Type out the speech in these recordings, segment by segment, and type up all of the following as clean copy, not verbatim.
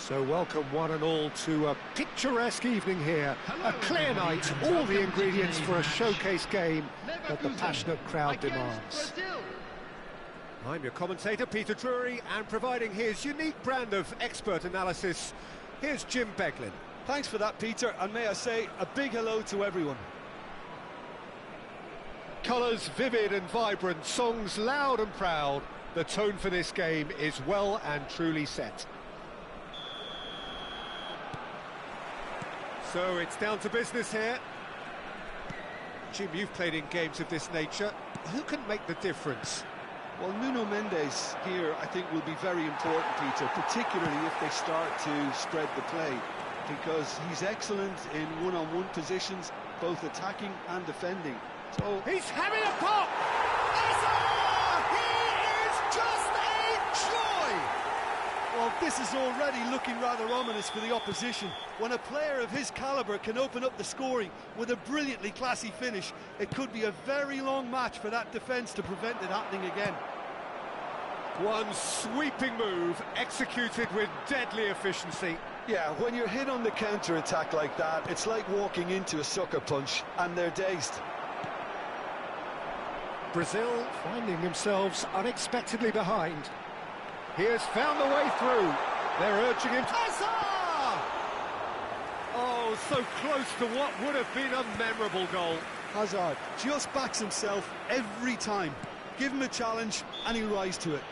So welcome one and all to a picturesque evening here. A clear night, all the ingredients for a showcase game that the passionate crowd demands. I'm your commentator, Peter Drury, and providing his unique brand of expert analysis, here's Jim Beglin. Thanks for that, Peter, and may I say a big hello to everyone. Colours vivid and vibrant, songs loud and proud. The tone for this game is well and truly set. So it's down to business here. Jim, you've played in games of this nature. Who can make the difference? Well, Nuno Mendes here, I think, will be very important, Peter, particularly if they start to spread the play, because he's excellent in one-on-one positions, both attacking and defending. So he's having a pop! He is just a joy! Well, this is already looking rather ominous for the opposition. When a player of his calibre can open up the scoring with a brilliantly classy finish, it could be a very long match for that defence to prevent it happening again. One sweeping move, executed with deadly efficiency. Yeah, when you're hit on the counter-attack like that, it's like walking into a sucker punch, and they're dazed. Brazil finding themselves unexpectedly behind. He has found the way through. They're urging him to... Hazard! Oh, so close to what would have been a memorable goal. Hazard just backs himself every time. Give him a challenge and he'll rise to it.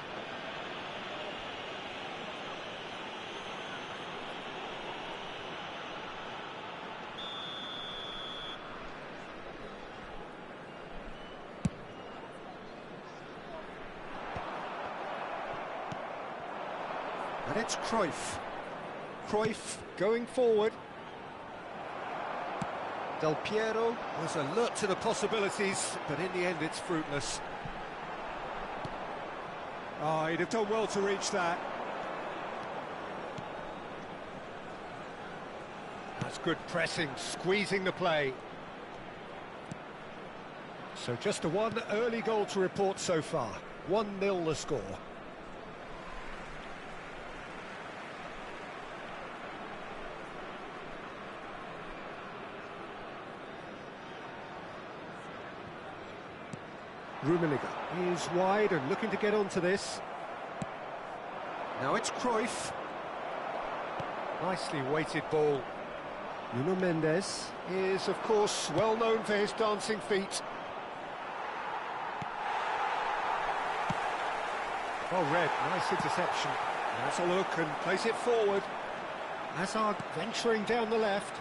And it's Cruyff. Cruyff going forward. Del Piero was alert to the possibilities, but in the end it's fruitless. Oh, he'd have done well to reach that. That's good pressing, squeezing the play. So just a one early goal to report so far. 1-0 the score. Rummenigge is wide and looking to get onto this. Now it's Cruyff. Nicely weighted ball. Nuno Mendes is, of course, well known for his dancing feet. Well read, nice interception. That's a look and place it forward. Hazard venturing down the left.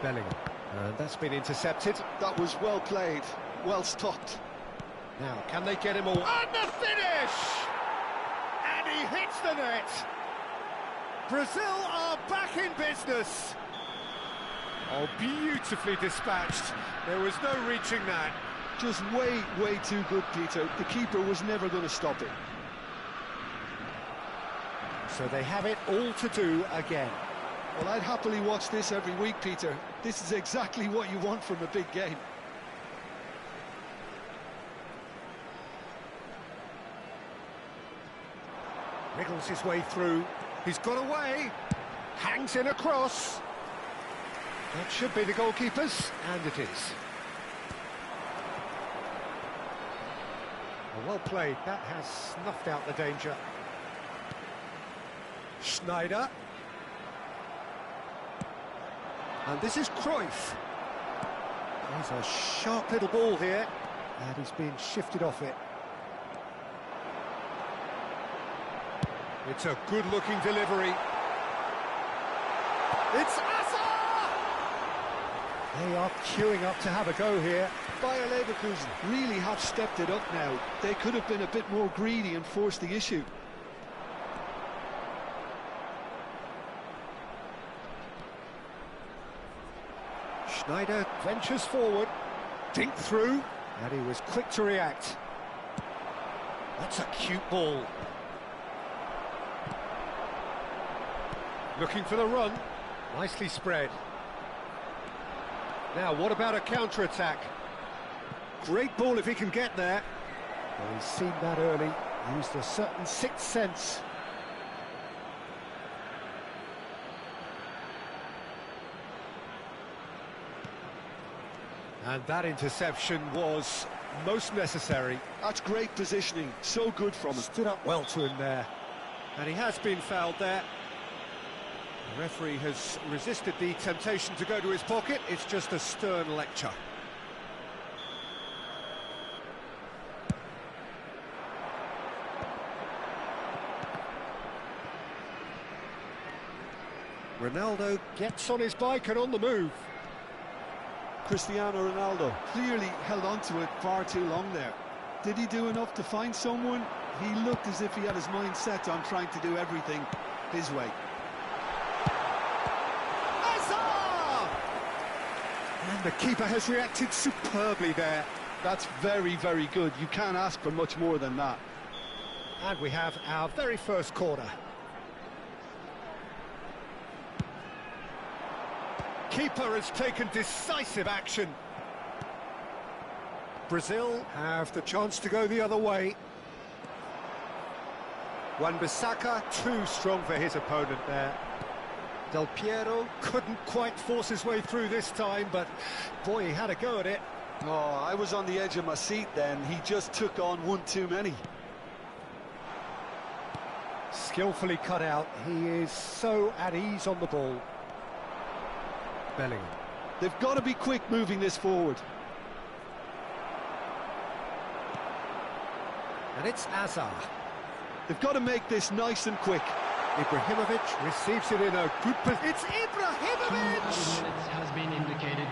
Bellingham. And that's been intercepted. That was well played, well stopped. Now, can they get him all? And the finish! And he hits the net! Brazil are back in business! Oh, beautifully dispatched. There was no reaching that. Just way too good, Peter. The keeper was never going to stop it. So they have it all to do again. Well, I'd happily watch this every week, Peter. This is exactly what you want from a big game. Wriggles his way through. He's got away. Hangs in a cross. That should be the goalkeeper's, and it is. Well played. That has snuffed out the danger. Schneider. And this is Cruyff. There's a sharp little ball here, and he's being shifted off it. It's a good-looking delivery. It's Hazard! They are queuing up to have a go here. Bayer Leverkusen really have stepped it up now. They could have been a bit more greedy and forced the issue. Schneider ventures forward, dink through, and he was quick to react. That's a cute ball. Looking for the run, nicely spread. Now, what about a counter-attack? Great ball if he can get there. Well, he's seen that early. Used a certain sixth sense. And that interception was most necessary. That's great positioning, so good from him. Stood up well to him there. And he has been fouled there. The referee has resisted the temptation to go to his pocket. It's just a stern lecture. Ronaldo gets on his bike and on the move. Cristiano Ronaldo clearly held on to it far too long there. Did he do enough to find someone? He looked as if he had his mind set on trying to do everything his way. And the keeper has reacted superbly there. That's very, very good. You can't ask for much more than that. And we have our very first corner. Keeper has taken decisive action. Brazil have the chance to go the other way. Wan-Bissaka too strong for his opponent there. Del Piero couldn't quite force his way through this time, but boy, he had a go at it. Oh, I was on the edge of my seat then. He just took on one too many. Skillfully cut out. He is so at ease on the ball. Bellingham. They've got to be quick moving this forward. And it's Azar. They've got to make this nice and quick. Ibrahimovic receives it in a good position. It's Ibrahimovic! Minutes has been indicated.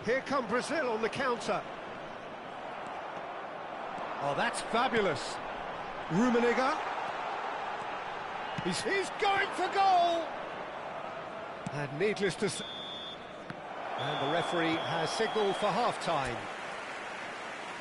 Here come Brazil on the counter. Oh, that's fabulous. Rummenigge. He's going for goal! And needless to say... And the referee has signalled for half-time.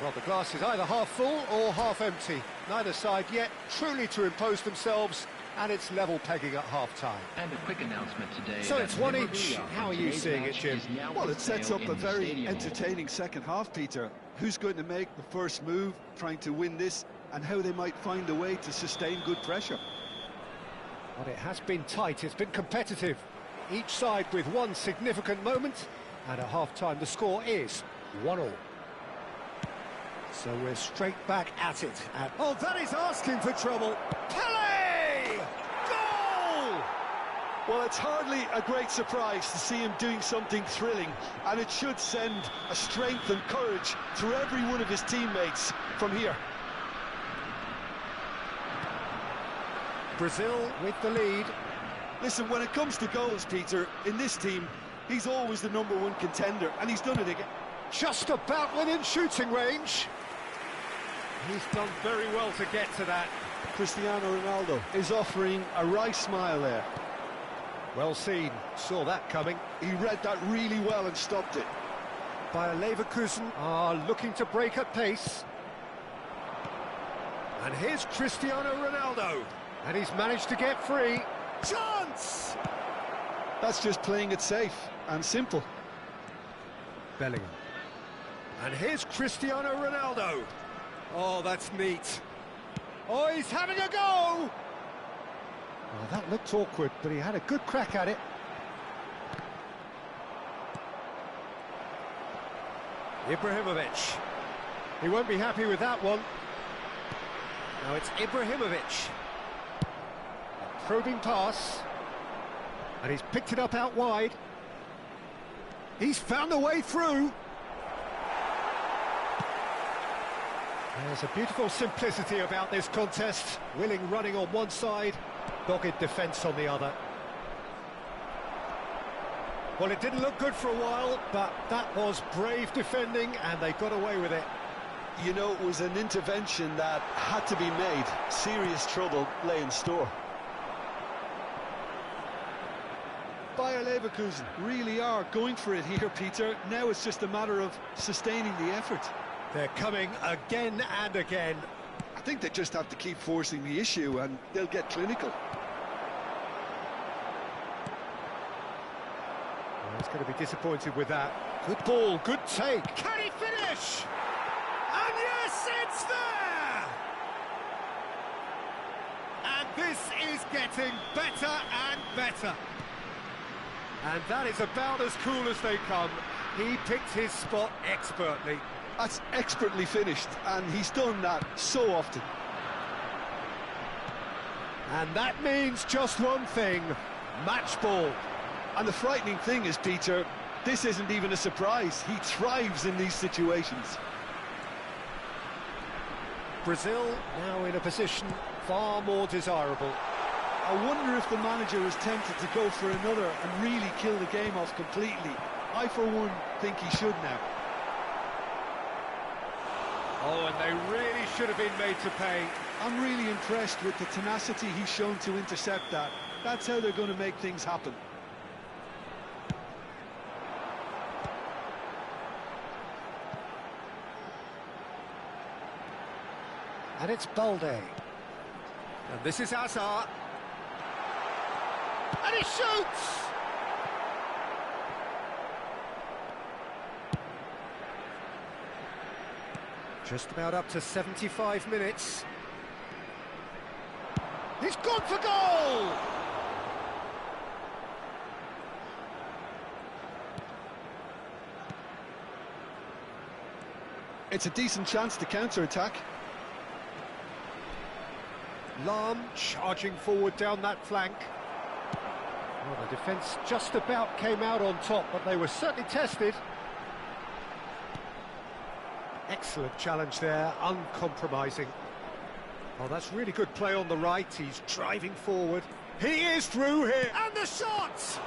Well, the glass is either half full or half empty. Neither side yet truly to impose themselves, and it's level pegging at half-time. And a quick announcement today. So it's one each. How are you seeing it, Jim? Well, it sets up a very entertaining second half, Peter. Who's going to make the first move, trying to win this, and how they might find a way to sustain good pressure. But it has been tight, it's been competitive. Each side with one significant moment, and at half-time the score is 1-1. So we're straight back at it. Oh, that is asking for trouble. Pele! Goal! Well, it's hardly a great surprise to see him doing something thrilling, and it should send a strength and courage through every one of his teammates from here. Brazil with the lead. Listen, when it comes to goals, Peter, in this team, he's always the #1 contender, and he's done it again. Just about within shooting range. He's done very well to get to that. Cristiano Ronaldo is offering a wry smile there. Well seen, saw that coming. He read that really well and stopped it. Bayer Leverkusen are looking to break at pace. And here's Cristiano Ronaldo. And he's managed to get free. Chance! That's just playing it safe and simple. Bellingham. And here's Cristiano Ronaldo. Oh, that's neat. Oh, he's having a go! Well, that looked awkward, but he had a good crack at it. Ibrahimovic. He won't be happy with that one. Now it's Ibrahimovic. A probing pass. And he's picked it up out wide. He's found a way through. There's a beautiful simplicity about this contest. Willing running on one side, dogged defence on the other. Well, it didn't look good for a while, but that was brave defending, and they got away with it. You know, it was an intervention that had to be made. Serious trouble lay in store. Bayer Leverkusen really are going for it here, Peter. Now it's just a matter of sustaining the effort. They're coming again and again. I think they just have to keep forcing the issue and they'll get clinical. He's going to be disappointed with that. Good ball, good take. Can he finish? And yes, it's there! And this is getting better and better. And that is about as cool as they come. He picked his spot expertly. That's expertly finished, and he's done that so often. And that means just one thing, match ball. And the frightening thing is, Peter, this isn't even a surprise. He thrives in these situations. Brazil now in a position far more desirable. I wonder if the manager is tempted to go for another and really kill the game off completely. I, for one, think he should now. Oh, and they really should have been made to pay. I'm really impressed with the tenacity he's shown to intercept that. That's how they're going to make things happen. And it's Balde. And this is Hazard. And he shoots! Just about up to 75 minutes. He's gone for goal! It's a decent chance to counter-attack. Lahm charging forward down that flank. Well, the defence just about came out on top, but they were certainly tested. Excellent challenge there, uncompromising. Oh, that's really good play on the right. He's driving forward. He is through here, and the shot!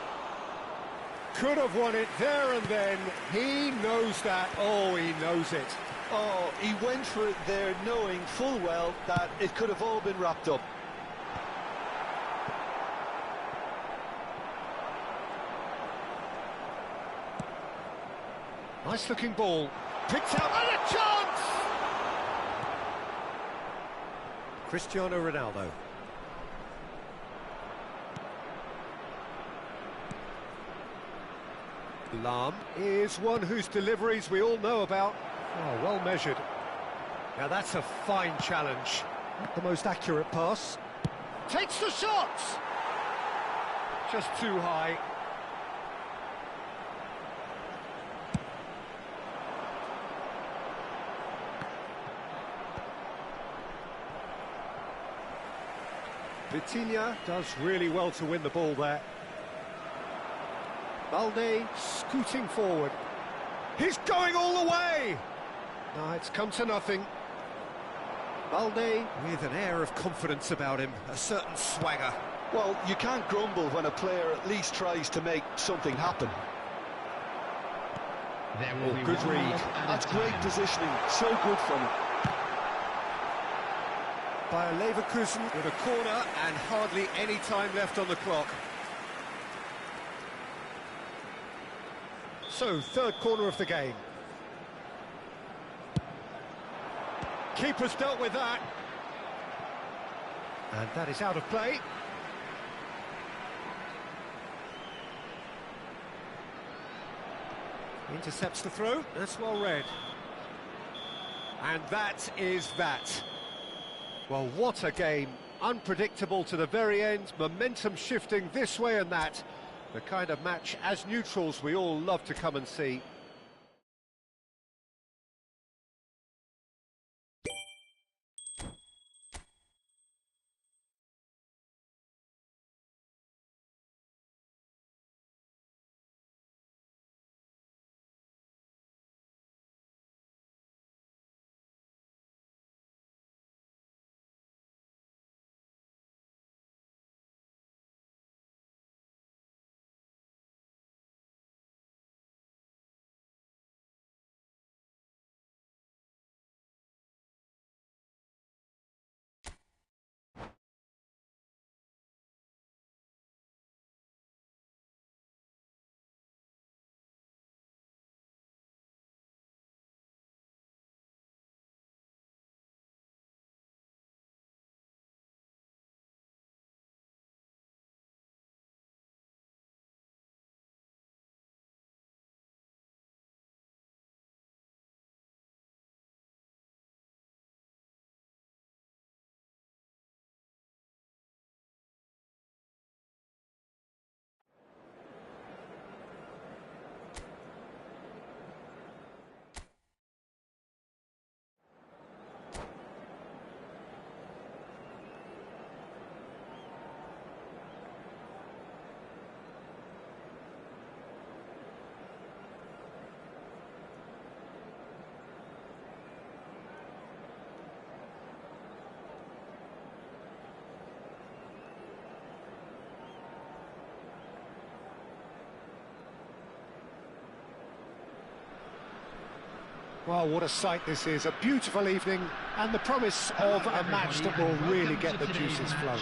Could have won it there and then. He knows that. Oh, he knows it. Oh, he went for it there, knowing full well that it could have all been wrapped up. Nice looking ball. Picked out, and a chance! Cristiano Ronaldo. Lahm is one whose deliveries we all know about. Oh, well measured. Now that's a fine challenge. Not the most accurate pass. Takes the shot! Just too high. Vitinha does really well to win the ball there. Balde scooting forward. He's going all the way! No, it's come to nothing. Balde with an air of confidence about him, a certain swagger. Well, you can't grumble when a player at least tries to make something happen. There will be good one read. minute at a That's great time. positioning, so good from him. By a Leverkusen with a corner and hardly any time left on the clock. So, third corner of the game. Keeper's dealt with that. And that is out of play. Intercepts the throw, that's well read. And that is that. Well, what a game. Unpredictable to the very end, momentum shifting this way and that. The kind of match, as neutrals, we all love to come and see. Well, what a sight this is, a beautiful evening, and the promise of a match that will really get the juices flowing.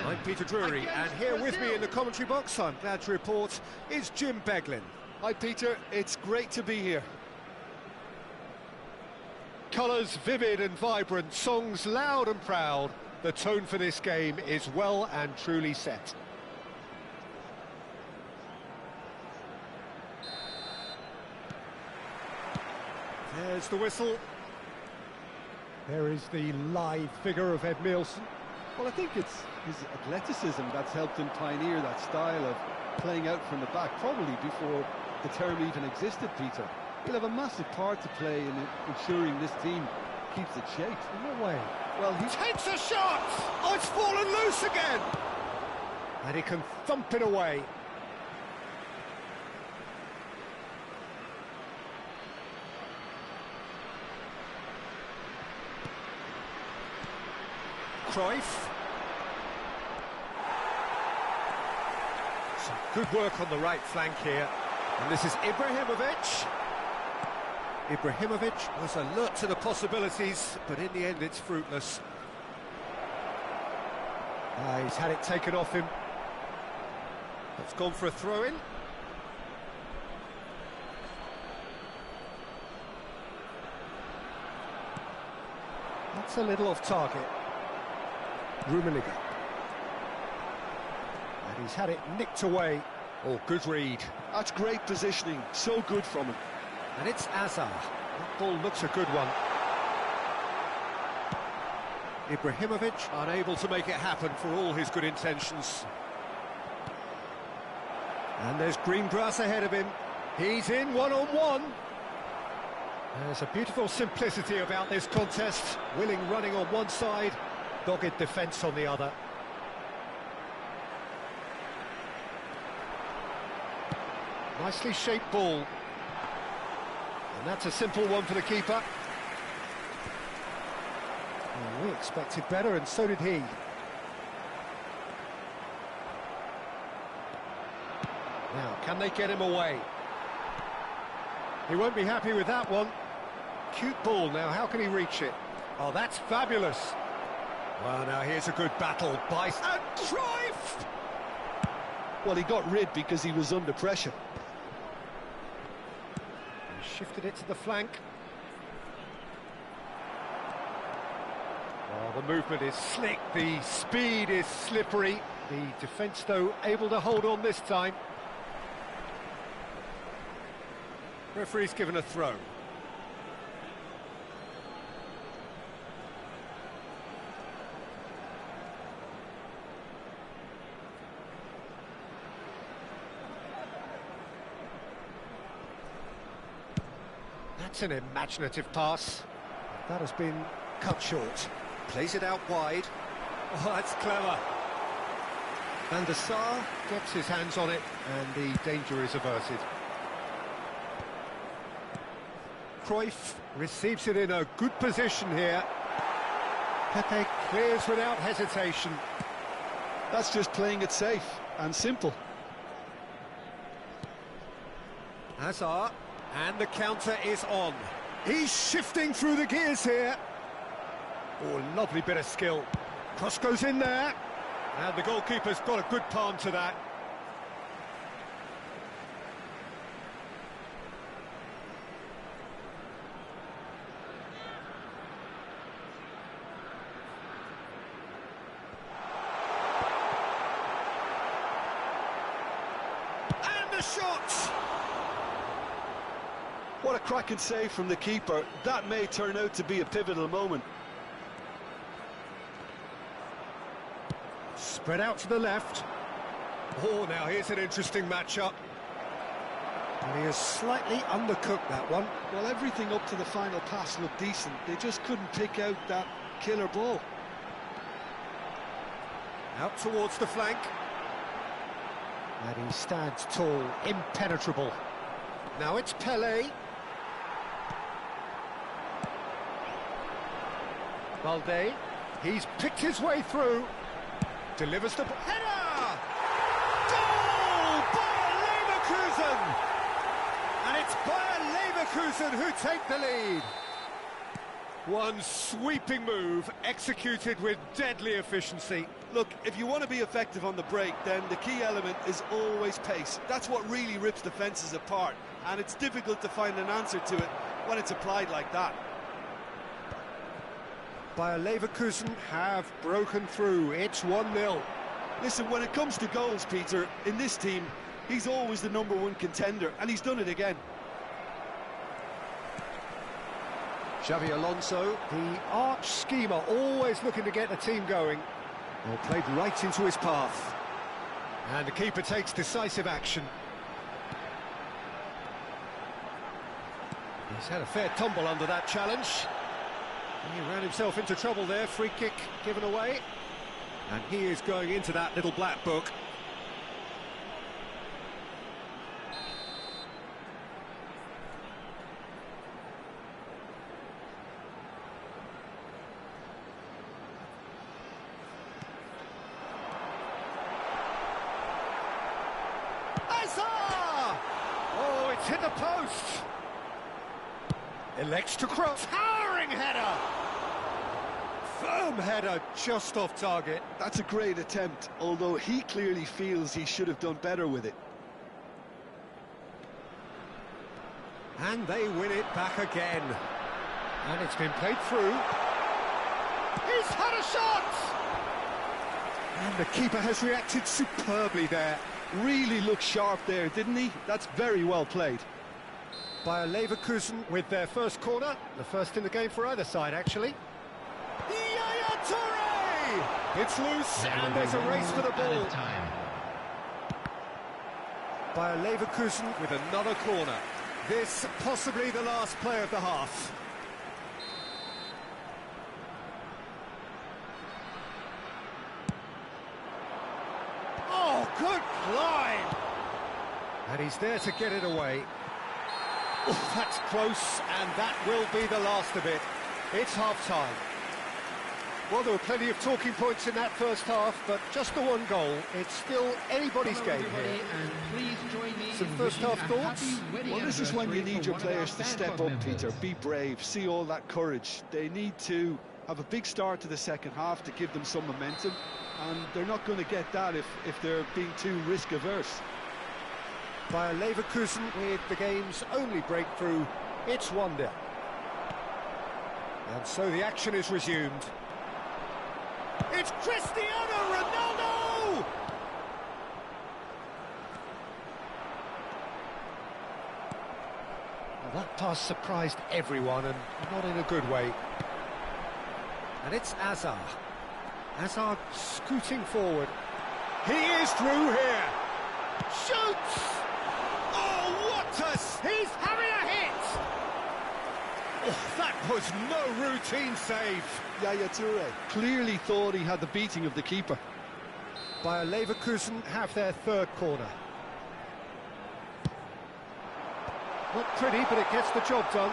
I'm Peter Drury, and here with me in the commentary box, I'm glad to report, is Jim Beglin. Hi Peter, it's great to be here. Colours vivid and vibrant, songs loud and proud. The tone for this game is well and truly set. There's the whistle. There is the lithe figure of Ed Milson. Well, I think it's his athleticism that's helped him pioneer that style of playing out from the back, probably before the term even existed, Peter. He'll have a massive part to play in ensuring this team keeps its shape. In what way? Well, he Takes a shot! Oh, it's fallen loose again! And he can thump it away. Cruyff. Some good work on the right flank here. And this is Ibrahimovic. Ibrahimovic was alert to the possibilities, but in the end it's fruitless. He's had it taken off him. It's gone for a throw-in. That's a little off target. Rummenigge. And he's had it nicked away. Oh, good read. That's great positioning, so good from him. And it's Azar. That ball looks a good one. Ibrahimovic unable to make it happen for all his good intentions. And there's green grass ahead of him. He's in one-on-one. There's a beautiful simplicity about this contest. Willing running on one side, dogged defence on the other. Nicely shaped ball. And that's a simple one for the keeper. Well, we expected better, and so did he. Now, can they get him away? He won't be happy with that one. Cute ball, now how can he reach it? Oh, that's fabulous. Well, now here's a good battle by... And Cruyff! Well, he got rid because he was under pressure. He shifted it to the flank. Oh, the movement is slick, the speed is slippery. The defence, though, able to hold on this time. Referee's given a throw. That's an imaginative pass. That has been cut short. Plays it out wide. Oh, that's clever. Van der Sar gets his hands on it, and the danger is averted. Cruyff receives it in a good position here. Pepe clears without hesitation. That's just playing it safe and simple. Hazard, and the counter is on. He's shifting through the gears here. Oh, lovely bit of skill. Cross goes in there. And the goalkeeper's got a good palm to that. And the shot! What a cracking save from the keeper. That may turn out to be a pivotal moment. Spread out to the left. Oh, now here's an interesting matchup. And he has slightly undercooked that one. Well, everything up to the final pass looked decent. They just couldn't pick out that killer ball. Out towards the flank. And he stands tall, impenetrable. Now it's Pelé. Valde, he's picked his way through. Delivers the header! Goal! Bayer Leverkusen! And it's Bayer Leverkusen who take the lead. One sweeping move, executed with deadly efficiency. Look, if you want to be effective on the break, then the key element is always pace. That's what really rips defences apart, and it's difficult to find an answer to it when it's applied like that. Bayer Leverkusen have broken through. It's 1-0. Listen, when it comes to goals, Peter, in this team, he's always the #1 contender, and he's done it again. Xavi Alonso, the arch schemer, always looking to get the team going. Well, played right into his path. And the keeper takes decisive action. He's had a fair tumble under that challenge. He ran himself into trouble there, free kick given away. And he is going into that little black book. Oh, it's hit the post. Elects to cross. Towering header. Firm header, just off target. That's a great attempt, although he clearly feels he should have done better with it. And they win it back again. And it's been played through. He's had a shot! And the keeper has reacted superbly there. Really looked sharp there, didn't he? That's very well played. Bayer Leverkusen with their first corner. The first in the game for either side, actually. Yaya Toure! It's loose, and there's a race for the ball. Bayer Leverkusen with another corner. This possibly the last play of the half. Oh, good climb! And he's there to get it away. Oh, that's close, and that will be the last of it. It's half-time. Well, there were plenty of talking points in that first half, but just the one goal. It's still anybody's game here. Some first-half thoughts? Well, this is when you need your players to step up, Peter. Be brave, see all that courage. They need to have a big start to the second half to give them some momentum, and they're not going to get that if they're being too risk-averse. Bayer Leverkusen with the game's only breakthrough. It's 1-0. And so the action is resumed. It's Cristiano Ronaldo! Well, that pass surprised everyone, and not in a good way. And it's Hazard. Hazard scooting forward. He is through here. Shoots! Oh, what a... He's having a hit! Oh, that was no routine save. Yaya Toure clearly thought he had the beating of the keeper. Bayer Leverkusen have their third corner. Not pretty, but it gets the job done.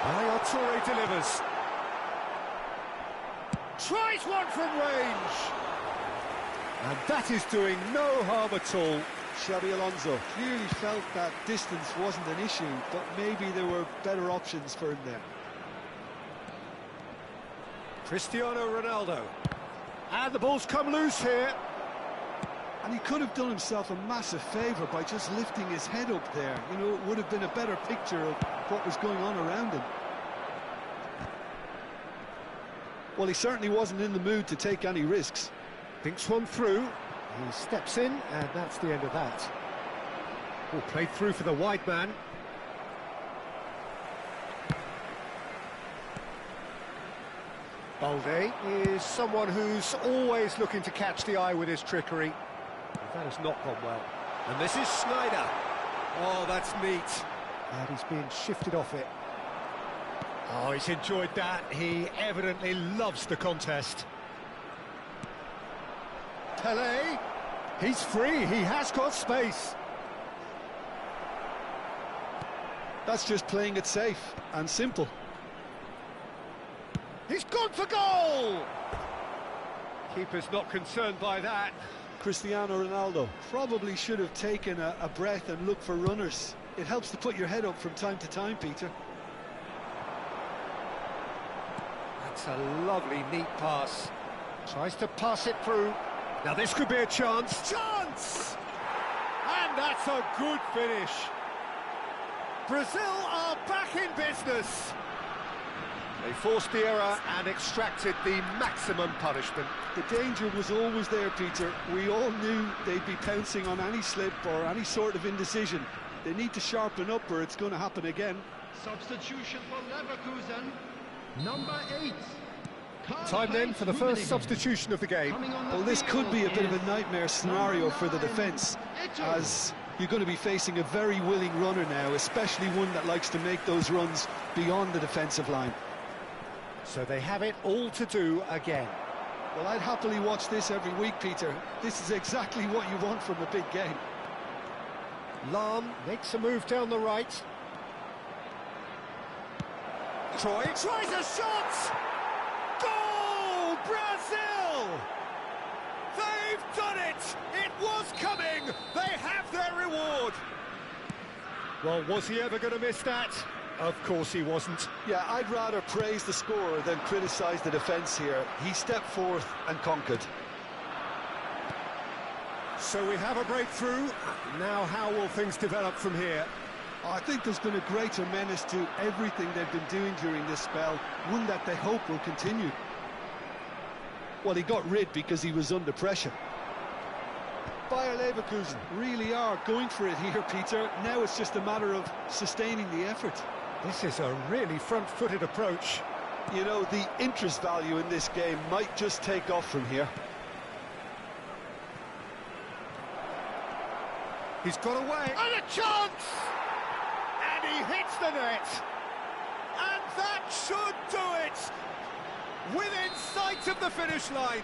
Yaya Toure delivers. Tries one from range. And that is doing no harm at all. Xavi Alonso clearly felt that distance wasn't an issue, but maybe there were better options for him there. Cristiano Ronaldo. And the ball's come loose here. And he could have done himself a massive favour by just lifting his head up there. You know, it would have been a better picture of what was going on around him. Well, he certainly wasn't in the mood to take any risks. Thinks one through. He steps in, and that's the end of that. All played through for the wide man. Balde is someone who's always looking to catch the eye with his trickery. That has not gone well. And this is Snyder. Oh, that's neat. And he's being shifted off it. Oh, he's enjoyed that. He evidently loves the contest. Pelé, he's free, he has got space. That's just playing it safe and simple. He's gone for goal! Keeper's not concerned by that. Cristiano Ronaldo. Probably should have taken a breath and looked for runners. It helps to put your head up from time to time, Peter. That's a lovely, neat pass. Tries to pass it through. Now this could be a chance. Chance! And that's a good finish. Brazil are back in business. They forced the error and extracted the maximum punishment. The danger was always there, Peter. We all knew they'd be pouncing on any slip or any sort of indecision. They need to sharpen up or it's going to happen again. Substitution for Leverkusen. Number 8. Time then for the first substitution of the game. Well, this could be a bit of a nightmare scenario for the defence, as you're going to be facing a very willing runner now, especially one that likes to make those runs beyond the defensive line. So they have it all to do again. Well, I'd happily watch this every week, Peter. This is exactly what you want from a big game. Lahm makes a move down the right. Troy tries a shot! Goal! Brazil! They've done it! It was coming! They have their reward! Well, was he ever going to miss that? Of course he wasn't. Yeah, I'd rather praise the scorer than criticise the defence here. He stepped forth and conquered. So we have a breakthrough. Now how will things develop from here? I think there's been a greater menace to everything they've been doing during this spell, one that they hope will continue. Well, he got rid because he was under pressure. Bayer Leverkusen really are going for it here, Peter. Now it's just a matter of sustaining the effort. This is a really front-footed approach. You know, the interest value in this game might just take off from here. He's got away. And a chance! And he hits the net. And that should do it! Within sight of the finish line.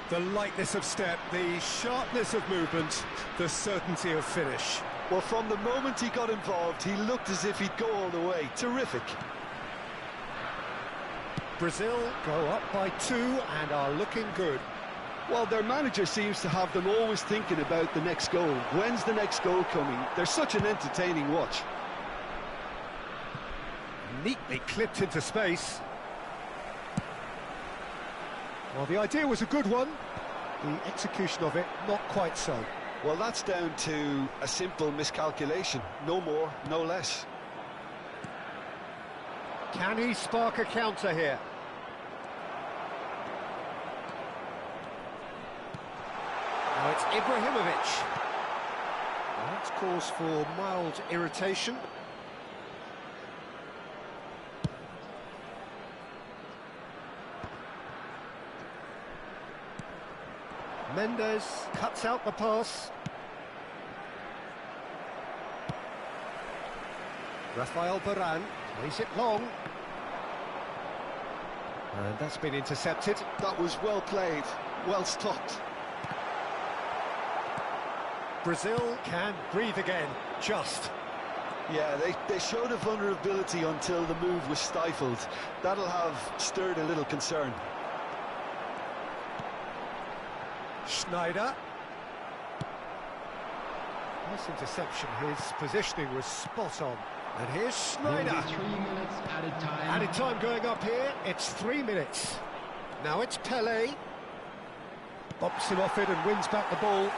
The lightness of step, the sharpness of movement, the certainty of finish. Well, from the moment he got involved, he looked as if he'd go all the way. Terrific. Brazil go up by 2 and are looking good. Well, their manager seems to have them always thinking about the next goal. When's the next goal coming? They're such an entertaining watch. Neatly clipped into space. Well, the idea was a good one. The execution of it, not quite so. Well, that's down to a simple miscalculation. No more, no less. Can he spark a counter here? Now it's Ibrahimovic. Well, that's cause for mild irritation. Mendes cuts out the pass. Rafael Varane plays it long. And that's been intercepted. That was well played, well stopped. Brazil can breathe again, just. Yeah, they showed a vulnerability until the move was stifled. That'll have stirred a little concern. Schneider. Nice interception, his positioning was spot on. And here's Schneider. 3 minutes added time. Added time going up here, it's 3 minutes. Now it's Pelé. Bumps him off it and wins back the ball.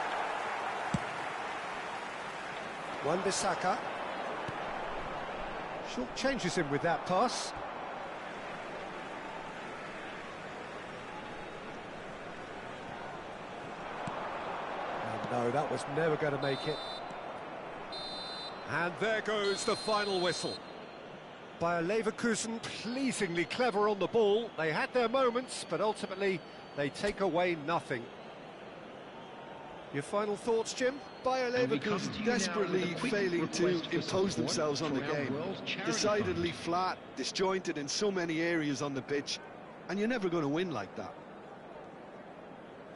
Wan-Bissaka. Short changes him with that pass. No, that was never going to make it. And there goes the final whistle. Bayer Leverkusen pleasingly clever on the ball. They had their moments, but ultimately they take away nothing. Your final thoughts, Jim? Bayer Leverkusen desperately failing to impose themselves on the game. Decidedly flat, disjointed in so many areas on the pitch, and you're never going to win like that.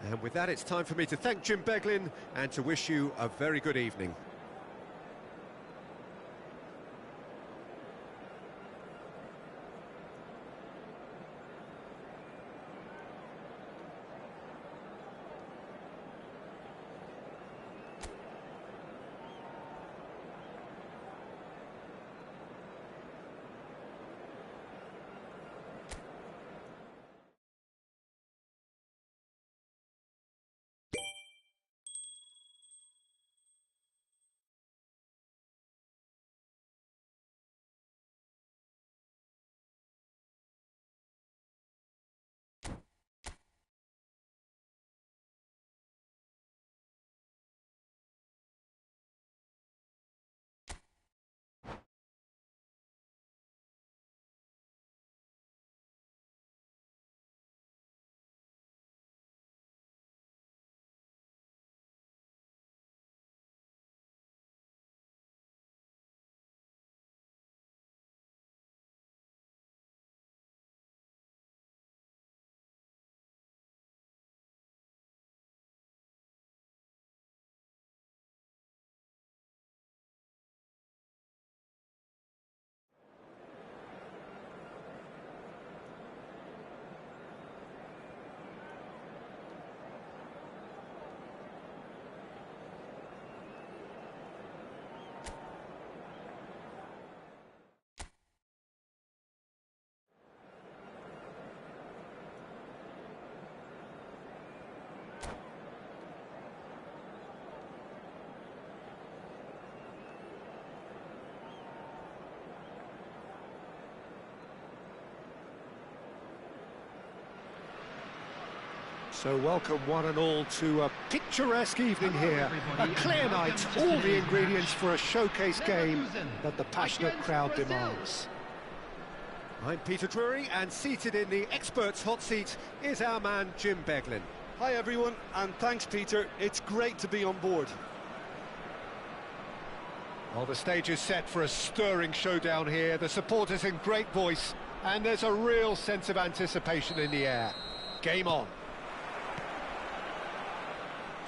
And with that, it's time for me to thank Jim Beglin and to wish you a very good evening. So welcome one and all to a picturesque evening here. A clear night, all the ingredients for a showcase game that the passionate crowd demands. I'm Peter Drury, and seated in the experts' hot seat is our man Jim Beglin. Hi everyone, and thanks Peter, it's great to be on board. Well, the stage is set for a stirring showdown here, the supporters in great voice, and there's a real sense of anticipation in the air. Game on.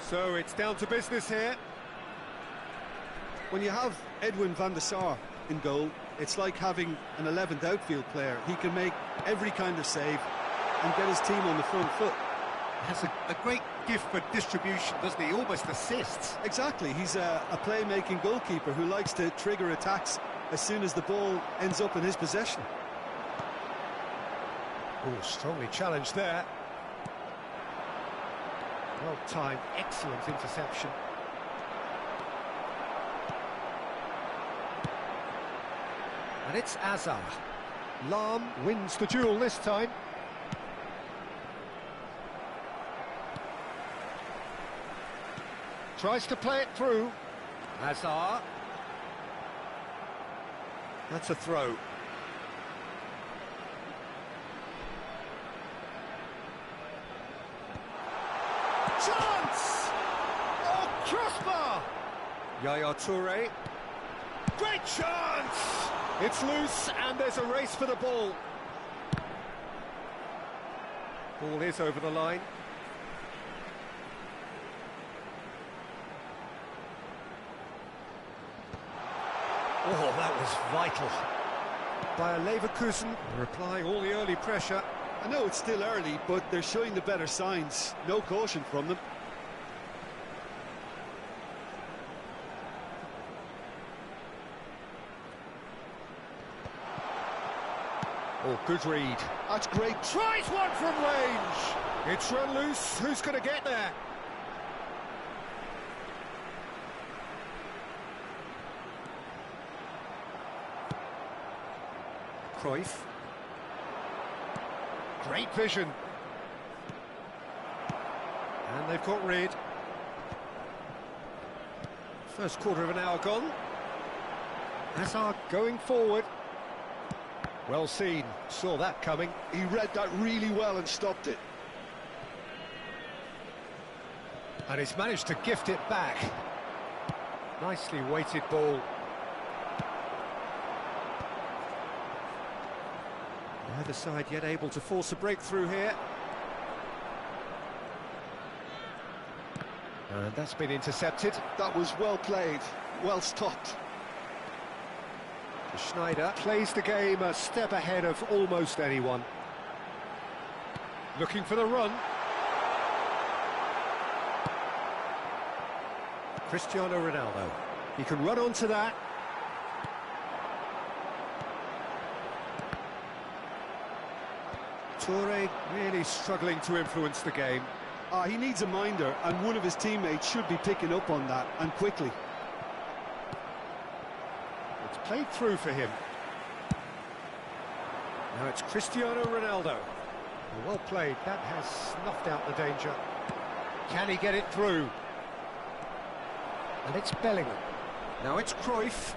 So it's down to business here. When you have Edwin van der Sar in goal, it's like having an 11th outfield player. He can make every kind of save and get his team on the front foot. Has a great gift for distribution, doesn't he? Almost assists. Exactly, he's a play-making goalkeeper who likes to trigger attacks as soon as the ball ends up in his possession. Oh, strongly challenged there. Well timed, excellent interception. And it's Azar. Lam wins the duel this time. Tries to play it through. Azar. That's a throw. Chance! Oh, crossbar! Yaya Toure. Great chance! It's loose, and there's a race for the ball. Ball is over the line. Oh, that was vital. By Leverkusen, replying all the early pressure. I know it's still early, but they're showing the better signs. No caution from them. Oh, good read. That's great. Tries one from range. It's run loose. Who's going to get there? Cruyff. Great vision. And they've got rid. First quarter of an hour gone. Hazard going forward. Well seen, saw that coming. He read that really well and stopped it. And he's managed to gift it back. Nicely weighted ball. Neither side yet able to force a breakthrough here. And that's been intercepted. That was well played, well stopped. Schneider plays the game a step ahead of almost anyone. Looking for the run. Cristiano Ronaldo. He can run onto that. Toure really struggling to influence the game. He needs a minder, and one of his teammates should be picking up on that, and quickly. It's played through for him. Now it's Cristiano Ronaldo. Well played, that has snuffed out the danger. Can he get it through? And it's Bellingham. Now it's Cruyff.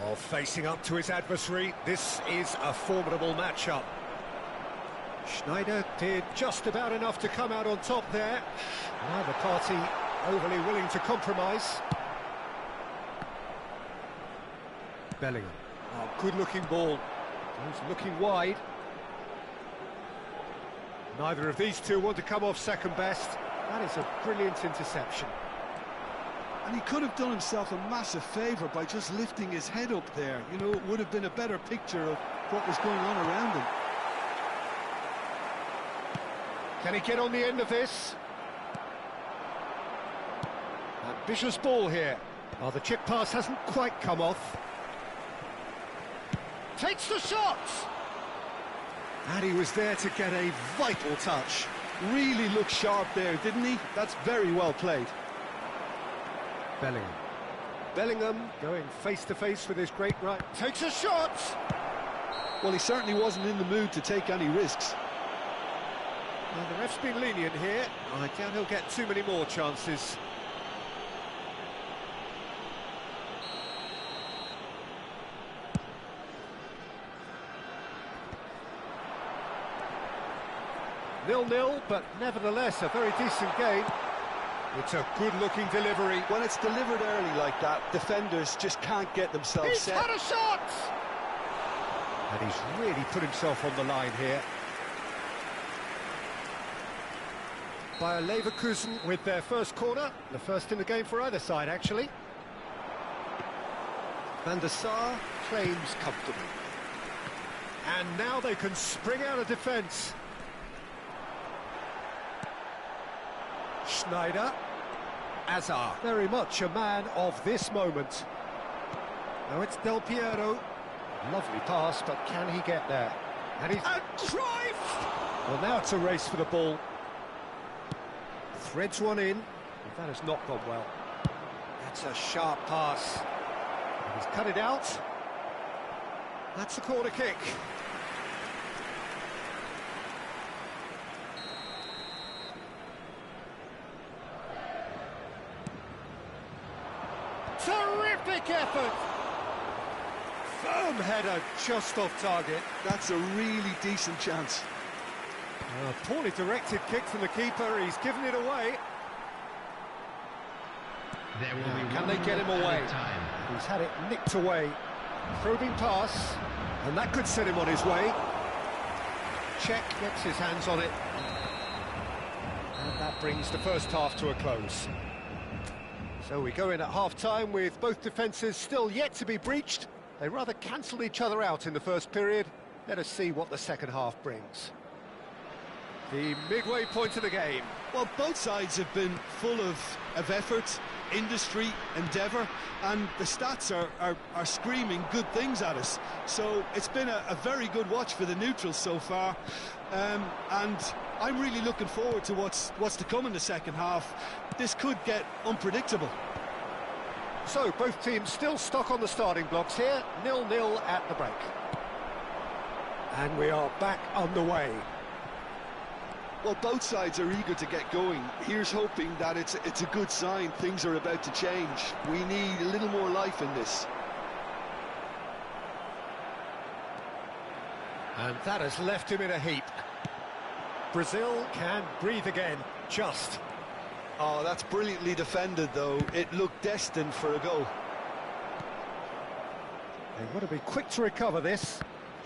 Oh, facing up to his adversary. This is a formidable matchup. Schneider did just about enough to come out on top there. Neither party overly willing to compromise. Bellingham. Oh, good-looking ball. He's looking wide. Neither of these two want to come off second best. That is a brilliant interception. And he could have done himself a massive favour by just lifting his head up there. You know, it would have been a better picture of what was going on around him. Can he get on the end of this? Ambitious ball here. Oh, the chip pass hasn't quite come off. Takes the shot! And he was there to get a vital touch. Really looked sharp there, didn't he? That's very well played. Bellingham. Bellingham going face-to-face with his great right. Takes a shot! Well, he certainly wasn't in the mood to take any risks. Well, the ref's been lenient here. I doubt he'll get too many more chances. Nil-nil, but nevertheless a very decent game. It's a good-looking delivery. When it's delivered early like that, defenders just can't get themselves set. He's had a shot! And he's really put himself on the line here. Bayer Leverkusen with their first corner, the first in the game for either side, actually. Van der Sar claims comfortably. And now they can spring out of defence. Schneider. Azar. Very much a man of this moment. Now it's Del Piero. Lovely pass, but can he get there? And he's... And Cruyff! Well, now it's a race for the ball. Threads one in. That has not gone well. That's a sharp pass. He's cut it out. That's a corner kick. Terrific effort! Firm header just off target. That's a really decent chance. A poorly directed kick from the keeper, he's given it away. There will be Can they get him away? He's had it nicked away. Probing pass, and that could set him on his way. Czech gets his hands on it. And that brings the first half to a close. So we go in at half-time with both defences still yet to be breached. They rather cancelled each other out in the first period. Let us see what the second half brings. The midway point of the game. Well, both sides have been full of effort, industry, endeavour, and the stats are screaming good things at us. So it's been a very good watch for the neutrals so far, and I'm really looking forward to what's to come in the second half. This could get unpredictable. So both teams still stuck on the starting blocks here, 0-0 at the break. And we are back underway. Well, both sides are eager to get going. Here's hoping that it's a good sign. Things are about to change. We need a little more life in this. And that has left him in a heap. Brazil can breathe again, just. Oh, that's brilliantly defended, though. It looked destined for a goal. They want to be quick to recover this.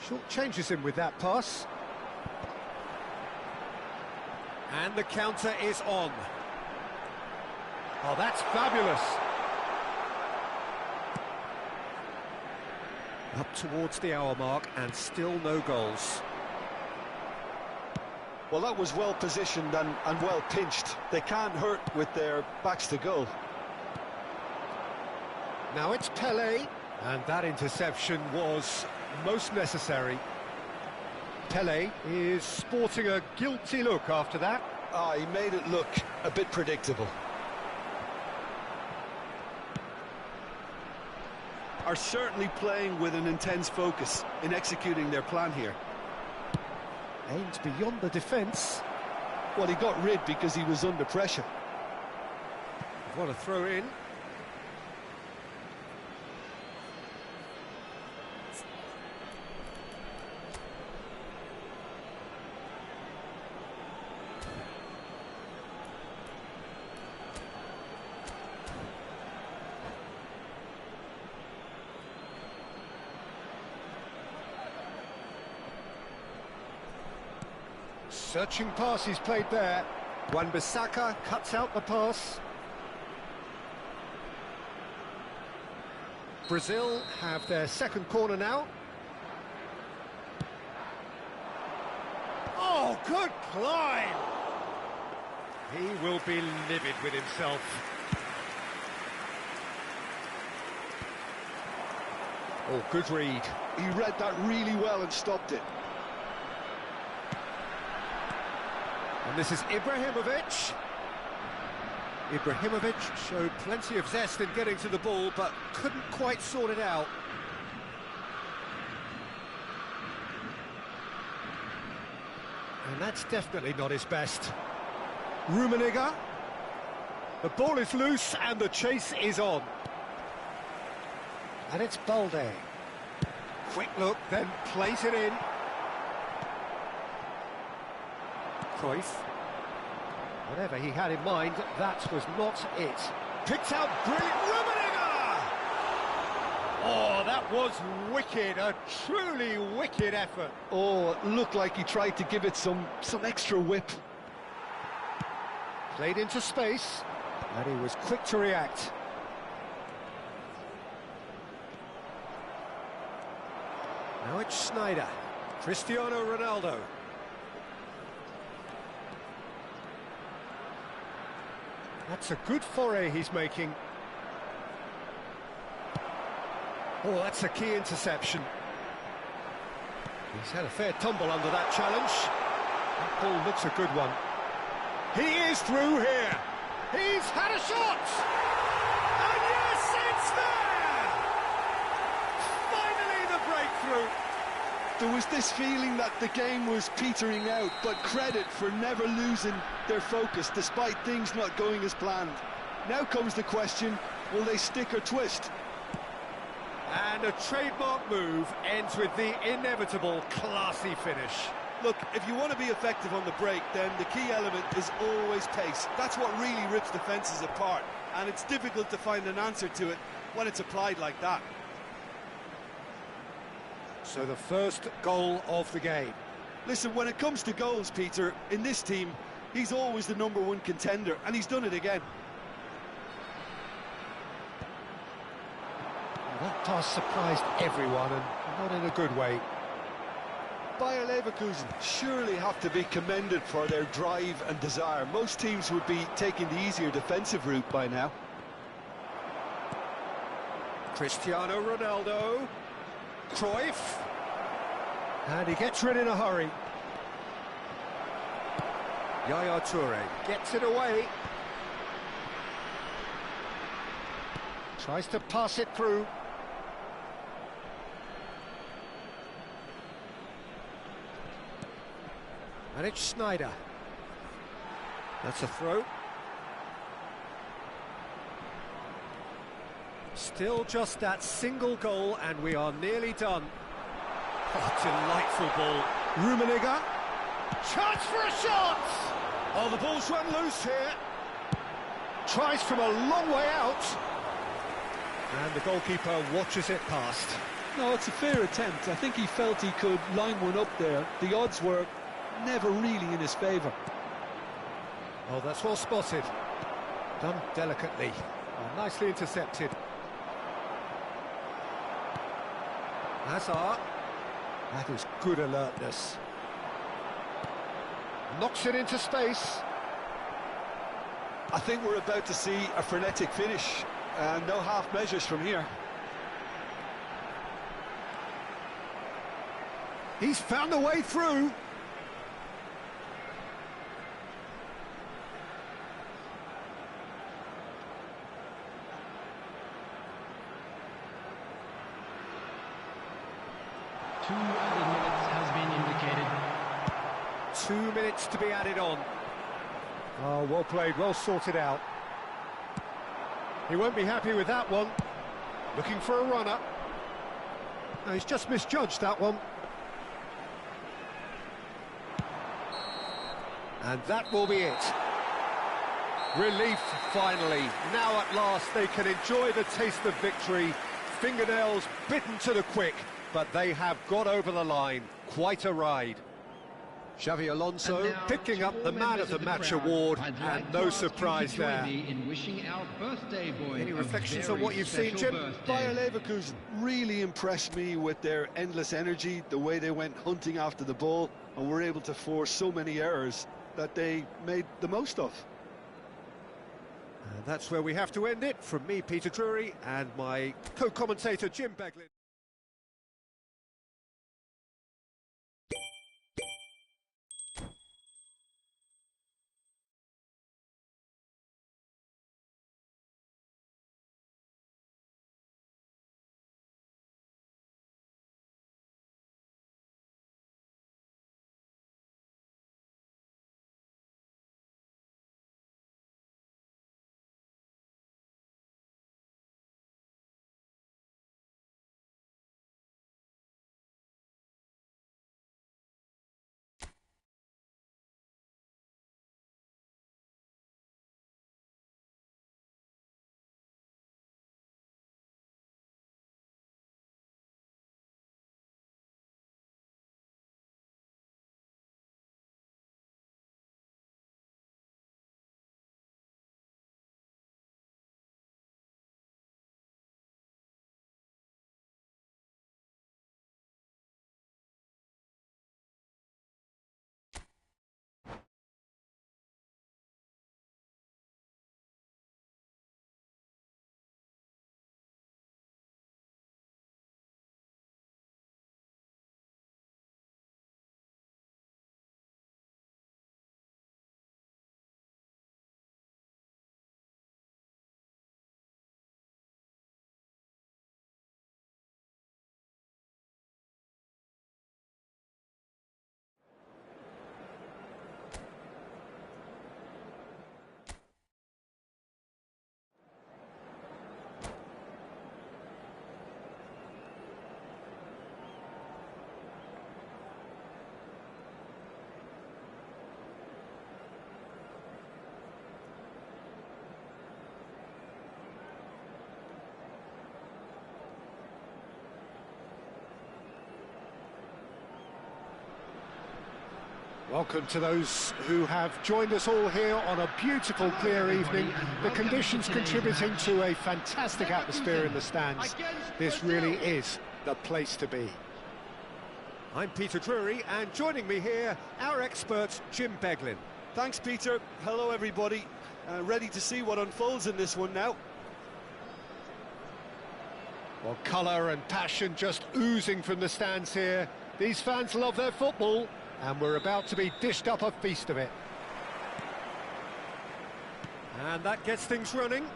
Short changes him with that pass. And the counter is on. Oh, that's fabulous. Up towards the hour mark and still no goals. Well, that was well positioned and well pinched. They can't hurt with their backs to goal. Now it's Pelé, and that interception was most necessary. Pelé is sporting a guilty look after that. Ah, he made it look a bit predictable. Are certainly playing with an intense focus in executing their plan here. Aimed beyond the defence. Well, he got rid because he was under pressure. What a throw in. Searching pass he's played there. Wan-Bissaka cuts out the pass. Brazil have their second corner now. Oh, good climb! He will be livid with himself. Oh, good read. He read that really well and stopped it. And this is Ibrahimovic. Ibrahimovic showed plenty of zest in getting to the ball, but couldn't quite sort it out. And And that's definitely not his best. Rummenigge. The ball is loose and the chase is on. And it's Balde. Quick look, then plays it in. Cruyff. Whatever he had in mind, that was not it. Picked out brilliant Rummenigge! Oh, that was wicked, a truly wicked effort. Oh, it looked like he tried to give it some extra whip. Played into space, and he was quick to react. Now it's Snyder. Cristiano Ronaldo. That's a good foray he's making. Oh, that's a key interception. He's had a fair tumble under that challenge. That ball looks a good one. He is through here. He's had a shot! And yes, it's there! Finally the breakthrough. There was this feeling that the game was petering out, but credit for never losing their focus despite things not going as planned. Now comes the question, will they stick or twist? And a trademark move ends with the inevitable classy finish. Look, if you want to be effective on the break, then the key element is always pace. That's what really rips defences apart, and it's difficult to find an answer to it when it's applied like that. So the first goal of the game. Listen, when it comes to goals, Peter, in this team, he's always the #1 contender, and he's done it again. That pass surprised everyone, and not in a good way. Bayer Leverkusen surely have to be commended for their drive and desire. Most teams would be taking the easier defensive route by now. Cristiano Ronaldo. Cruyff. And he gets rid in a hurry. Yaya Toure gets it away. Tries to pass it through. And it's Snyder. That's a throw. Still just that single goal and we are nearly done. Oh, delightful ball. Rummenigge. Chance for a shot! Oh, the ball's run loose here. Tries from a long way out. And the goalkeeper watches it past. No, it's a fair attempt. I think he felt he could line one up there. The odds were never really in his favour. Oh, that's well spotted. Done delicately. Oh, nicely intercepted. Hazard. That is good alertness. Knocks it into space. I think we're about to see a frenetic finish. No half measures from here. He's found a way through. Two added minutes has been indicated. 2 minutes to be added on. Oh, well played, well sorted out. He won't be happy with that one. Looking for a runner. No, he's just misjudged that one. And that will be it. Relief, finally. Now at last they can enjoy the taste of victory. Fingernails bitten to the quick, but they have got over the line. Quite a ride. Xavi Alonso picking up the Man of the Match award, and no surprise there. Any reflections on what you've seen, Jim? Bayer Leverkusen really impressed me with their endless energy, the way they went hunting after the ball, and were able to force so many errors that they made the most of. And that's where we have to end it. From me, Peter Drury, and my co-commentator, Jim Beglin. Welcome to those who have joined us all here on a beautiful, clear evening. The conditions contributing to a fantastic atmosphere in the stands. This really is the place to be. I'm Peter Drury, and joining me here, our expert, Jim Beglin. Thanks, Peter. Hello, everybody. Ready to see what unfolds in this one now. Well, colour and passion just oozing from the stands here. These fans love their football, and we're about to be dished up a feast of it. And that gets things running.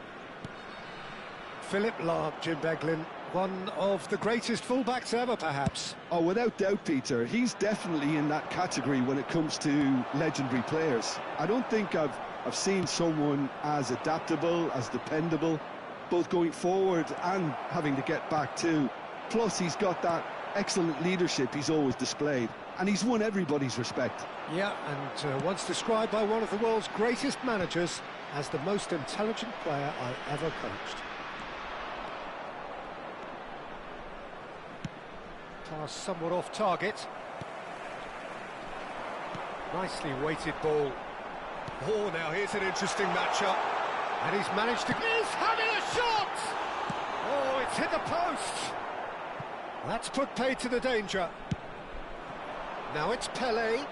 Philip Lahm, Jim Beglin, one of the greatest fullbacks ever, perhaps. Oh, without doubt, Peter. He's definitely in that category when it comes to legendary players. I don't think I've seen someone as adaptable, as dependable, both going forward and having to get back too. Plus, he's got that excellent leadership he's always displayed, and he's won everybody's respect. Yeah, and once described by one of the world's greatest managers as the most intelligent player I ever coached. Pass somewhat off target. Nicely weighted ball. Oh, now here's an interesting matchup. And he's managed to... He's having a shot! Oh, it's hit the post. That's put paid to the danger. Now it's Pelé.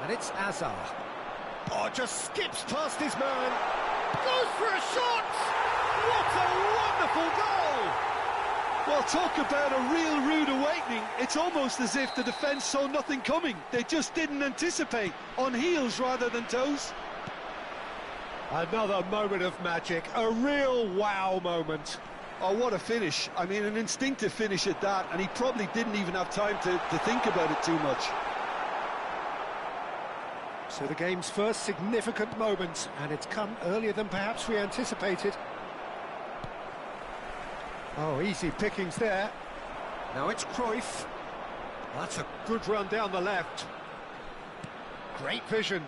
And it's Azar. Oh, just skips past his man. Goes for a shot! What a wonderful goal! Well, talk about a real rude awakening. It's almost as if the defence saw nothing coming. They just didn't anticipate, on heels rather than toes. Another moment of magic, a real wow moment. Oh, what a finish. I mean, an instinctive finish at that, and he probably didn't even have time to think about it too much. So the game's first significant moment, and it's come earlier than perhaps we anticipated. Oh, easy pickings there. Now it's Cruyff. That's a good run down the left. Great vision.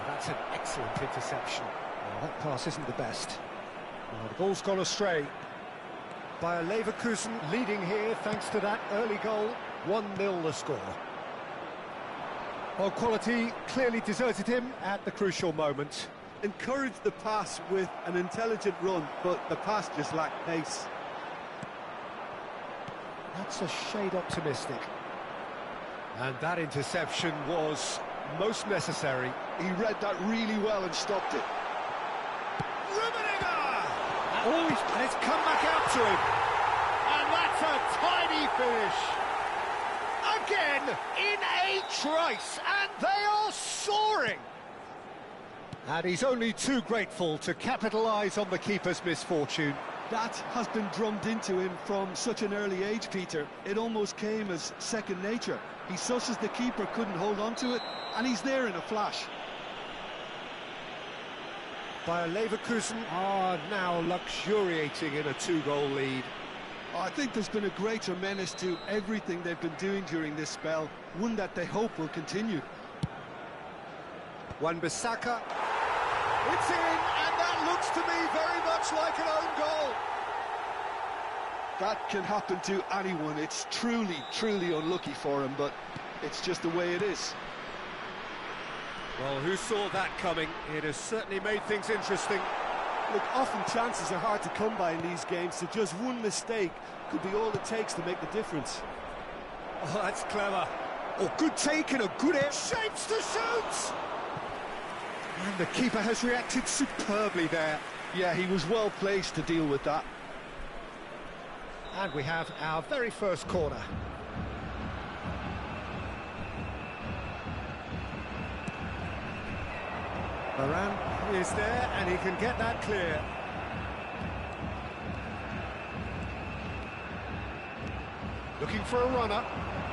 That's an excellent interception. Well, that pass isn't the best. Well, the ball's gone astray. Bayer Leverkusen leading here thanks to that early goal. 1-0 the score. Well, quality clearly deserted him at the crucial moment. Encouraged the pass with an intelligent run, but the pass just lacked pace. That's a shade optimistic. And that interception was most necessary. He read that really well and stopped it. Oh, and it's come back out to him. And that's a tiny finish. Again, in a trice, and they are soaring. And he's only too grateful to capitalise on the keeper's misfortune. That has been drummed into him from such an early age, Peter. It almost came as second nature. He susses the keeper couldn't hold on to it, and he's there in a flash. Bayer Leverkusen are now luxuriating in a 2-goal lead. Oh, I think there's been a greater menace to everything they've been doing during this spell, one that they hope will continue. Wan-Bissaka. It's in, and that looks to me very much like an own goal. That can happen to anyone. It's truly, truly unlucky for him, but it's just the way it is. Well, who saw that coming? It has certainly made things interesting. Look, often chances are hard to come by in these games, so just one mistake could be all it takes to make the difference. Oh, that's clever. Oh, good take and a good air. Shapes to shoot! And the keeper has reacted superbly there. Yeah, he was well placed to deal with that. And we have our very first corner. Varane is there, and he can get that clear. Looking for a runner,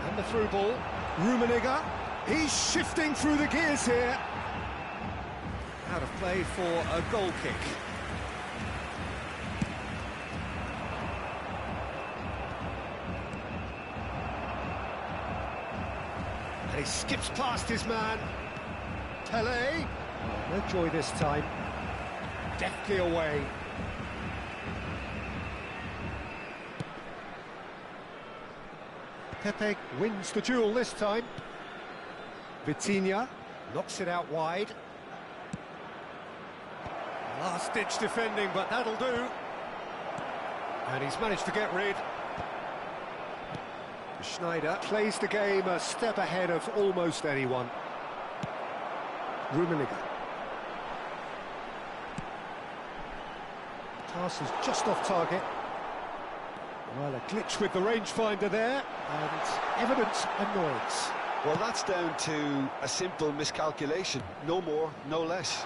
and the through ball. Rummenigge, he's shifting through the gears here. Out of play for a goal kick. And he skips past his man. Pelé. Oh, no joy this time. Deftly away. Pepe wins the duel this time. Vitinha knocks it out wide. Last-ditch defending, but that'll do. And he's managed to get rid. Schneider plays the game a step ahead of almost anyone. Rummenigge. Pass is just off target. Well, a glitch with the rangefinder there, and evident annoyance. Well, that's down to a simple miscalculation. No more, no less.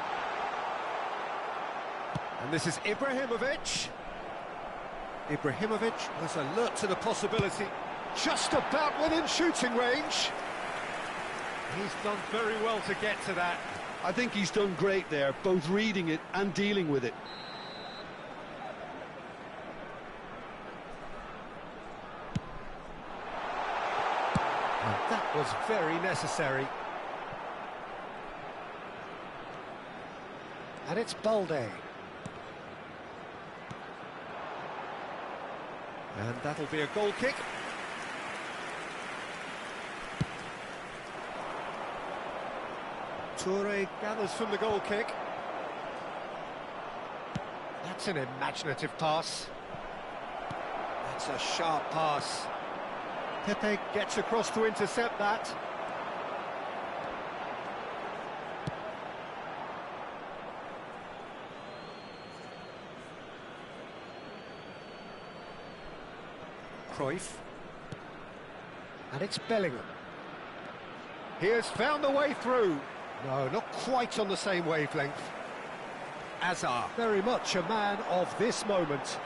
And this is Ibrahimovic. Ibrahimovic was alert to the possibility. Just about within shooting range. He's done very well to get to that. I think he's done great there, both reading it and dealing with it. And that was very necessary. And it's Balde. And that'll be a goal kick. Toure gathers from the goal kick. That's an imaginative pass. That's a sharp pass. Pepe gets across to intercept that. Cruyff. And it's Bellingham. He has found the way through. No, not quite on the same wavelength. Azar, very much a man of this moment.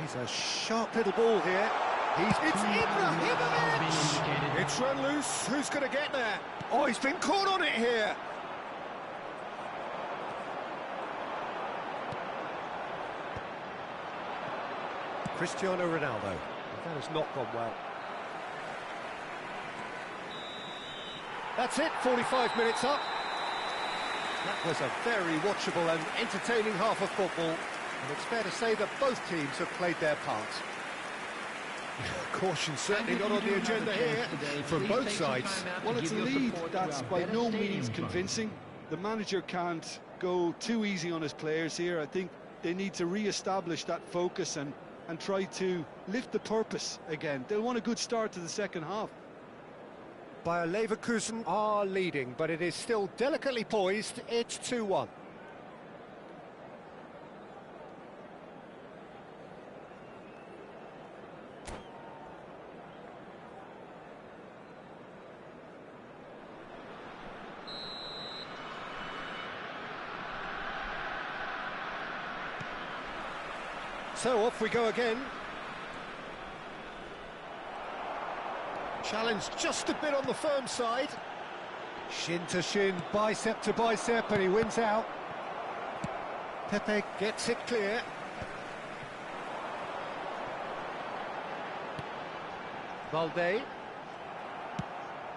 He's a sharp little ball here. It's Ibrahimovic! It's run loose. Who's going to get there? Oh, he's been caught on it here. Cristiano Ronaldo. That has not gone well. That's it, 45 minutes up. That was a very watchable and entertaining half of football, and it's fair to say that both teams have played their part. Caution certainly not on the agenda here from both sides. Well, it's a lead that's by no means convincing. The manager can't go too easy on his players here. I think they need to re-establish that focus and try to lift the purpose again. They'll want a good start to the second half. Bayer Leverkusen are leading, but it is still delicately poised. It's 2-1. So off we go again. Challenge just a bit on the firm side. Shin to shin, bicep to bicep, and he wins out. Pepe gets it clear. Balde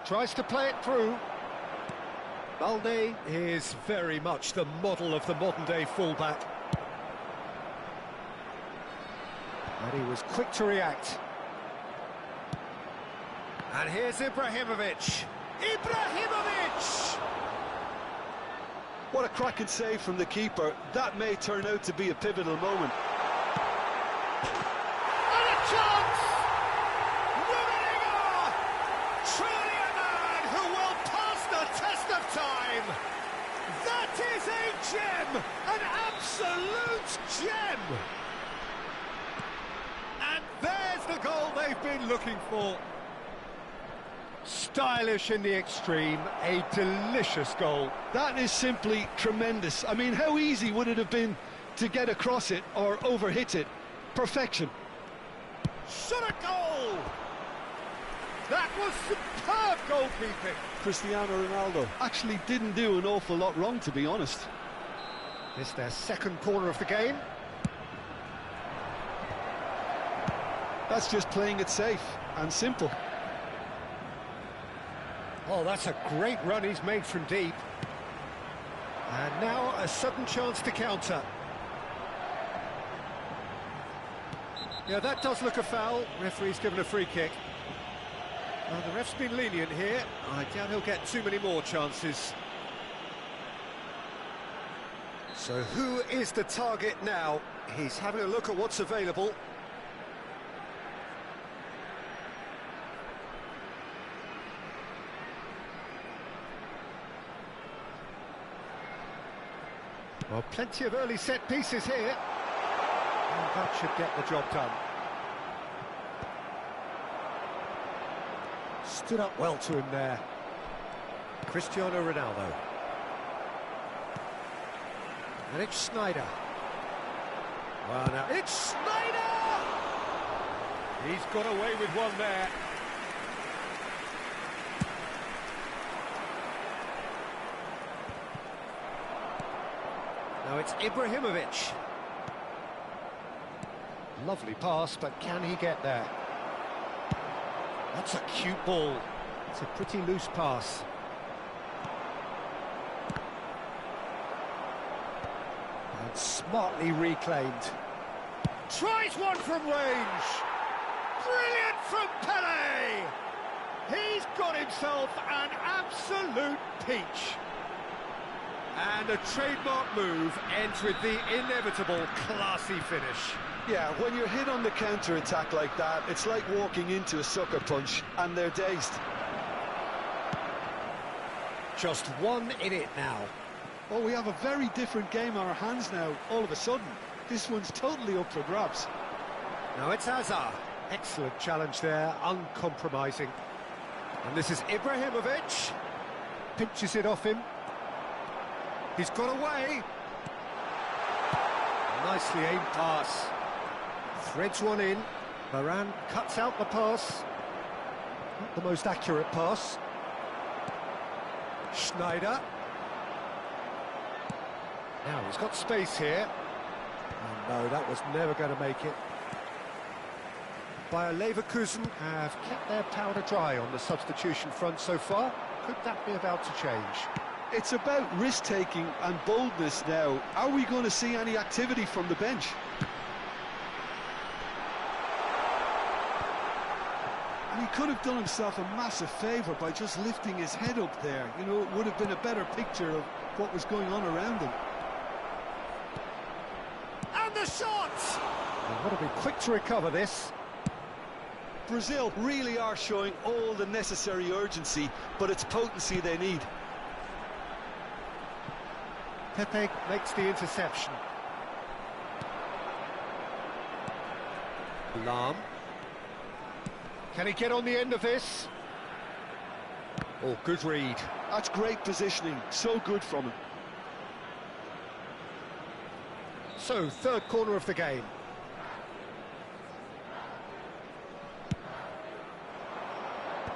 tries to play it through. Balde is very much the model of the modern-day fullback. And he was quick to react. And here's Ibrahimovic. Ibrahimovic! What a cracking save from the keeper. That may turn out to be a pivotal moment. And a chance! Rummenigge! Truly a man who will pass the test of time. That is a gem! An absolute gem! And there's the goal they've been looking for. Stylish in the extreme, a delicious goal. That is simply tremendous. I mean, how easy would it have been to get across it or overhit it? Perfection. Shot a goal! That was superb goalkeeping. Cristiano Ronaldo actually didn't do an awful lot wrong, to be honest. It's their second corner of the game. That's just playing it safe and simple. Oh, that's a great run he's made from deep. And now a sudden chance to counter. Yeah, that does look a foul. Referee's given a free kick. Well, the ref's been lenient here. I doubt he'll get too many more chances. So who is the target now? He's having a look at what's available. Well, plenty of early set pieces here. And that should get the job done. Stood up well to him there. Cristiano Ronaldo. And it's Snyder. Well, now it's Snyder! He's got away with one there. Now it's Ibrahimovic. Lovely pass, but can he get there? That's a cute ball. It's a pretty loose pass. And smartly reclaimed. Tries one from range. Brilliant from Pele! He's got himself an absolute peach. And a trademark move ends with the inevitable classy finish. Yeah, when you're hit on the counter-attack like that, it's like walking into a sucker punch, and they're dazed. Just one in it now. Well, we have a very different game on our hands now, all of a sudden. This one's totally up for grabs. Now it's Hazard. Excellent challenge there, uncompromising. And this is Ibrahimovic. Pinches it off him. He's got away. Nicely aimed pass. Threads one in. Varane cuts out the pass. Not the most accurate pass. Schneider. Now he's got space here. Oh no, that was never going to make it. Bayer Leverkusen have kept their powder dry on the substitution front so far. Could that be about to change? It's about risk-taking and boldness now. Are we going to see any activity from the bench? And he could have done himself a massive favour by just lifting his head up there. You know, it would have been a better picture of what was going on around him. And the shot! They've got to be quick to recover this. Brazil really are showing all the necessary urgency, but it's potency they need. Pepe makes the interception. Lahm. Can he get on the end of this? Oh, good read. That's great positioning, so good from him. So, third corner of the game.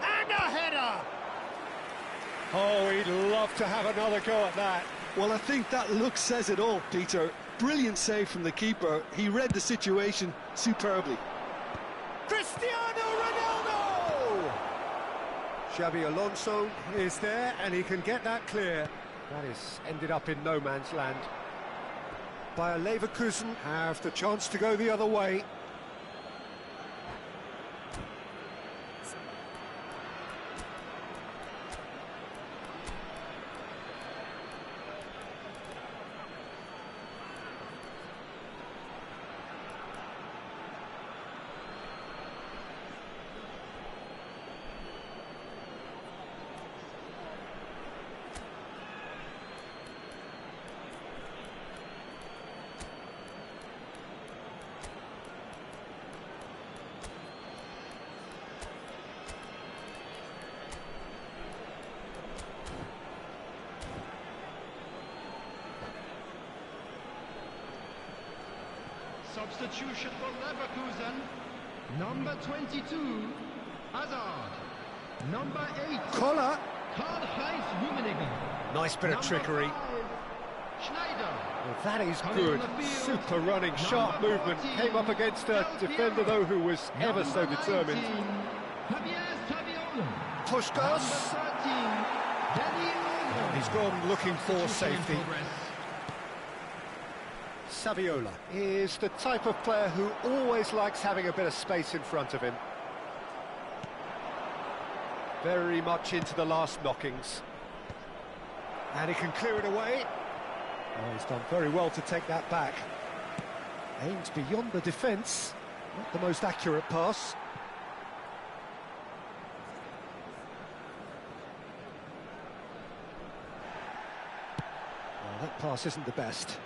And a header! Oh, he'd love to have another go at that. Well, I think that look says it all, Peter. Brilliant save from the keeper. He read the situation superbly. Cristiano Ronaldo! Xabi Alonso is there, and he can get that clear. That is ended up in no man's land. Bayer Leverkusen have the chance to go the other way. Substitution for Leverkusen. Number 22, Hazard. Number 8, Collar. Karl-Heinz Rummenigge. Nice bit of trickery. 5, Schneider. Well, that is good. Super running, sharp movement. Came up against a defender, though, who was ever so determined. Puskás. He's gone looking for safety. Saviola is the type of player who always likes having a bit of space in front of him. Very much into the last knockings. And he can clear it away. Oh, he's done very well to take that back. Aimed beyond the defence. Not the most accurate pass. Well, that pass isn't the best.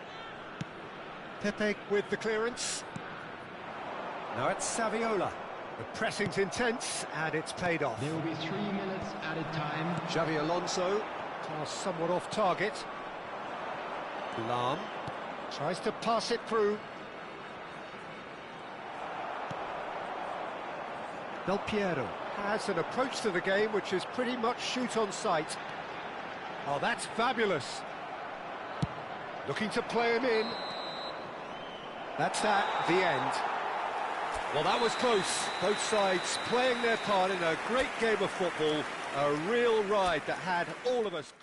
Pepe with the clearance. Now it's Saviola. The pressing's intense, and it's paid off. There will be 3 minutes added time. Xavi Alonso, pass somewhat off target. Lam tries to pass it through. Del Piero has an approach to the game which is pretty much shoot on sight. Oh, that's fabulous. Looking to play him in. That's that, the end. Well, that was close. Both sides playing their part in a great game of football. A real ride that had all of us...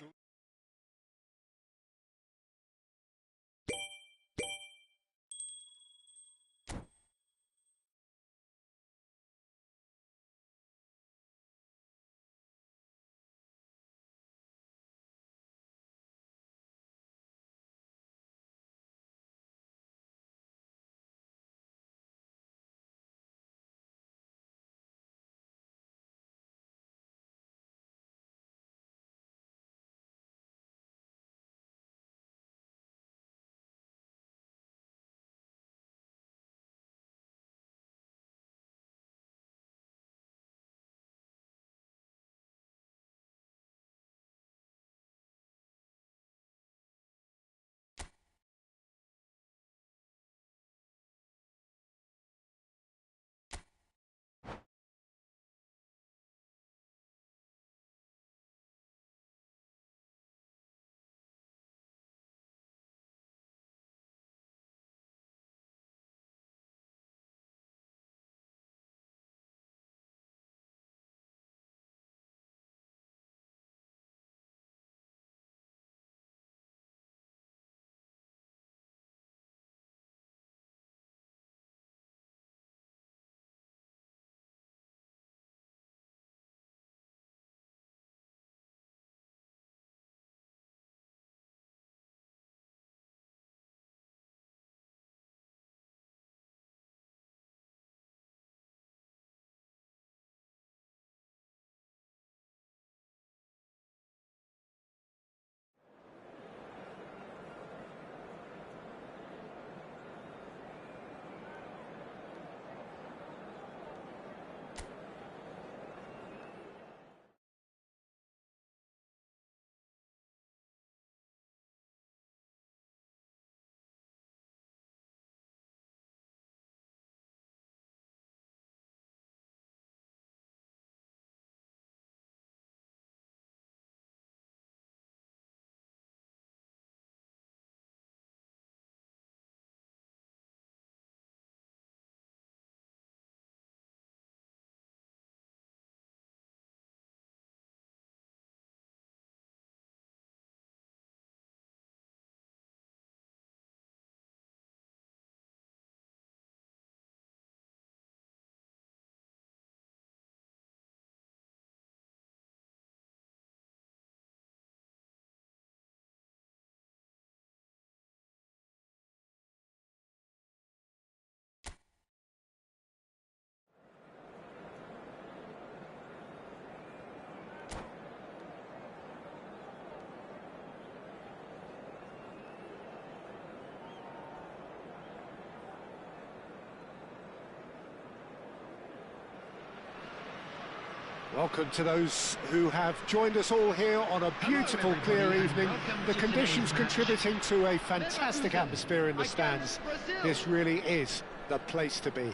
Welcome to those who have joined us all here on a beautiful, clear evening. The conditions contributing to a fantastic atmosphere in the stands. This really is the place to be.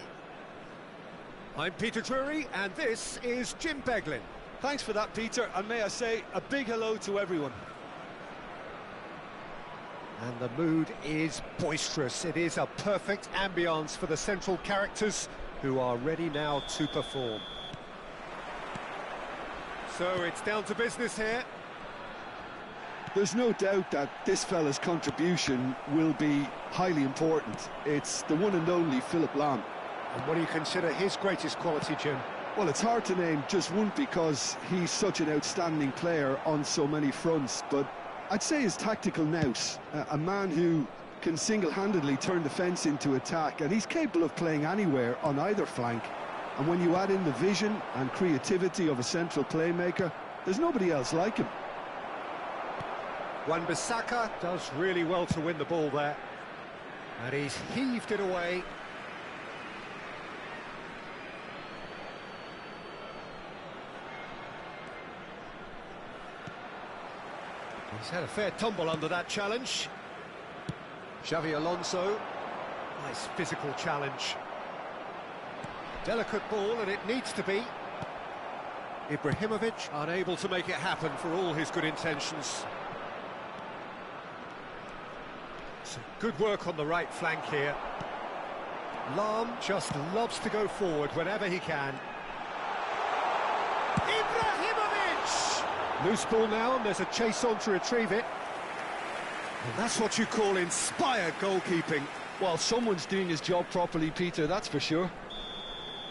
I'm Peter Drury, and this is Jim Beglin. Thanks for that, Peter, and may I say a big hello to everyone. And the mood is boisterous. It is a perfect ambience for the central characters who are ready now to perform. So it's down to business here. There's no doubt that this fella's contribution will be highly important. It's the one and only Philipp Lahm. And what do you consider his greatest quality, Jim? Well, it's hard to name just one because he's such an outstanding player on so many fronts, but I'd say his tactical nous, a man who can single-handedly turn defence into attack, and he's capable of playing anywhere on either flank. And when you add in the vision and creativity of a central playmaker, there's nobody else like him. Wan-Bissaka does really well to win the ball there. And he's heaved it away. He's had a fair tumble under that challenge. Xavi Alonso. Nice physical challenge. Delicate ball, and it needs to be. Ibrahimovic unable to make it happen for all his good intentions. Some good work on the right flank here. Lam just loves to go forward whenever he can. Ibrahimovic! Loose ball now, and there's a chase on to retrieve it. And that's what you call inspired goalkeeping. Well, someone's doing his job properly, Peter, that's for sure.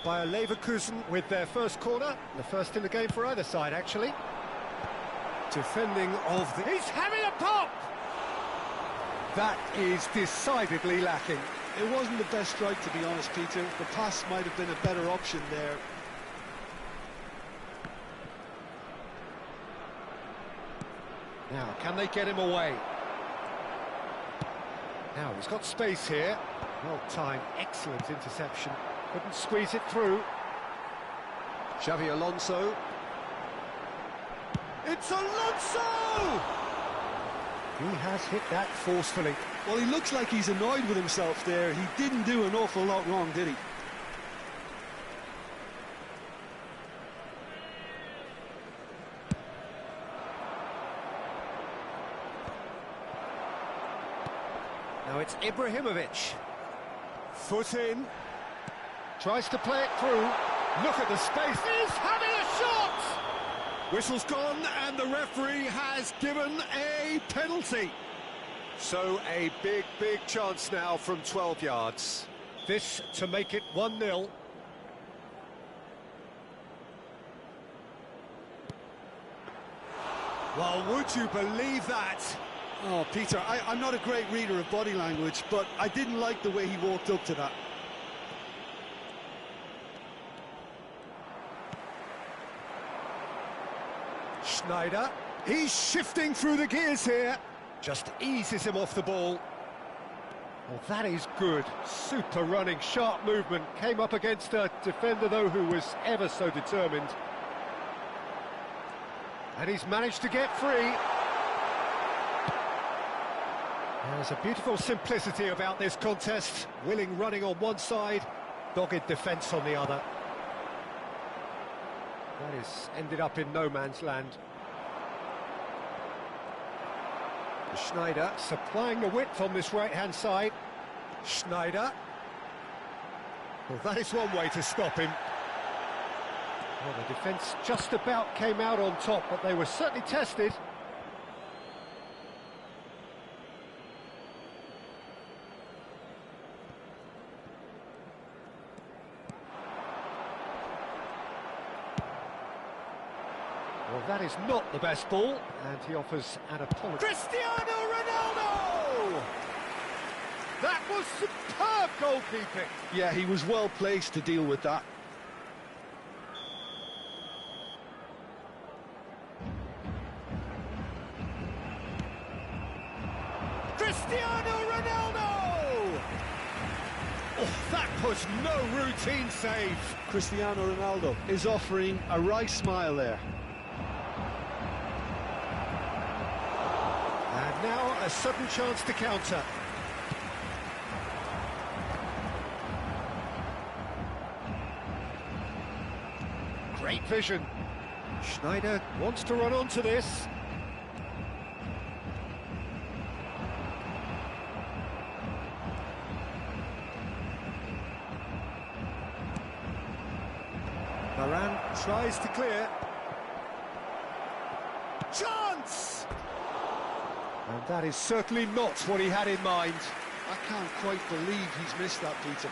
Bayer Leverkusen with their first corner, the first in the game for either side, actually. Defending of the... He's having a pop! That is decidedly lacking. It wasn't the best strike, to be honest, Peter. The pass might have been a better option there. Now, can they get him away? Now, he's got space here. Well timed, excellent interception. Couldn't squeeze it through. Xavi Alonso. It's Alonso! He has hit that forcefully. Well, he looks like he's annoyed with himself there. He didn't do an awful lot wrong, did he? Now it's Ibrahimovic. Foot in. Tries to play it through. Look at the space. He's having a shot! Whistle's gone, and the referee has given a penalty. So a big, big chance now from 12 yards. This to make it 1-0. Well, would you believe that? Oh, Peter, I'm not a great reader of body language, but I didn't like the way he walked up to that. Schneider, he's shifting through the gears here. Just eases him off the ball. Well, that is good. Super running, sharp movement. Came up against a defender, though, who was ever so determined. And he's managed to get free. There's a beautiful simplicity about this contest. Willing running on one side, dogged defence on the other. That is ended up in no man's land. Schneider supplying the width on this right-hand side. Schneider. Well, that is one way to stop him. Well, the defence just about came out on top, but they were certainly tested. Well, that is not the best ball, and he offers an apology. Cristiano Ronaldo! That was superb goalkeeping. Yeah, he was well placed to deal with that. Cristiano Ronaldo! Oh, that was no routine save. Cristiano Ronaldo is offering a wry smile there. And now a sudden chance to counter. Great vision. Schneider wants to run onto this. Varane tries to clear. Chance! And that is certainly not what he had in mind. I can't quite believe he's missed that, Peter.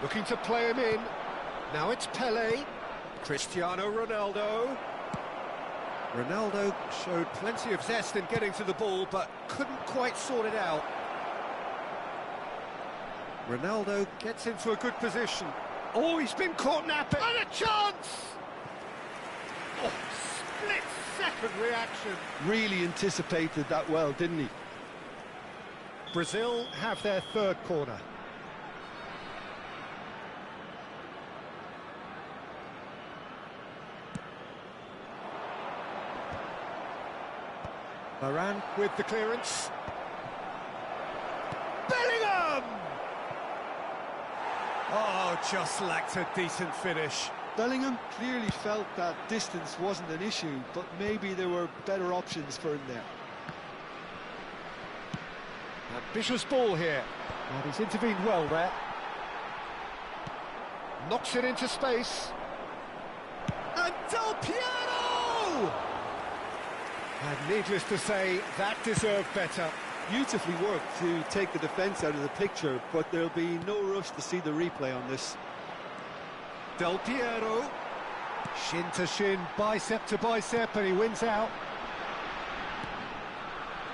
Looking to play him in. Now it's Pele. Cristiano Ronaldo. Ronaldo showed plenty of zest in getting to the ball, but couldn't quite sort it out. Ronaldo gets into a good position. Oh, he's been caught napping. And a chance! Oh, split-second reaction. Really anticipated that well, didn't he? Brazil have their third corner. Varane with the clearance. Bellingham! Oh, just lacked a decent finish. Bellingham clearly felt that distance wasn't an issue, but maybe there were better options for him there. Ambitious ball here. And he's intervened well there. Knocks it into space. And Del Piero! And needless to say, that deserved better. Beautifully worked to take the defence out of the picture, but there'll be no rush to see the replay on this. Del Piero. Shin to shin, bicep to bicep, and he wins out.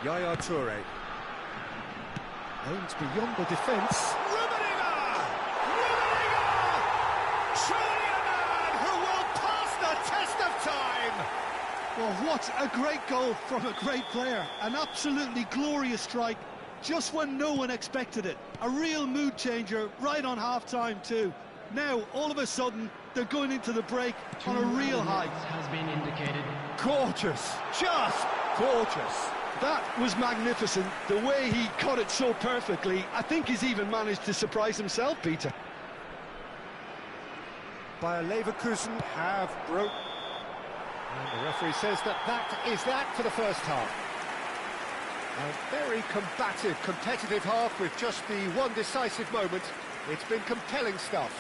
Yaya Toure. Aims beyond the defence. Rummenigge! Surely a man who will pass the test of time! Well, what a great goal from a great player. An absolutely glorious strike, just when no one expected it. A real mood changer right on half-time too. Now, all of a sudden, they're going into the break on a real high. Has been indicated. Gorgeous, just gorgeous. That was magnificent. The way he caught it so perfectly, I think he's even managed to surprise himself, Peter. Bayer Leverkusen have broke. And the referee says that is that for the first half. A very combative, competitive half with just the one decisive moment. It's been compelling stuff.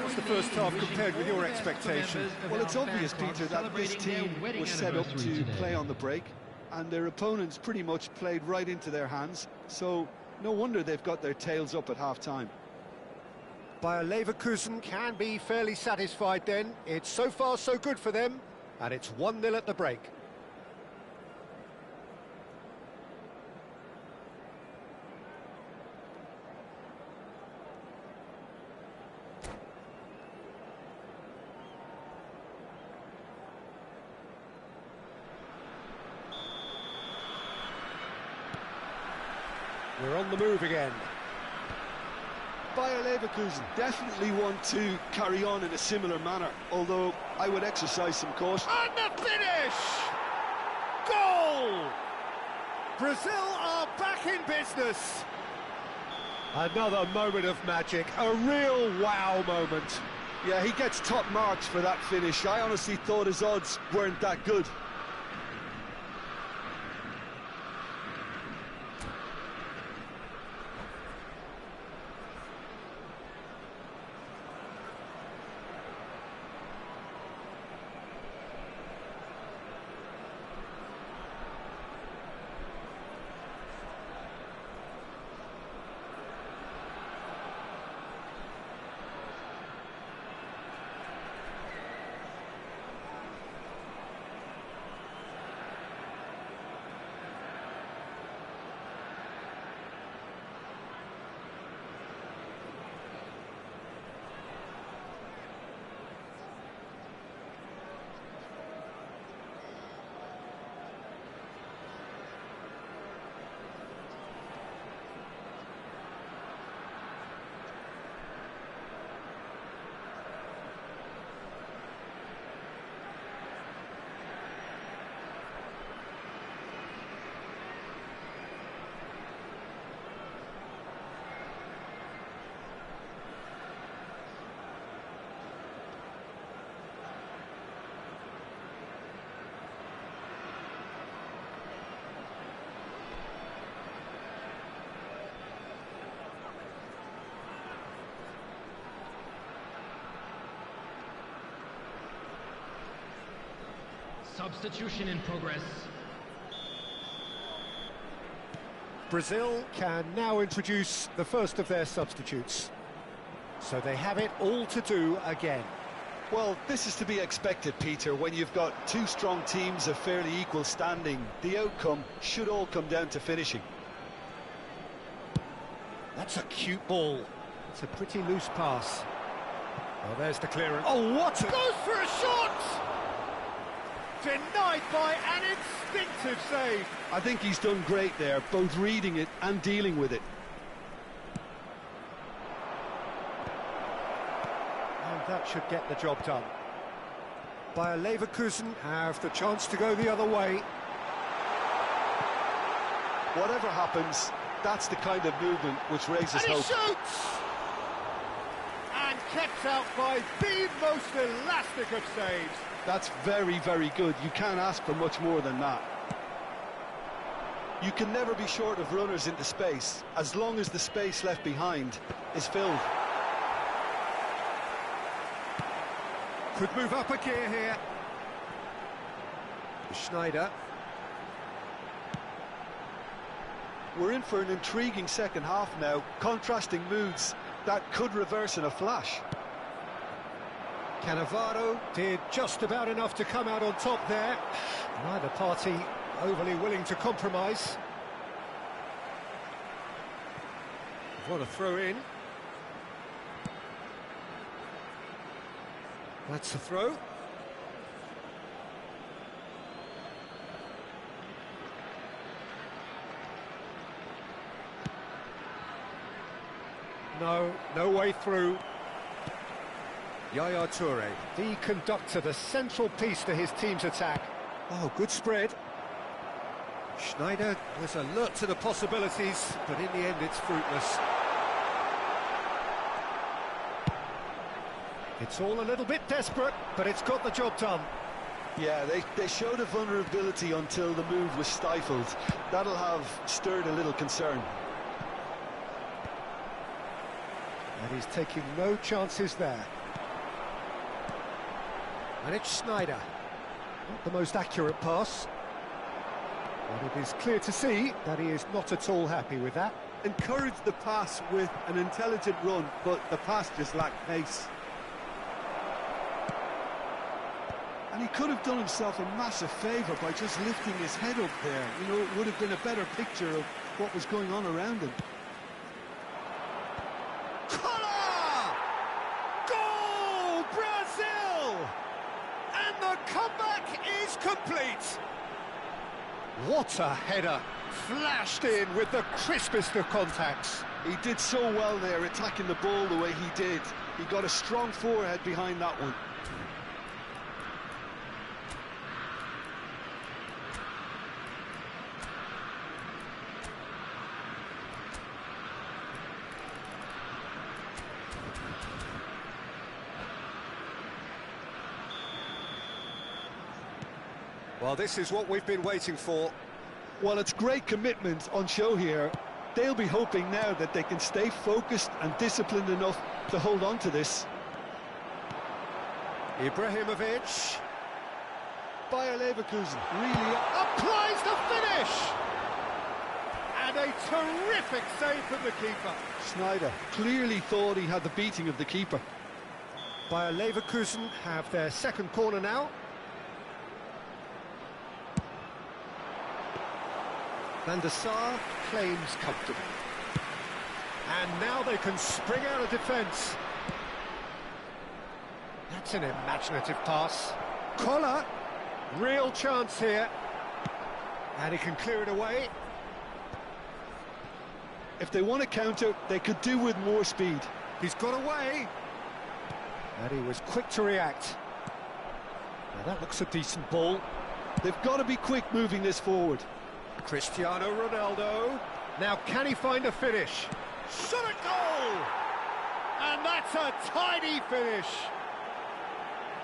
What's the first half compared with your expectations? Well, it's obvious, Peter, that this team was set up to play on the break, and their opponents pretty much played right into their hands, so no wonder they've got their tails up at half-time. Bayer Leverkusen can be fairly satisfied then. It's so far so good for them, and it's 1-0 at the break. We're on the move again. Bayer Leverkusen definitely want to carry on in a similar manner, although I would exercise some caution. And the finish! Goal! Brazil are back in business. Another moment of magic, a real wow moment. Yeah, he gets top marks for that finish. I honestly thought his odds weren't that good. Substitution in progress. Brazil can now introduce the first of their substitutes. So they have it all to do again. Well, this is to be expected, Peter. When you've got two strong teams of fairly equal standing, the outcome should all come down to finishing. That's a cute ball. It's a pretty loose pass. Oh, there's the clearance. Oh, what a... Goes for a shot! Denied by an instinctive save. I think he's done great there, both reading it and dealing with it. And that should get the job done. Bayer Leverkusen have the chance to go the other way. Whatever happens, that's the kind of movement which raises hope. And he shoots! And kept out by the most elastic of saves. That's very, very good. You can't ask for much more than that. You can never be short of runners into space, as long as the space left behind is filled. Could move up a gear here. Schneider. We're in for an intriguing second half now. Contrasting moods that could reverse in a flash. Cannavaro did just about enough to come out on top there. Neither party overly willing to compromise. What a throw in. That's the throw. No way through. Yaya Toure, the conductor, the central piece to his team's attack. Oh, good spread. Schneider was alert to the possibilities, but in the end it's fruitless. It's all a little bit desperate, but it's got the job done. Yeah, they showed a vulnerability until the move was stifled. That'll have stirred a little concern. And he's taking no chances there. And it's Schneider. Not the most accurate pass. But it is clear to see that he is not at all happy with that. Encouraged the pass with an intelligent run, but the pass just lacked pace. And he could have done himself a massive favour by just lifting his head up there. You know, it would have been a better picture of what was going on around him. Goal, Brazil! And the comeback is complete. What a header, flashed in with the crispest of contacts. He did so well there, attacking the ball the way he did. He got a strong forehead behind that one. Well, this is what we've been waiting for. Well, it's great commitment on show here. They'll be hoping now that they can stay focused and disciplined enough to hold on to this. Ibrahimovic. Bayer Leverkusen really applies the finish! And a terrific save from the keeper. Schneider clearly thought he had the beating of the keeper. Bayer Leverkusen have their second corner now. Van der Sar claims comfortable. And now they can spring out of defence. That's an imaginative pass. Collar, real chance here. And he can clear it away. If they want to counter, they could do with more speed. He's got away. And he was quick to react. Now that looks a decent ball. They've got to be quick moving this forward. Cristiano Ronaldo. Now can he find a finish? Shot at goal! And that's a tidy finish.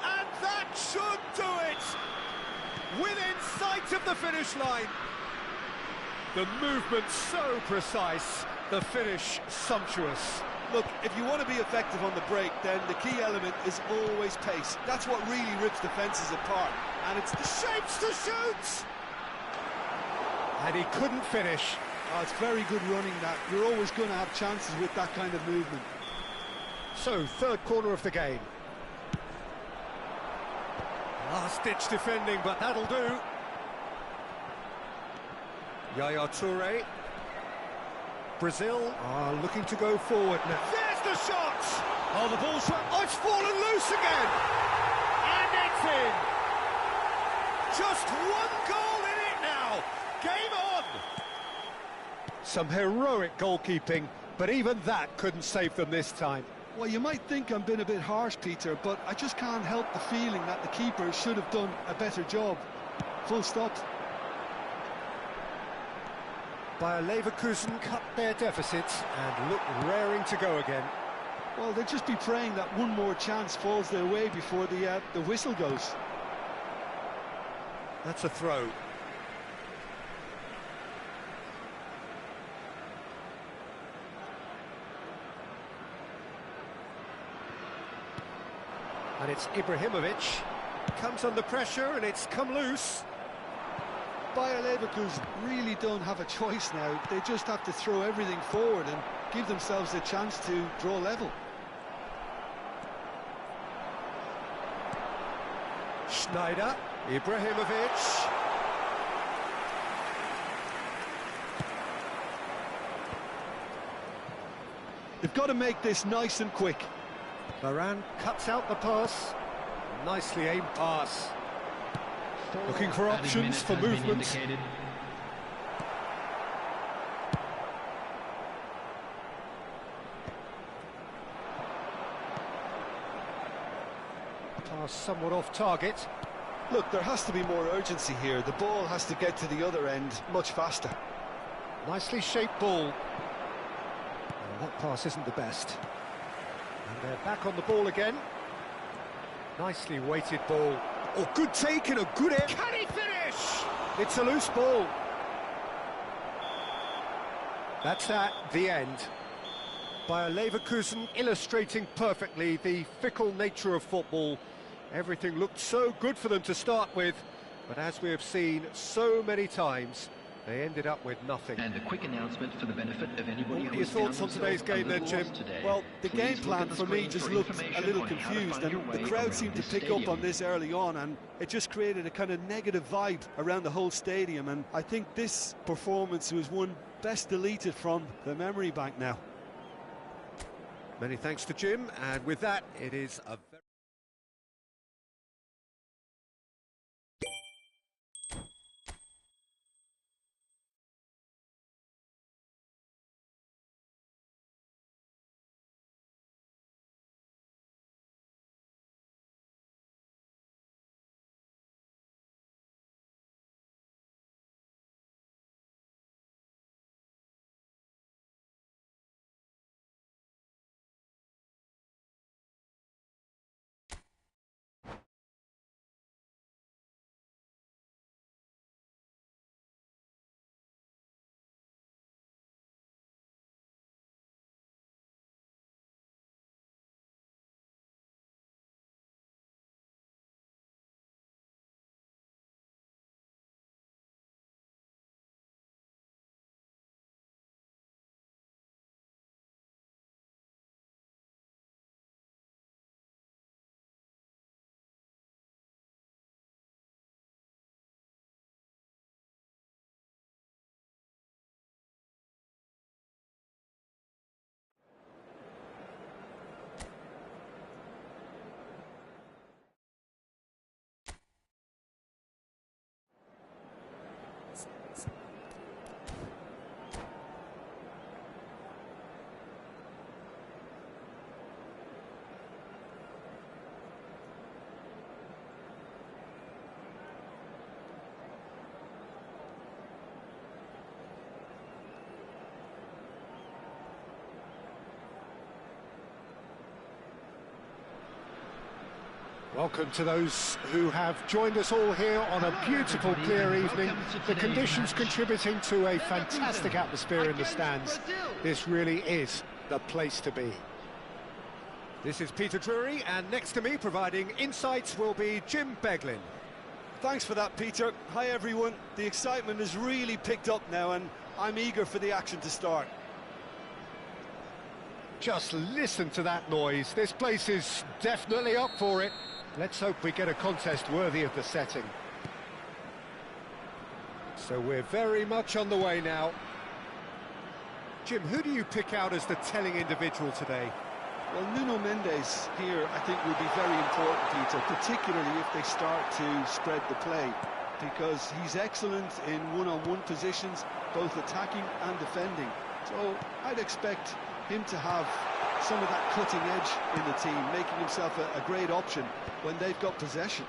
And that should do it! Within sight of the finish line. The movement so precise, the finish sumptuous. Look, if you want to be effective on the break, then the key element is always pace. That's what really rips defences apart. And it's the shapes to shoot! And he couldn't finish. Oh, it's very good running that. You're always going to have chances with that kind of movement. So, third corner of the game. Last-ditch defending, but that'll do. Yaya Toure. Brazil are looking to go forward now. There's the shot! Oh, the ball's... Oh, it's fallen loose again! And it's in! Just one goal in it now! Game on! Some heroic goalkeeping, but even that couldn't save them this time. Well, you might think I'm being a bit harsh, Peter, but I just can't help the feeling that the keeper should have done a better job. Full stop. Bayer Leverkusen cut their deficits and look raring to go again. Well, they'll just be praying that one more chance falls their way before the whistle goes. That's a throw. And it's Ibrahimovic. Comes under pressure and it's come loose. Bayer Leverkusen really don't have a choice now. They just have to throw everything forward and give themselves a chance to draw level. Schneider, Ibrahimovic. They've got to make this nice and quick. Varane cuts out the pass. Nicely aimed pass. Looking for options for movement. Pass somewhat off target. Look, there has to be more urgency here. The ball has to get to the other end much faster. Nicely shaped ball. Well, that pass isn't the best. And they're back on the ball again. Nicely weighted ball. Oh, good take and a good air. Can he finish? It's a loose ball. That's the end. Bayer Leverkusen illustrating perfectly the fickle nature of football. Everything looked so good for them to start with, but as we have seen so many times, they ended up with nothing. And a quick announcement for the benefit of anybody who Your thoughts on today's game then, Jim? Well, the game plan for me just looked a little confused, and the crowd seemed to pick up on this early on, and it just created a kind of negative vibe around the whole stadium, and I think this performance was one best deleted from the memory bank now. Many thanks to Jim, and with that, it is a very... Welcome to those who have joined us all here on a beautiful, clear evening. The conditions contributing to a fantastic atmosphere in the stands. This really is the place to be. This is Peter Drury, and next to me, providing insights, will be Jim Beglin. Thanks for that, Peter. Hi, everyone. The excitement has really picked up now, and I'm eager for the action to start. Just listen to that noise. This place is definitely up for it. Let's hope we get a contest worthy of the setting. So we're very much on the way now. Jim, who do you pick out as the telling individual today? Well, Nuno Mendes here, I think, will be very important, Peter, particularly if they start to spread the play, because he's excellent in one-on-one positions, both attacking and defending. So I'd expect him to have some of that cutting edge in the team, making himself a great option when they've got possession.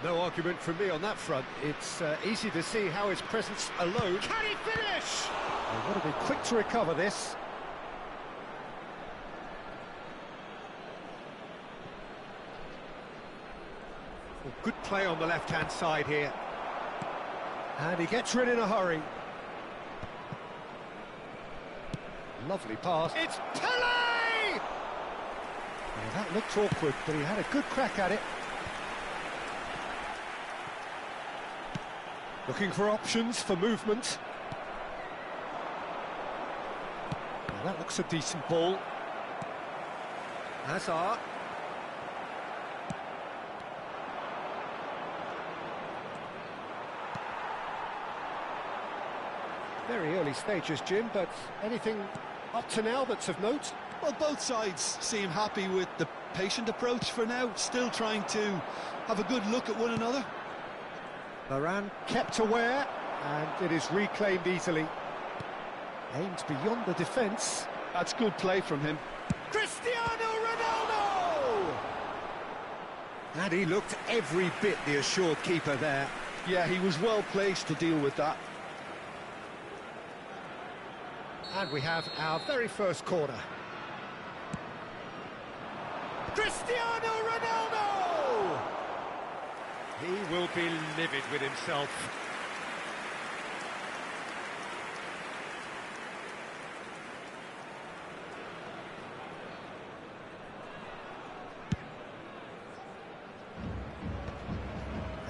No argument from me on that front. It's easy to see how his presence alone... Can he finish? They've got to be quick to recover this. Well, good play on the left-hand side here. And he gets rid in a hurry. Lovely pass. It's Pele! Well, that looked awkward, but he had a good crack at it. Looking for options for movement. Well, that looks a decent ball. Hazard. Very early stages, Jim, but anything up to now that's of note? Well, both sides seem happy with the patient approach for now, still trying to have a good look at one another. Varane kept aware, and it is reclaimed easily. Aimed beyond the defence. That's good play from him. Cristiano Ronaldo! And he looked every bit the assured keeper there. Yeah, he was well placed to deal with that. And we have our very first corner. Cristiano Ronaldo! He will be livid with himself.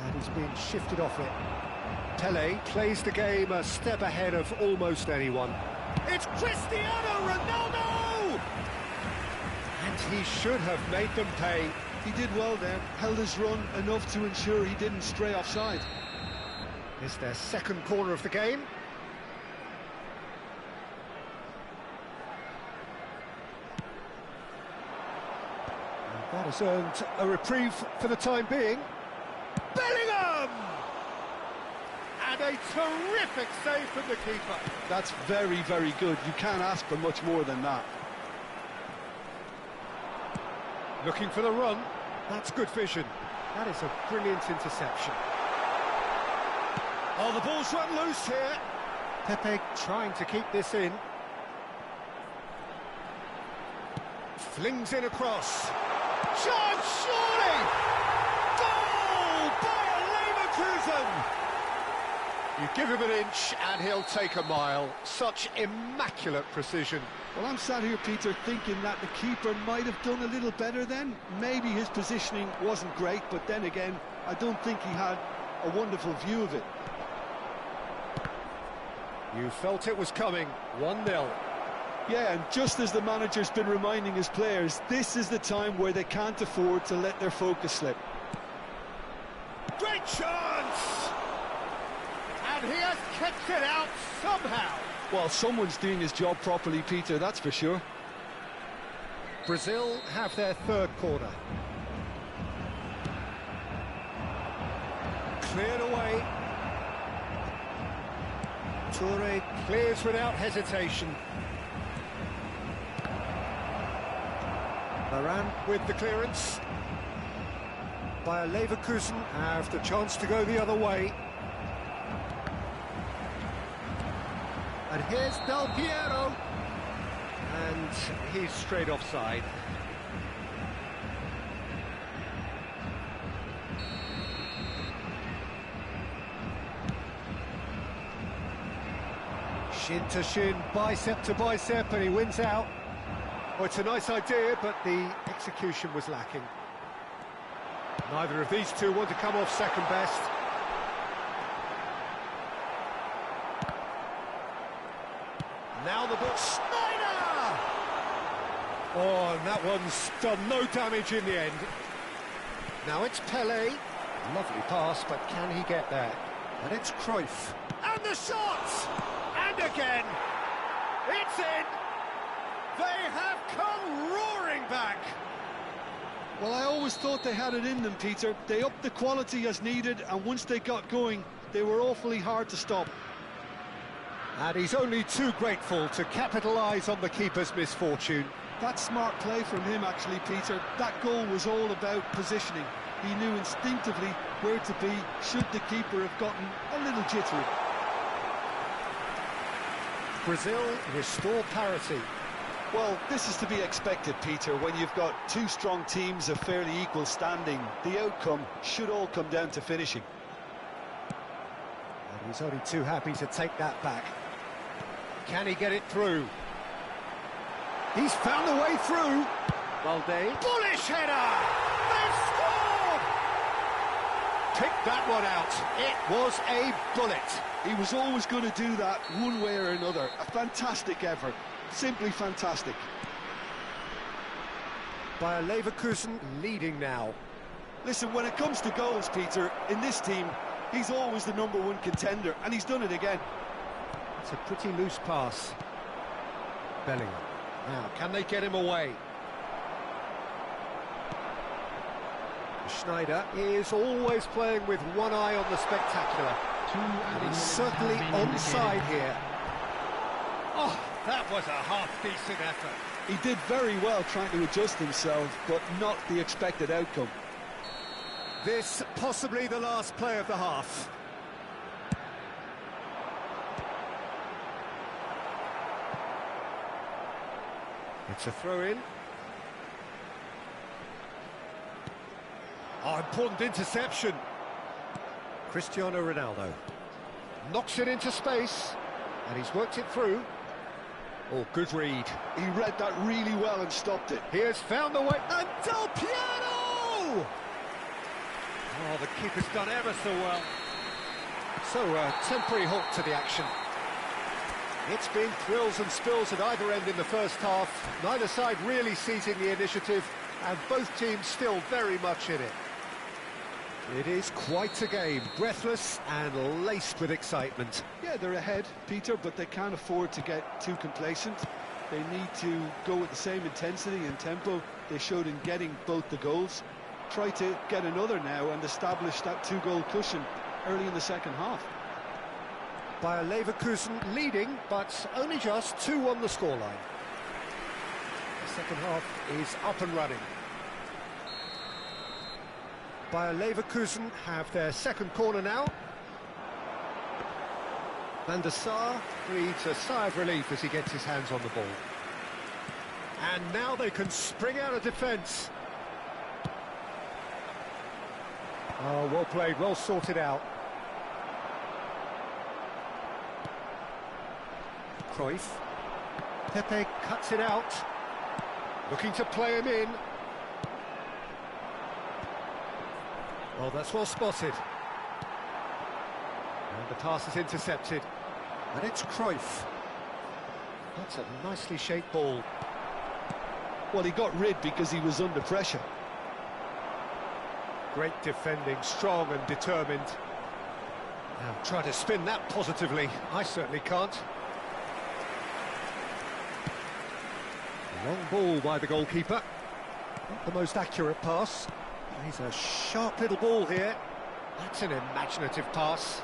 And he's being shifted off it. Pele plays the game a step ahead of almost anyone. It's Cristiano Ronaldo! And he should have made them pay. He did well there, held his run enough to ensure he didn't stray offside. It's their second corner of the game. And that has earned a reprieve for the time being. Bellingham! And a terrific save from the keeper. That's very, very good. You can't ask for much more than that. Looking for the run. That's good vision. That is a brilliant interception. Oh, the ball's run loose here. Pepe trying to keep this in. Flings in across. Chance, surely! Goal! Bayer Leverkusen! You give him an inch and he'll take a mile. Such immaculate precision. Well, I'm sat here, Peter, thinking that the keeper might have done a little better then. Maybe his positioning wasn't great, but then again, I don't think he had a wonderful view of it. You felt it was coming. 1-0. Yeah, and just as the manager's been reminding his players, this is the time where they can't afford to let their focus slip. Great chance! And he has kept it out somehow. Well, someone's doing his job properly, Peter, that's for sure. Brazil have their third corner. Cleared away. Toure clears without hesitation. Varane with the clearance. Bayer Leverkusen have the chance to go the other way. And here's Del Piero. And he's straight offside. Shin to shin, bicep to bicep, and he wins out. Well, it's a nice idea, but the execution was lacking. Neither of these two want to come off second best. Now the ball, Snyder! Oh, and that one's done no damage in the end. Now it's Pele. Lovely pass, but can he get there? And it's Cruyff. And the shot! And again! It's in! They have come roaring back! Well, I always thought they had it in them, Peter. They upped the quality as needed, and once they got going, they were awfully hard to stop. And he's only too grateful to capitalise on the keeper's misfortune. That's smart play from him, actually, Peter. That goal was all about positioning. He knew instinctively where to be should the keeper have gotten a little jittery. Brazil restore parity. Well, this is to be expected, Peter. When you've got two strong teams of fairly equal standing, the outcome should all come down to finishing. And he's only too happy to take that back. Can he get it through? He's found the way through. Valde. Bullish header! They've scored! Pick that one out. It was a bullet. He was always going to do that one way or another. A fantastic effort. Simply fantastic. Bayer Leverkusen leading now. Listen, when it comes to goals, Peter, in this team, he's always the #1 contender, and he's done it again. It's a pretty loose pass. Bellingham. Now, can they get him away? Schneider is always playing with one eye on the spectacular. And he's certainly onside here. Oh, that was a half-decent effort. He did very well trying to adjust himself, but not the expected outcome. This possibly the last play of the half. It's a throw-in. Oh, important interception. Cristiano Ronaldo knocks it into space, and he's worked it through. Oh, good read. He read that really well and stopped it. He has found the way, and Del Piero! Oh, the keeper's done ever so well. So, temporary halt to the action. It's been thrills and spills at either end in the first half. Neither side really seizing the initiative, and both teams still very much in it. It is quite a game, breathless and laced with excitement. Yeah, they're ahead, Peter, but they can't afford to get too complacent. They need to go with the same intensity and tempo they showed in getting both the goals. Try to get another now and establish that two-goal cushion early in the second half. Bayer Leverkusen leading, but only just 2 on the scoreline. The second half is up and running. Bayer Leverkusen have their second corner now. Van der Sar breathes a sigh of relief as he gets his hands on the ball. And now they can spring out of defence. Oh, well played, well sorted out. Cruyff. Pepe cuts it out. Looking to play him in. Well, that's well spotted. And the pass is intercepted. And it's Cruyff. That's a nicely shaped ball. Well, he got rid because he was under pressure. Great defending, strong and determined. Now try to spin that positively. I certainly can't. Long ball by the goalkeeper. Not the most accurate pass. He's a sharp little ball here. That's an imaginative pass.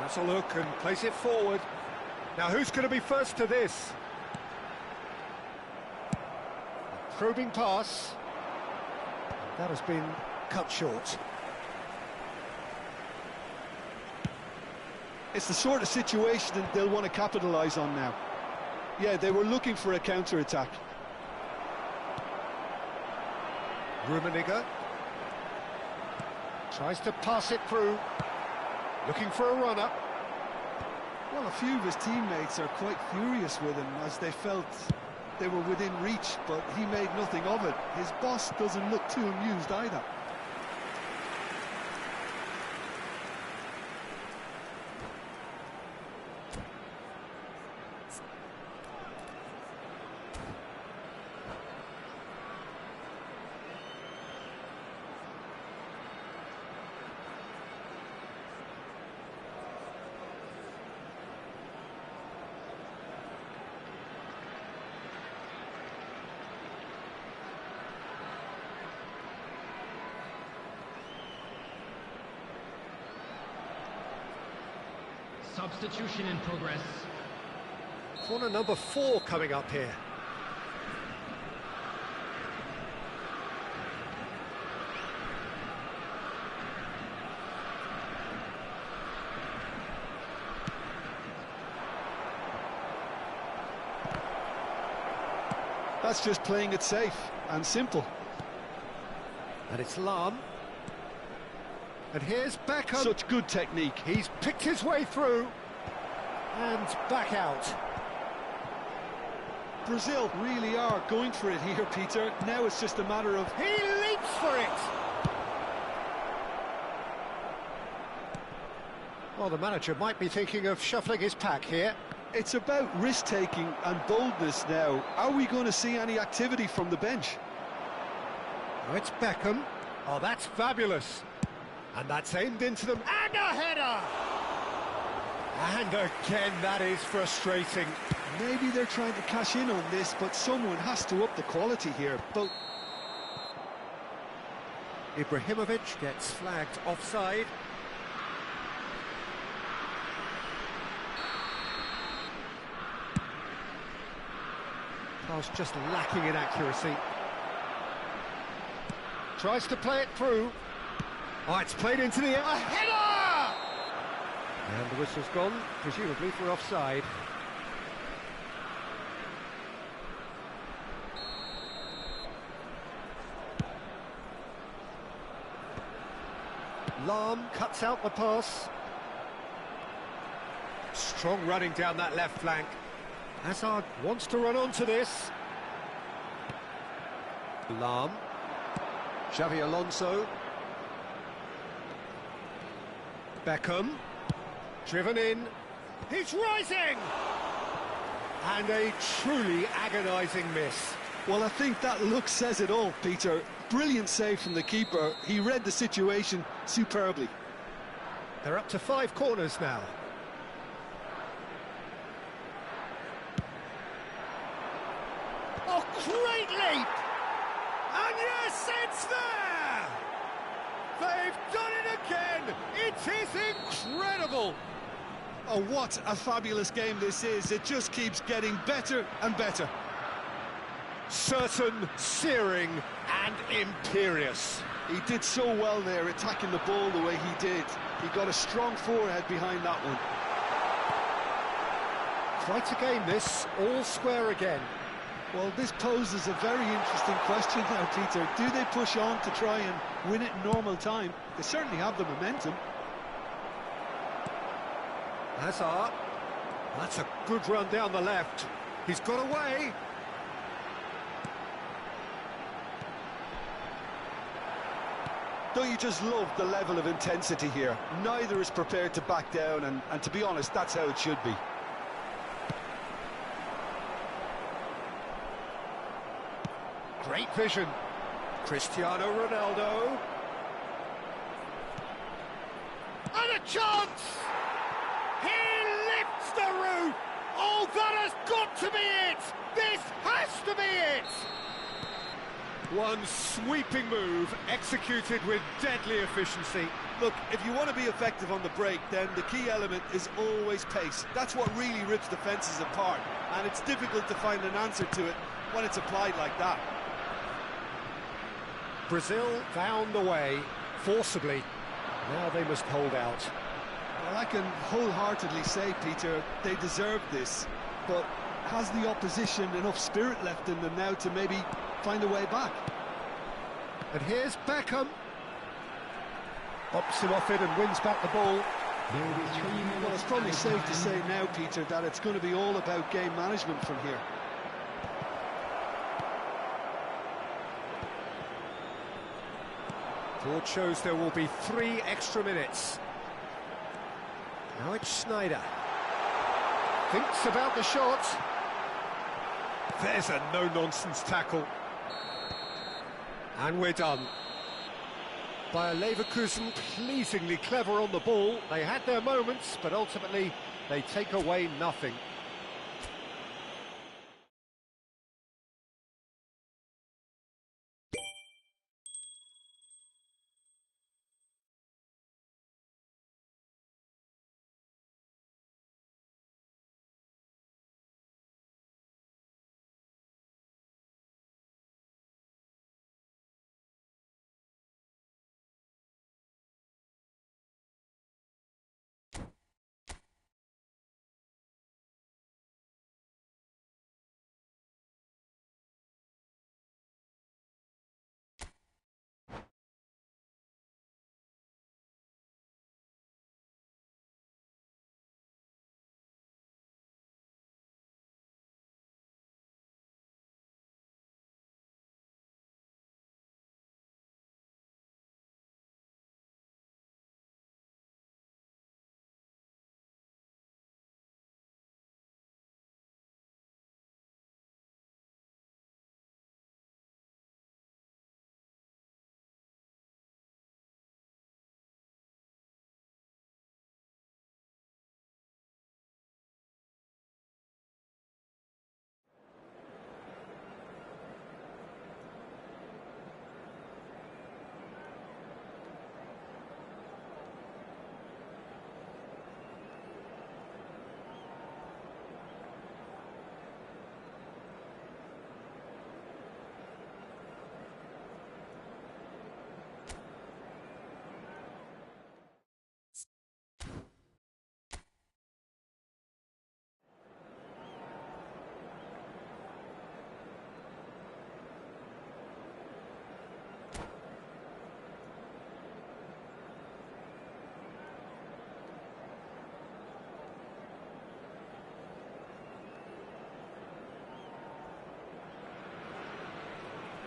That's a look and place it forward. Now who's going to be first to this? A probing pass. That has been cut short. It's the sort of situation that they'll want to capitalise on now. Yeah, they were looking for a counter-attack. Rummenigge tries to pass it through, looking for a runner. Well, a few of his teammates are quite furious with him as they felt they were within reach, but he made nothing of it. His boss doesn't look too amused either. Substitution in progress. Corner number 4 coming up here. That's just playing it safe and simple. And it's Lam. And here's Beckham. Such good technique. He's picked his way through. And back out. Brazil really are going for it here, Peter. Now it's just a matter of... He leaps for it! Well, the manager might be thinking of shuffling his pack here. It's about risk-taking and boldness now. Are we going to see any activity from the bench? Oh, it's Beckham. Oh, that's fabulous. And that's aimed into them. And a header! And again, that is frustrating. Maybe they're trying to cash in on this, but someone has to up the quality here. But Ibrahimovic gets flagged offside. Pass just lacking in accuracy. Tries to play it through. Oh, it's played into the air. A header! And the whistle's gone, presumably for offside. Lam cuts out the pass. Strong running down that left flank. Hazard wants to run onto this. Lam. Xavi Alonso. Beckham. Driven in. He's rising! And a truly agonising miss. well, I think that look says it all, Peter. Brilliant save from the keeper. He read the situation superbly. They're up to 5 corners now. Oh, great leap! And yes, it's there! They've done it again! It is incredible! Oh, what a fabulous game this is. It just keeps getting better and better. Certain, searing and imperious. He did so well there, attacking the ball the way he did. He got a strong forehead behind that one. Quite a game this, all square again. Well, this poses a very interesting question now, Peter. Do they push on to try and win it in normal time? They certainly have the momentum. Hazard. That's a good run down the left. He's got away. Don't you just love the level of intensity here? Neither is prepared to back down, and to be honest, that's how it should be. Great vision. Cristiano Ronaldo. And a chance! He lifts the roof! Oh, that has got to be it! This has to be it! One sweeping move, executed with deadly efficiency. Look, if you want to be effective on the break, then the key element is always pace. That's what really rips defences apart, and it's difficult to find an answer to it when it's applied like that. Brazil found the way, forcibly. Now they must hold out. Well, I can wholeheartedly say, Peter, they deserve this, but has the opposition enough spirit left in them now to maybe find a way back? And here's Beckham. Bops him off it and wins back the ball. Well, it's probably safe to say now, Peter, that it's going to be all about game management from here. Board shows there will be 3 extra minutes. Now it's Schneider. Thinks about the shot. There's a no-nonsense tackle. And we're done. Bayer Leverkusen pleasingly clever on the ball. They had their moments, but ultimately they take away nothing.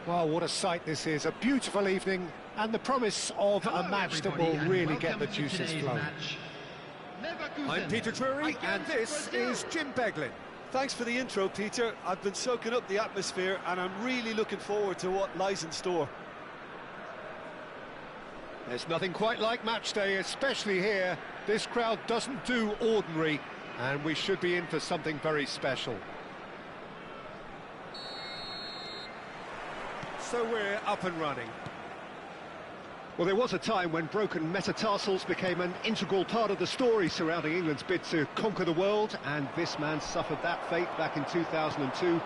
Well, what a sight this is. A beautiful evening and the promise of a match that will really get the juices flowing. I'm Peter Drury and this is Jim Beglin. Thanks for the intro, Peter. I've been soaking up the atmosphere and I'm really looking forward to what lies in store. There's nothing quite like match day, especially here. This crowd doesn't do ordinary, and we should be in for something very special. So we're up and running. Well, there was a time when broken metatarsals became an integral part of the story surrounding England's bid to conquer the world, and this man suffered that fate back in 2002.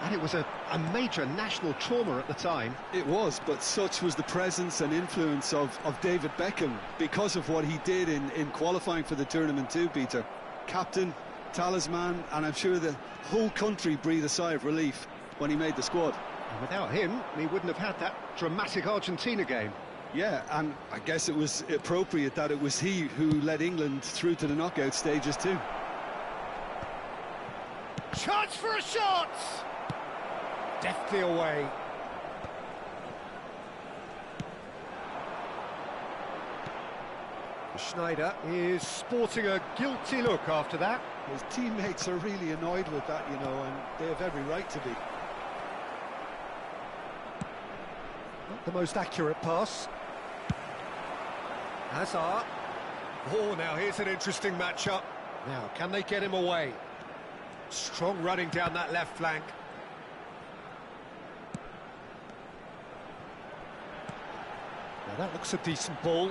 And it was a major national trauma at the time. It was, but such was the presence and influence of David Beckham because of what he did in qualifying for the tournament too, Peter. Captain, talisman, and I'm sure the whole country breathed a sigh of relief when he made the squad. And without him, we wouldn't have had that dramatic Argentina game. Yeah, and I guess it was appropriate that it was he who led England through to the knockout stages too. Chance for a shot! Deftly away. Schneider is sporting a guilty look after that. His teammates are really annoyed with that, you know, and they have every right to be. Not the most accurate pass. Hazard. Oh, now here's an interesting matchup. Now, can they get him away? Strong running down that left flank. Now that looks a decent ball.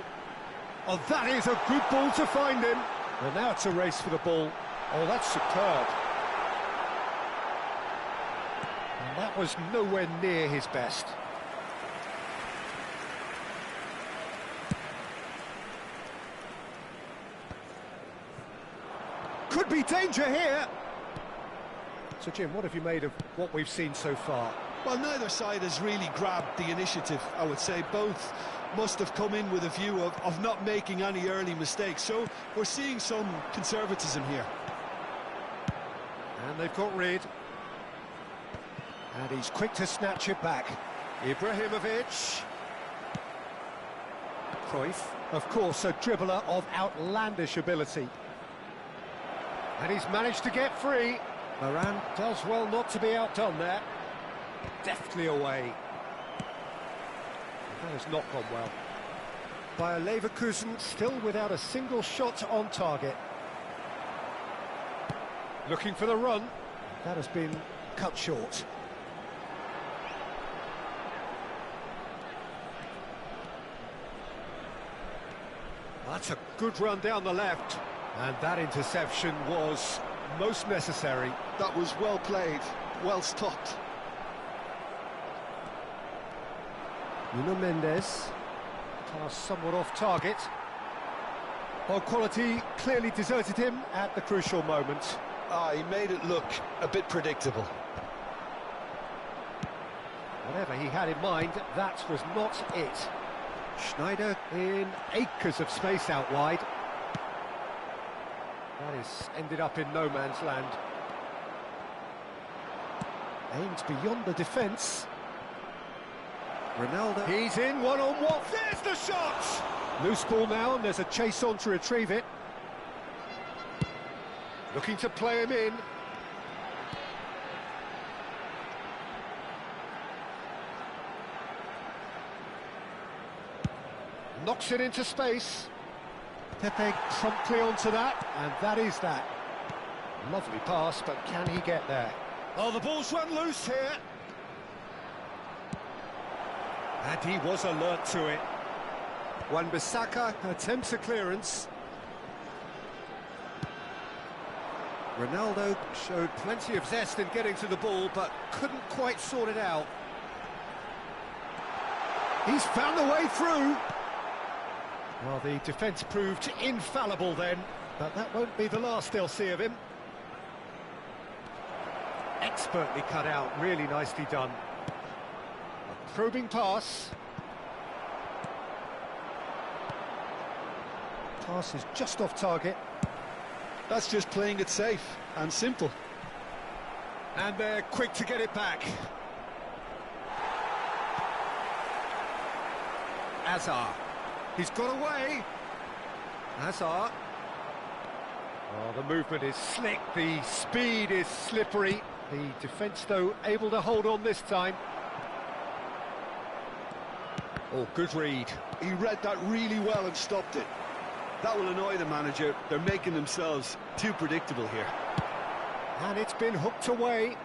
Oh, that is a good ball to find him. And now it's a race for the ball. Oh, that's superb. And that was nowhere near his best. Could be danger here. So, Jim, what have you made of what we've seen so far? Well, neither side has really grabbed the initiative, I would say. Both must have come in with a view of not making any early mistakes. So we're seeing some conservatism here. And they've got rid. And he's quick to snatch it back. Ibrahimovic. Cruyff, of course, a dribbler of outlandish ability. And he's managed to get free. Varane does well not to be outdone there. Deftly away. That has not gone well. Bayer Leverkusen still without a single shot on target. Looking for the run. That has been cut short. That's a good run down the left. And that interception was most necessary. That was well played, well stopped. Nuno Mendes, pass somewhat off target. Well, quality clearly deserted him at the crucial moment. He made it look a bit predictable. Whatever he had in mind, that was not it. Schneider in acres of space out wide. That is ended up in no man's land. Aimed beyond the defence. Ronaldo. He's in one-on-one. There's the shot! Loose ball now, and there's a chase on to retrieve it. Looking to play him in. Knocks it into space. Pepe promptly onto that, and that is that. Lovely pass, but can he get there? Oh, the ball's run loose here. And he was alert to it. Wan-Bissaka attempts a clearance. Ronaldo showed plenty of zest in getting to the ball, but couldn't quite sort it out. He's found the way through. Well, the defence proved infallible then, but that won't be the last they'll see of him. Expertly cut out, really nicely done. A probing pass. Pass is just off target. That's just playing it safe and simple. And they're quick to get it back. Azar. He's got away. Azar. Oh, the movement is slick, the speed is slippery. The defence, though, able to hold on this time. Oh, good read. He read that really well and stopped it. That will annoy the manager. They're making themselves too predictable here. And it's been hooked away.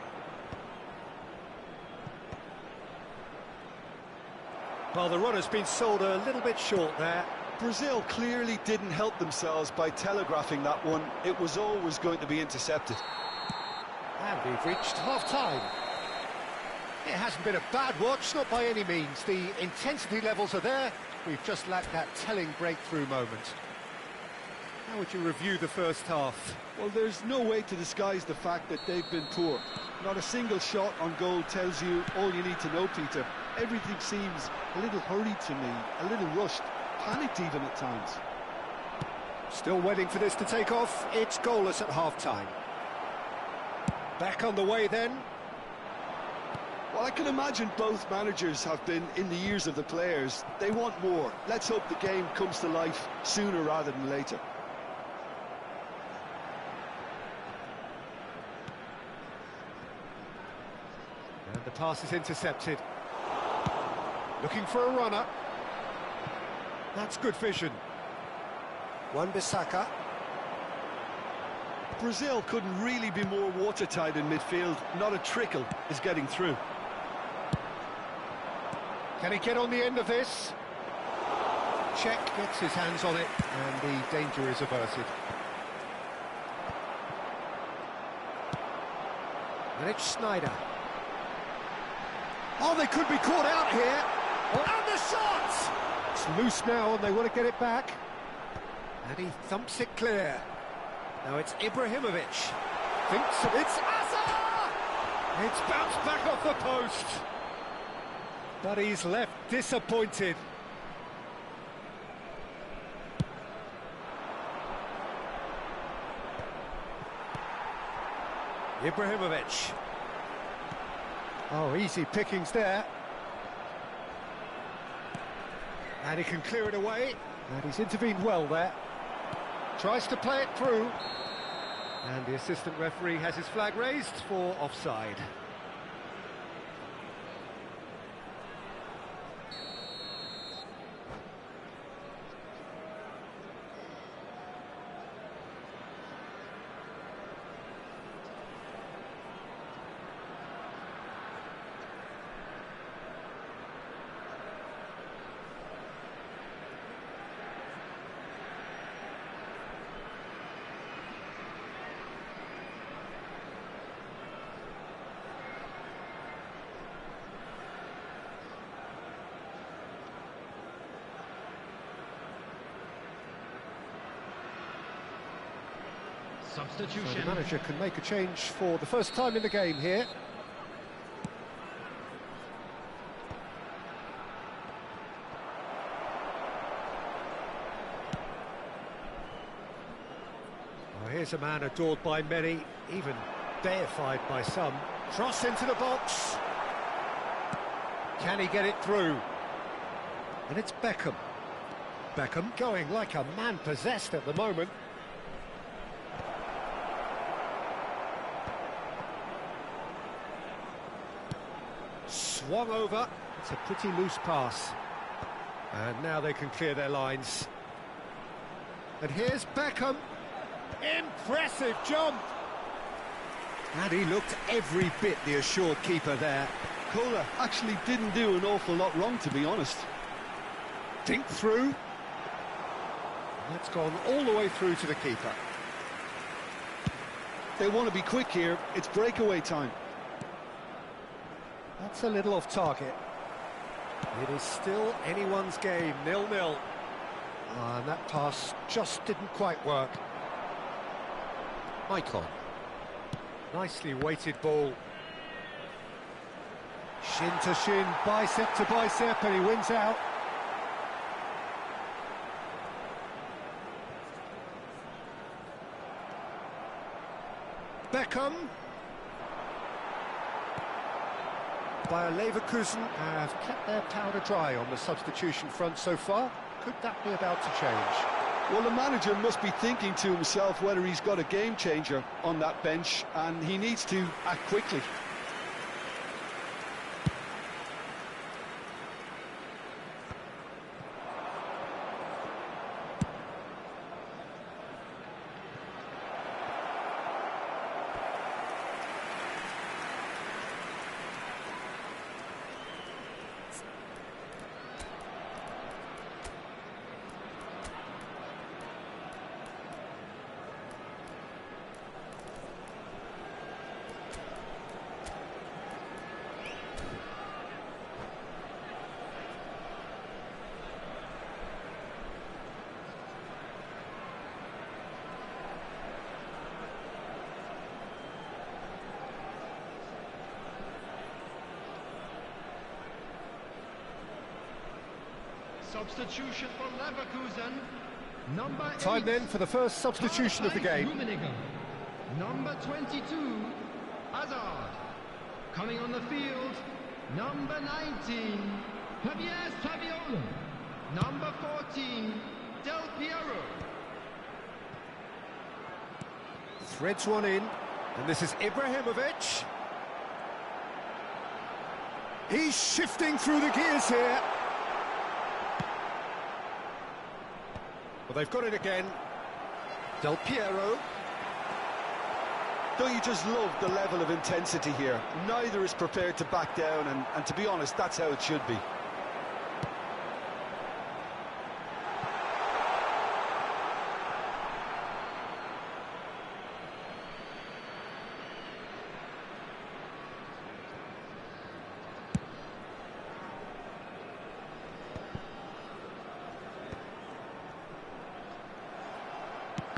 Well, the runner's been sold a little bit short there. Brazil clearly didn't help themselves by telegraphing that one. It was always going to be intercepted. And we've reached half-time. It hasn't been a bad watch, not by any means. The intensity levels are there. We've just lacked that telling breakthrough moment. How would you review the first half? Well, there's no way to disguise the fact that they've been poor. Not a single shot on goal tells you all you need to know, Peter. Everything seems a little hurried to me, a little rushed, panicked even at times. Still waiting for this to take off. It's goalless at half-time. Back on the way then. Well, I can imagine both managers have been in the ears of the players. They want more. Let's hope the game comes to life sooner rather than later. And the pass is intercepted. Looking for a runner. That's good vision. Wan-Bissaka. Brazil couldn't really be more watertight in midfield. Not a trickle is getting through. Can he get on the end of this? Czech gets his hands on it, and the danger is averted. And it's Snyder. Oh, they could be caught out here. And the shot! It's loose now, and they want to get it back. And he thumps it clear. Now it's Ibrahimovic. Thinks it's Azar! It's bounced back off the post. But he's left disappointed. Ibrahimovic. Oh, easy pickings there. And he can clear it away. And he's intervened well there. Tries to play it through. And the assistant referee has his flag raised for offside. Substitution. So the manager can make a change for the first time in the game here. Oh, here's a man adored by many, even deified by some. Cross into the box. Can he get it through? And it's Beckham. Beckham going like a man possessed at the moment. Swung over. It's a pretty loose pass. And now they can clear their lines. And here's Beckham. Impressive jump. And he looked every bit the assured keeper there. Kohler actually didn't do an awful lot wrong, to be honest. Dink through. That's gone all the way through to the keeper. They want to be quick here. It's breakaway time. That's a little off target. It is still anyone's game, 0-0. And that pass just didn't quite work. Icon. Nicely weighted ball. Shin to shin, bicep to bicep, and he wins out. Beckham. Bayer Leverkusen have kept their powder dry on the substitution front so far. Could that be about to change? Well, the manager must be thinking to himself whether he's got a game changer on that bench, and he needs to act quickly. Substitution for Leverkusen. Number 8. Time then for the first substitution of the game. Number 22, Hazard. Coming on the field, number 19, Javier Saviola. Number 14, Del Piero. Threads one in, and this is Ibrahimovic. He's shifting through the gears here. Well, they've got it again. Del Piero. Don't you just love the level of intensity here? Neither is prepared to back down, and to be honest, that's how it should be.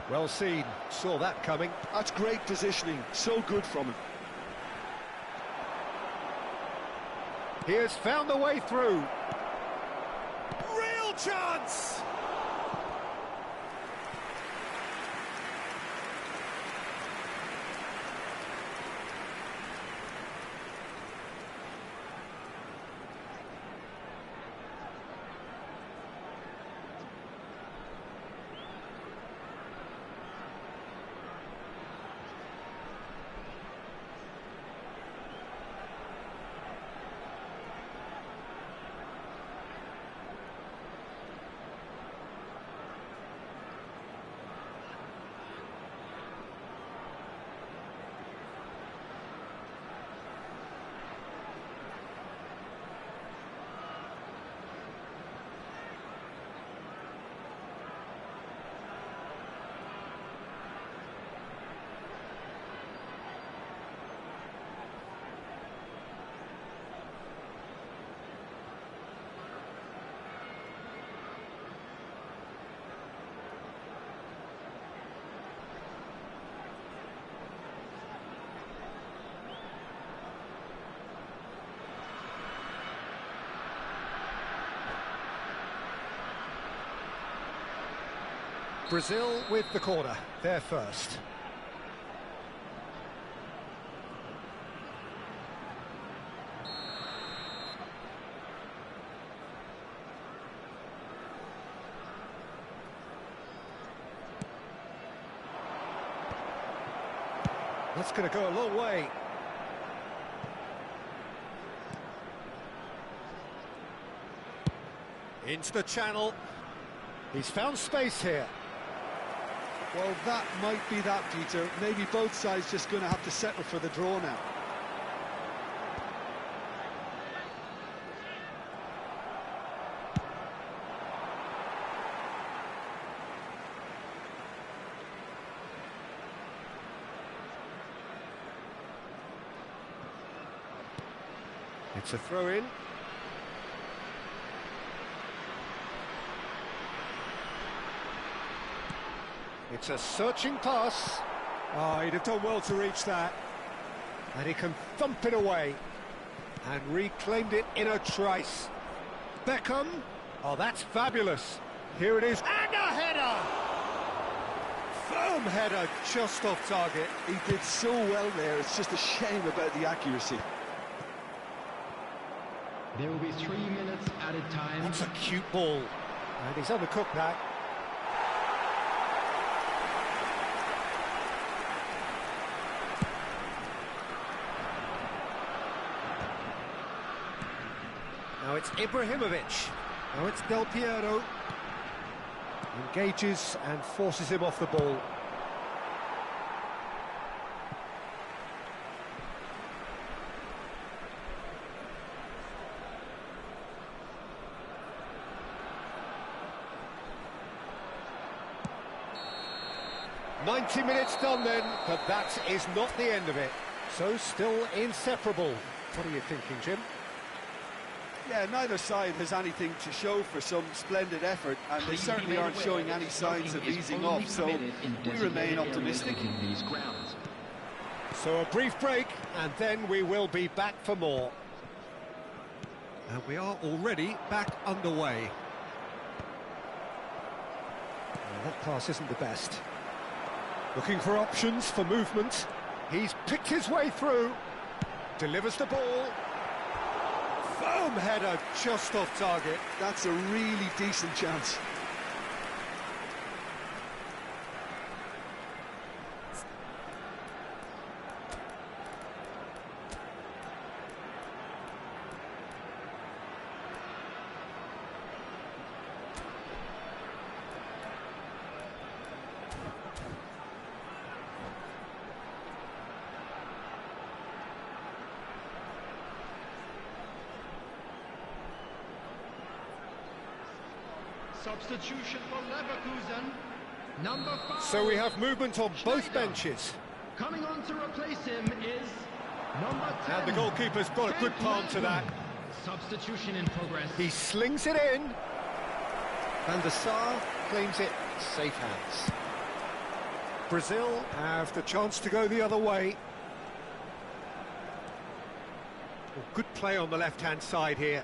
Well seen, saw that coming. That's great positioning, so good from him. He has found the way through. Real chance! Brazil with the corner, they're first. That's going to go a long way. Into the channel. He's found space here. Well, that might be that, Peter. Maybe both sides just going to have to settle for the draw now. It's a throw-in. It's a searching pass. Oh, he'd have done well to reach that. And he can thump it away. And reclaimed it in a trice. Beckham. Oh, that's fabulous. Here it is. And a header! Firm header, just off target. He did so well there. It's just a shame about the accuracy. There will be 3 minutes added time. That's a cute ball. And he's undercooked that. Now it's Ibrahimovic. Now it's Del Piero. Engages and forces him off the ball. "90 minutes done then, but that is not the end of it. So still inseparable. What are you thinking, Jim? Yeah, neither side has anything to show for some splendid effort, and they certainly aren't showing any signs of easing off, so we remain optimistic. So a brief break, and then we will be back for more. And we are already back underway. Well, that pass isn't the best. Looking for options for movement. He's picked his way through. Delivers the ball. Firm header just off target. That's a really decent chance. Substitution for Leverkusen, number 5. So we have movement on both benches. Coming on to replace him is number 10. And the goalkeeper's got a good palm to that. Substitution in progress. He slings it in. Van der Sar claims it safe hands. Brazil have the chance to go the other way. Well, good play on the left-hand side here.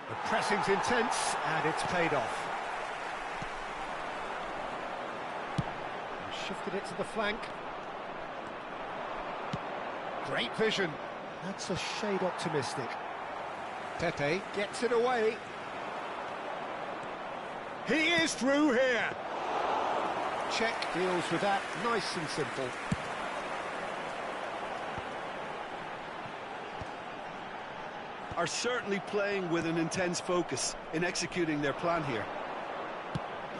The pressing's intense, and it's paid off. Shifted it to the flank. Great vision. That's a shade optimistic. Pepe gets it away. He is through here. Czech deals with that, nice and simple. Are certainly playing with an intense focus in executing their plan here.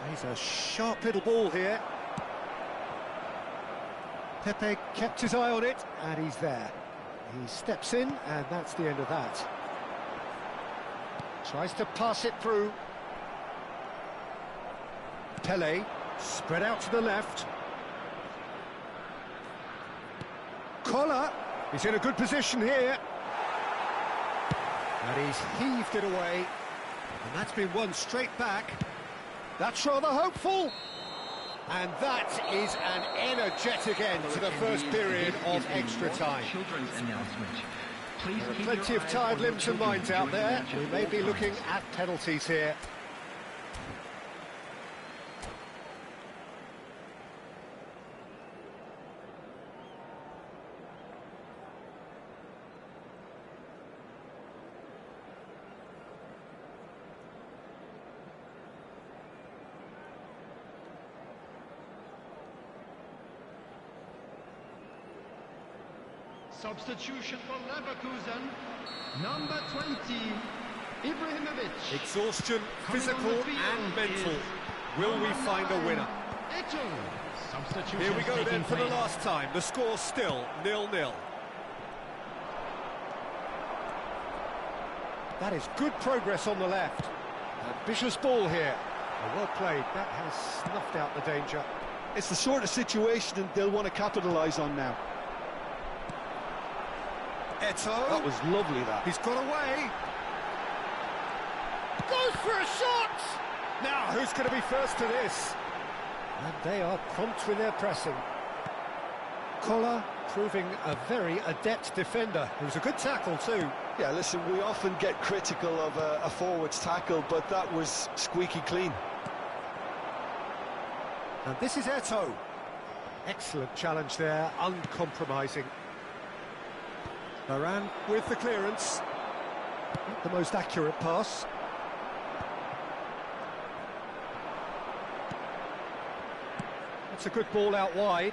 He's a sharp little ball here. Pepe kept his eye on it, and he's there. He steps in, and that's the end of that. Tries to pass it through. Pele, spread out to the left. Collar, he's in a good position here. And he's heaved it away, and that's been won straight back. That's rather hopeful. And that is an energetic end to the first period of extra time. There are plenty of tired limbs and minds out there. We may be looking at penalties here. Substitution for Leverkusen, number 20, Ibrahimovic. Exhaustion, physical and mental. Will we find a winner? Here we go then for the last time. The score's still 0-0. That is good progress on the left. Ambitious ball here. Well played. That has snuffed out the danger. It's the sort of situation they'll want to capitalise on now. Eto'o. That was lovely, that. He's got away. Goes for a shot! Now, who's going to be first to this? And they are prompt with their pressing. Collar proving a very adept defender. It was a good tackle too. Yeah, listen, we often get critical of a forward's tackle, but that was squeaky clean. And this is Eto'o. Excellent challenge there, uncompromising. Varane with the clearance. the most accurate pass. That's a good ball out wide.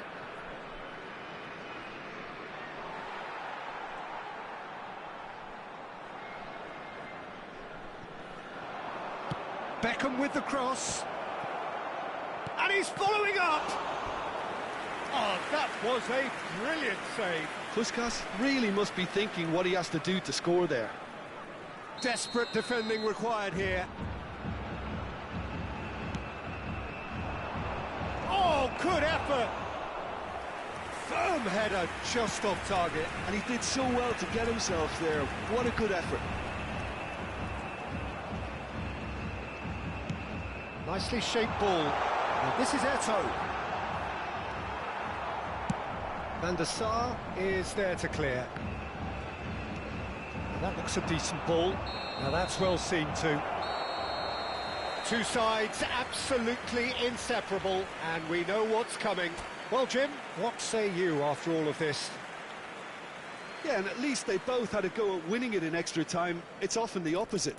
Beckham with the cross. And he's following up! Oh, that was a brilliant save. Puskas really must be thinking what he has to do to score there. Desperate defending required here. Oh, good effort! Firm header, just off target. And he did so well to get himself there. What a good effort. Nicely shaped ball. And this is Eto'o. Van der Sar is there to clear. And that looks a decent ball. Now that's well seen too. Two sides absolutely inseparable, and we know what's coming. Well, Jim, what say you after all of this? Yeah, and at least they both had a go at winning it in extra time. It's often the opposite.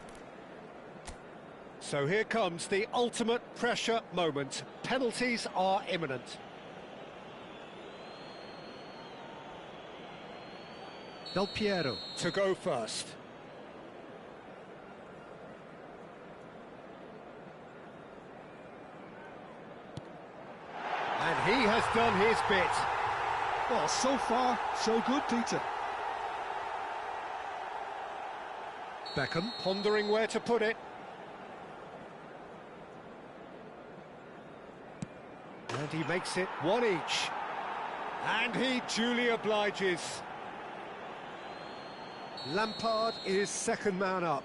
So here comes the ultimate pressure moment. Penalties are imminent. Del Piero to go first. And he has done his bit. Well, so far, so good, Peter. Beckham pondering where to put it. And he makes it one each. And he duly obliges. Lampard is second man up.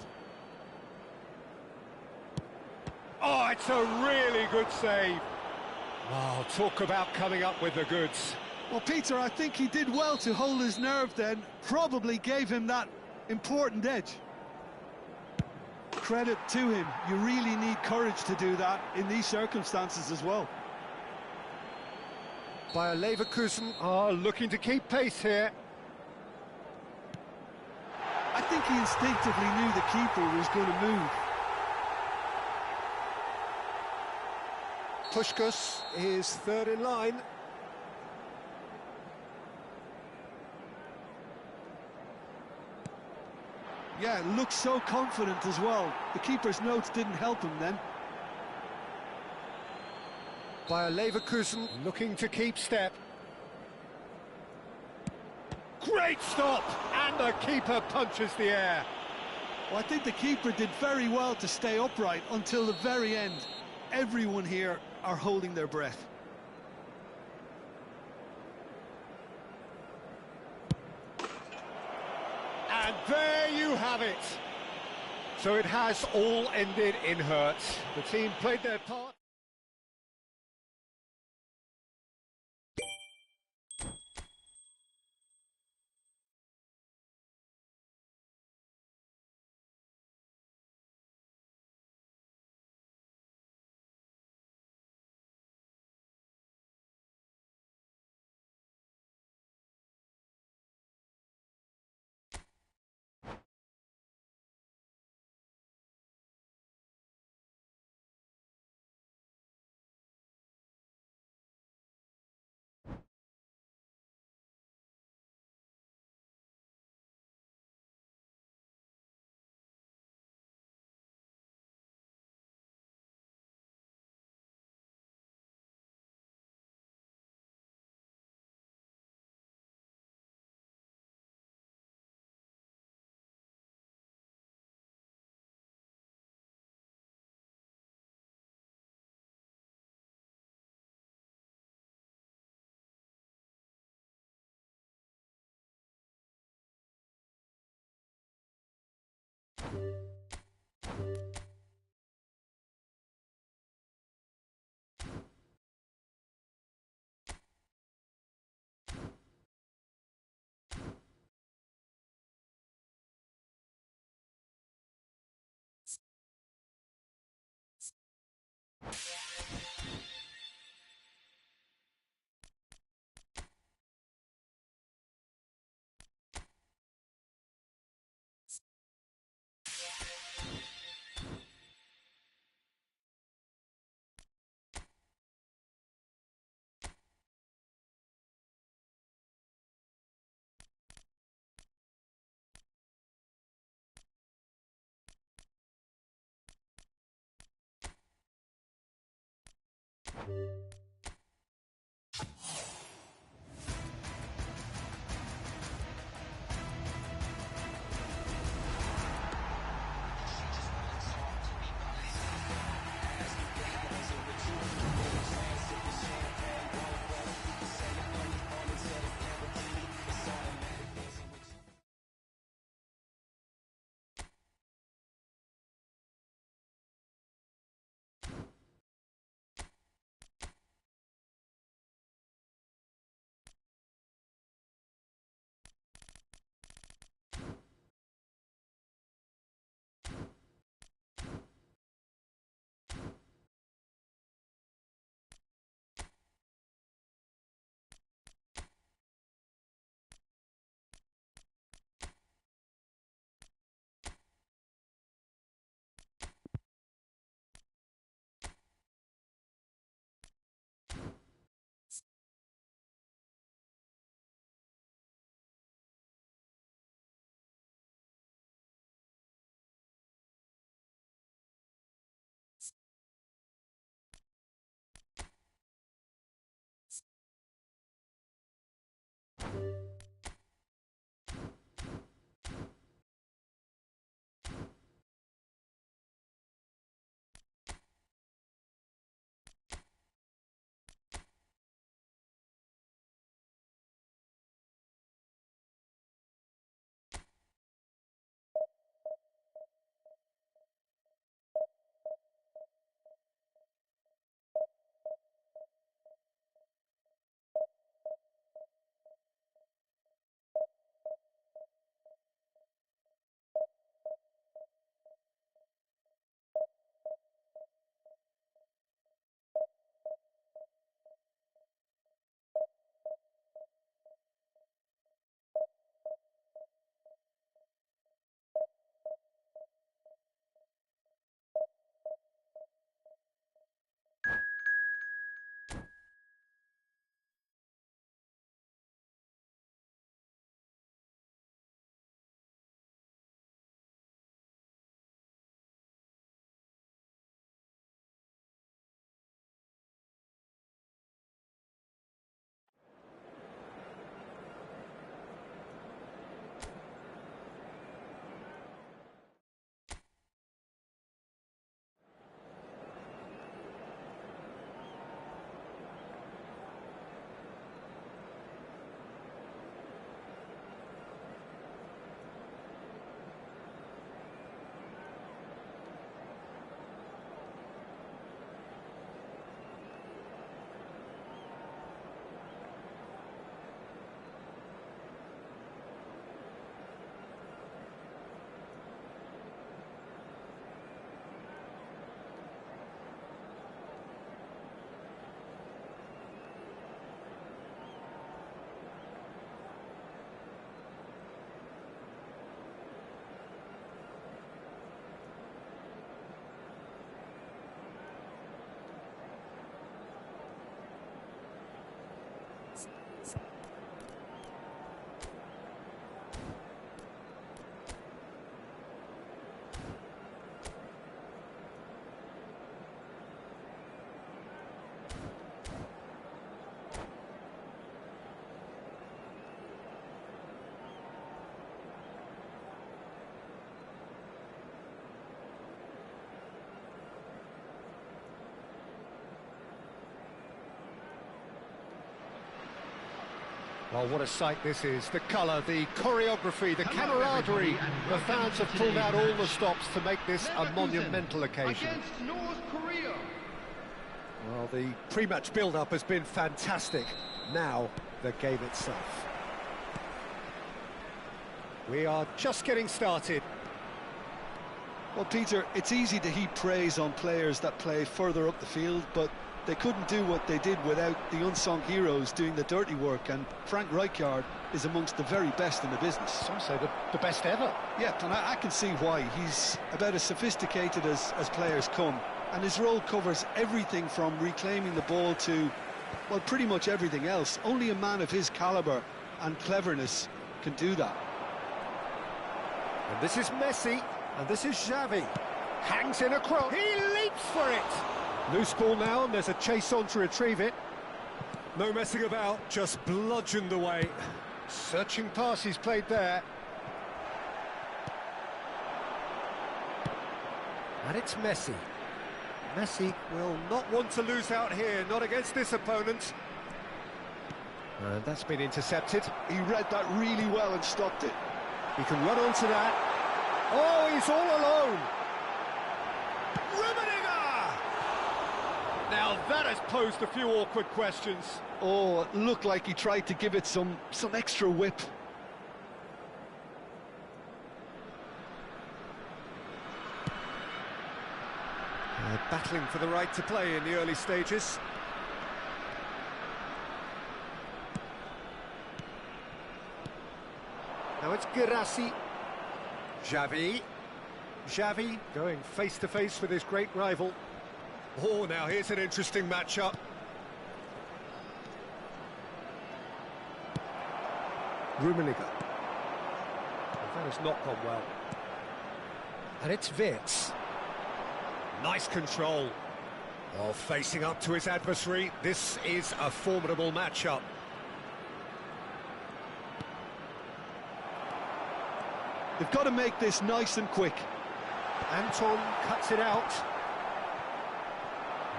Oh, it's a really good save. Oh, talk about coming up with the goods. Well, Peter, I think he did well to hold his nerve then. Probably gave him that important edge. Credit to him. You really need courage to do that in these circumstances as well. Bayer Leverkusen are looking to keep pace here. I think he instinctively knew the keeper was going to move. Puskas is third in line. Yeah, looks so confident as well. The keeper's notes didn't help him then. Bayer Leverkusen looking to keep step. Great stop! And the keeper punches the air. Well, I think the keeper did very well to stay upright until the very end. Everyone here are holding their breath. And there you have it. So it has all ended in hurt. The team played their part. Well, what a sight this is. The colour, the choreography, the camaraderie. The fans have pulled out all the stops to make this a monumental occasion. Against North Korea. Well, the pre-match build-up has been fantastic. Now, the game itself. We are just getting started. Well, Peter, it's easy to heap praise on players that play further up the field, but they couldn't do what they did without the unsung heroes doing the dirty work, and Frank Rijkaard is amongst the very best in the business. Some say the best ever. Yeah, and I can see why. He's about as sophisticated as players come, and his role covers everything from reclaiming the ball to, well, pretty much everything else. Only a man of his calibre and cleverness can do that. And this is Messi, and this is Xavi. Hangs in a cross. He leaps for it. Loose ball now, and there's a chase on to retrieve it. No messing about, just bludgeoned away. Searching pass he's played there. And it's Messi. Messi will not want to lose out here, not against this opponent. And that's been intercepted. He read that really well and stopped it. He can run onto that. Oh, he's all alone. Now that has posed a few awkward questions. Oh, it looked like he tried to give it some extra whip. Battling for the right to play in the early stages. Now it's Girassi. Xavi going face-to-face with his great rival. Oh, now here's an interesting matchup. Rummenigge. That has not gone well. And it's Wirtz. Nice control. Oh, facing up to his adversary. This is a formidable matchup. They've got to make this nice and quick. Anton cuts it out.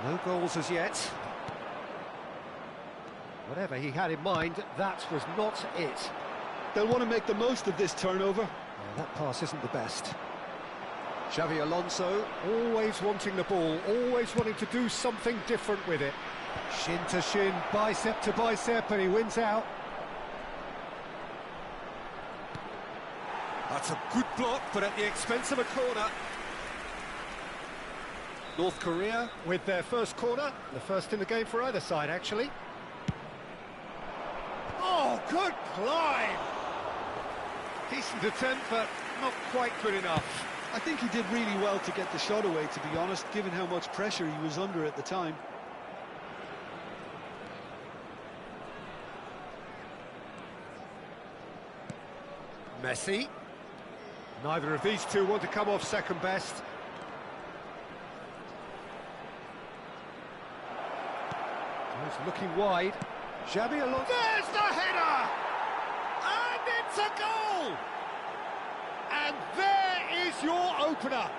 No goals as yet. Whatever he had in mind, that was not it. They'll want to make the most of this turnover. Oh, that pass isn't the best. Xavi Alonso, always wanting the ball, always wanting to do something different with it. Shin to shin, bicep to bicep, and he wins out. That's a good block, but at the expense of a corner. North Korea with their first corner, the first in the game for either side, actually. Oh, good climb! Decent attempt, but not quite good enough. I think he did really well to get the shot away, to be honest, given how much pressure he was under at the time. Messi. Neither of these two want to come off second best. He's looking wide. Xavi Alonso. There's the header! And it's a goal! And there is your opener.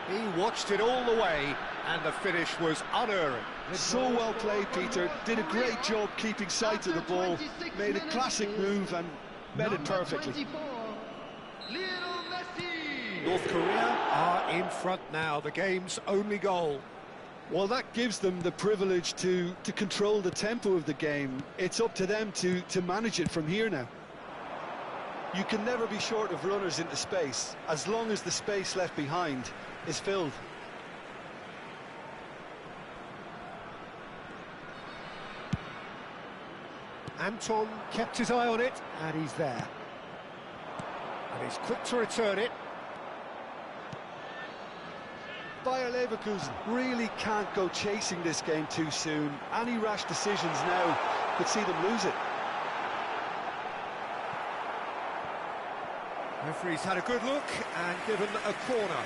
He watched it all the way, and the finish was unerring. So well played, Peter. Did a great job keeping sight of the ball. Made a classic move and met it perfectly. North Korea are in front now, the game's only goal. Well, that gives them the privilege to control the tempo of the game. It's up to them to manage it from here now. You can never be short of runners into space, as long as the space left behind is filled. Anton kept his eye on it, and he's there. And he's quick to return it. Bayer Leverkusen really can't go chasing this game too soon. Any rash decisions now could see them lose it. Referee's had a good look and given a corner.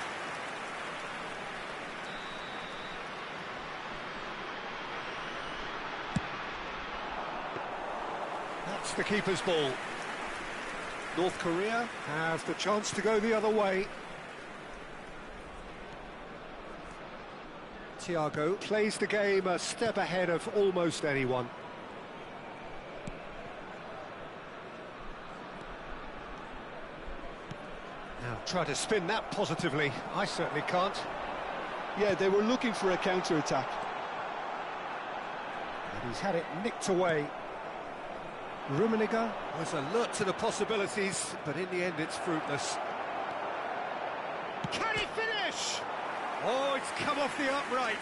That's the keeper's ball. North Korea have the chance to go the other way. Thiago plays the game a step ahead of almost anyone. Now try to spin that positively. I certainly can't. Yeah, they were looking for a counter-attack. And he's had it nicked away. Rummenigge was alert to the possibilities, but in the end it's fruitless. Can he finish? Oh, it's come off the upright.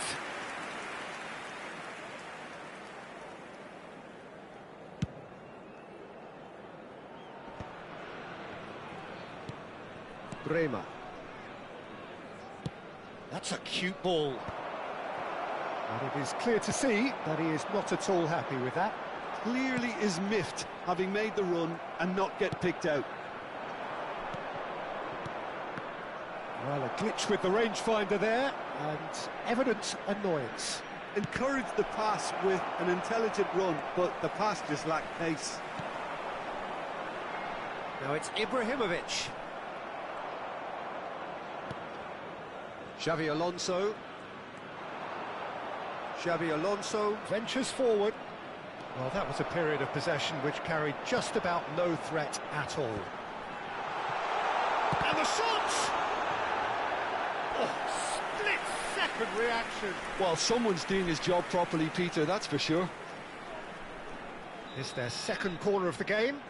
Bremer. That's a cute ball. And it is clear to see that he is not at all happy with that. Clearly is miffed, having made the run and not get picked out. Well, a glitch with the rangefinder there, and evident annoyance. Encouraged the pass with an intelligent run, but the pass just lacked pace. Now it's Ibrahimovic. Xavi Alonso. Xavi Alonso ventures forward. Well, that was a period of possession which carried just about no threat at all. And the shot! Oh, split-second reaction. Well, someone's doing his job properly, Peter, that's for sure. It's their second corner of the game.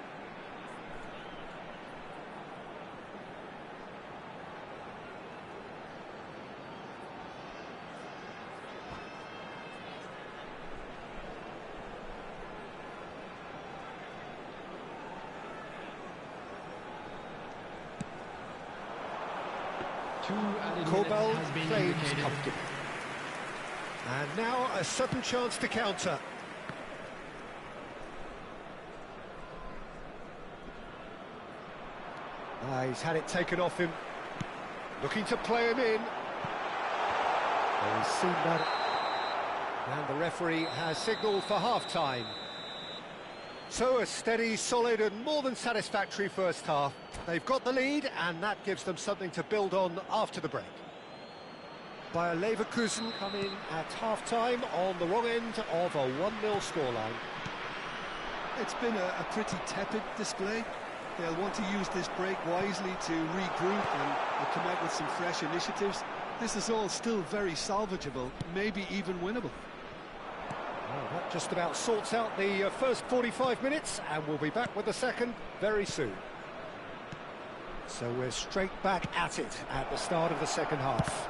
Kobel claims comfortable. And now a sudden chance to counter. He's had it taken off him. Looking to play him in. Well, he's seen that. And the referee has signalled for half-time. So a steady, solid and more than satisfactory first half. They've got the lead and that gives them something to build on after the break. Bayer Leverkusen come in at half-time on the wrong end of a 1-0 scoreline. It's been a pretty tepid display. They'll want to use this break wisely to regroup and come out with some fresh initiatives. This is all still very salvageable, maybe even winnable. Well, that just about sorts out the first 45 minutes, and we'll be back with the second very soon. So we're straight back at it at the start of the second half.